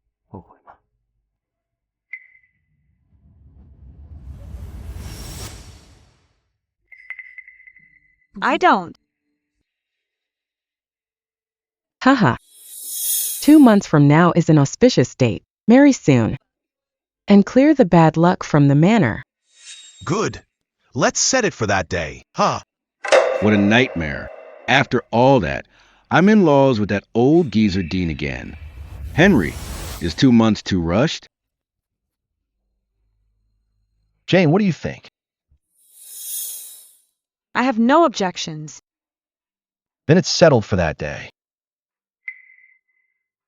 I don't. Haha. 2 months from now is an auspicious date. Marry soon. And clear the bad luck from the manor. Good. Let's set it for that day, huh? What a nightmare. After all that, I'm in laws with that old geezer Dean again. Henry, is 2 months too rushed? Jane, what do you think? I have no objections. Then it's settled for that day.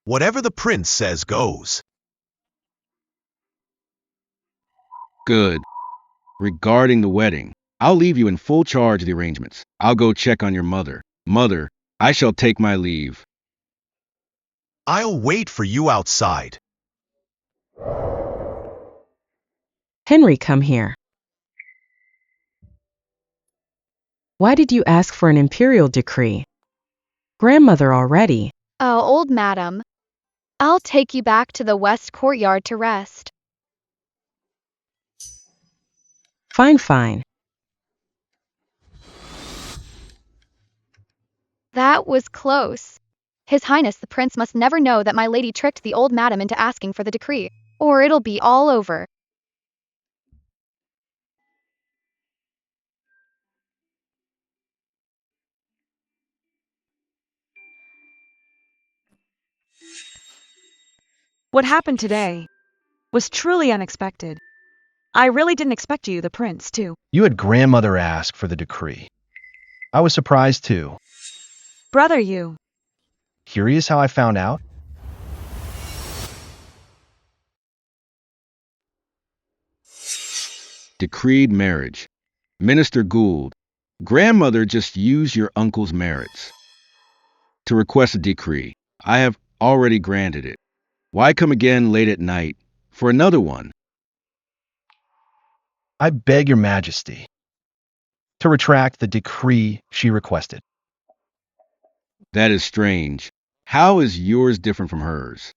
Whatever the prince says goes. Good. Regarding the wedding, I'll leave you in full charge of the arrangements. I'll go check on your mother. Mother, I shall take my leave. I'll wait for you outside. Henry, come here. Why did you ask for an imperial decree? Grandmother already. Oh, old madam. I'll take you back to the west courtyard to rest. Fine, fine. That was close. His Highness the Prince must never know that my lady tricked the old madam into asking for the decree, or it'll be all over. What happened today was truly unexpected. I really didn't expect you, the prince, to. You had grandmother ask for the decree. I was surprised too. Brother, you. Curious how I found out? Decreed marriage. Minister Gould, grandmother just used your uncle's merits to request a decree. I have already granted it. Why come again late at night for another one? I beg your majesty to retract the decree she requested. That is strange. How is yours different from hers?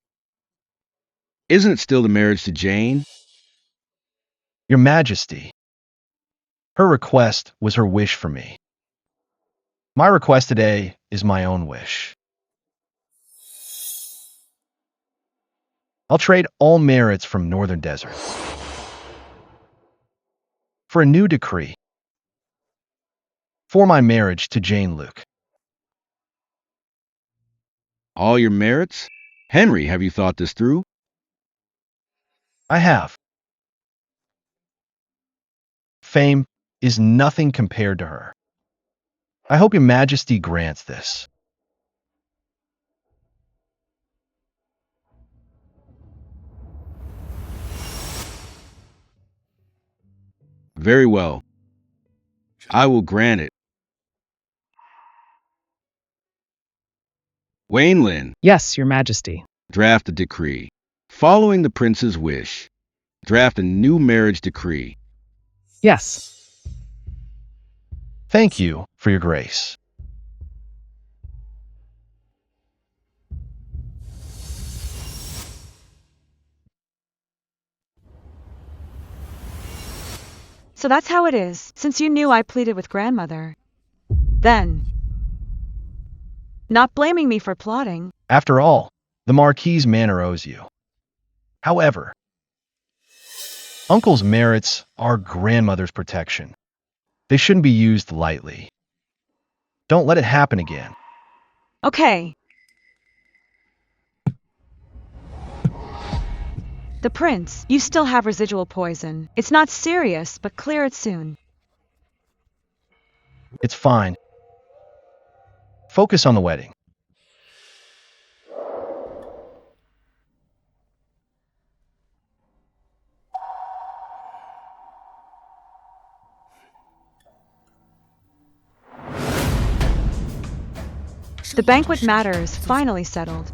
Isn't it still the marriage to Jane? Your majesty, her request was her wish for me. My request today is my own wish. I'll trade all merits from Northern Desert for a new decree for my marriage to Jane Luke. All your merits? Henry, have you thought this through? I have. Fame is nothing compared to her. I hope your majesty grants this. Very well. I will grant it. Wainlin, Yes, your majesty. draft a decree. Following the prince's wish, draft a new marriage decree. Yes. Thank you for your grace. So that's how it is, since you knew I pleaded with grandmother. Then, not blaming me for plotting. After all, the Marquis's manor owes you. However, Uncle's merits are grandmother's protection. They shouldn't be used lightly. Don't let it happen again. Okay. The prince, you still have residual poison. It's not serious, but clear it soon. It's fine. Focus on the wedding. The banquet matter is finally settled.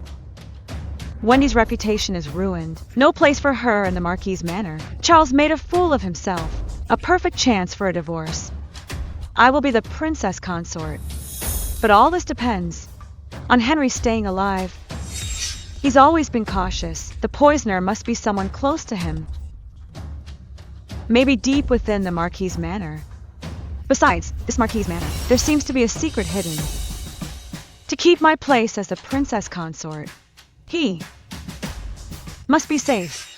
Wendy's reputation is ruined. No place for her in the Marquis's manor. Charles made a fool of himself. A perfect chance for a divorce. I will be the princess consort. But all this depends on Henry staying alive. He's always been cautious. The poisoner must be someone close to him. Maybe deep within the Marquis's manor. Besides, this Marquis's manor, there seems to be a secret hidden. To keep my place as the princess consort, he must be safe.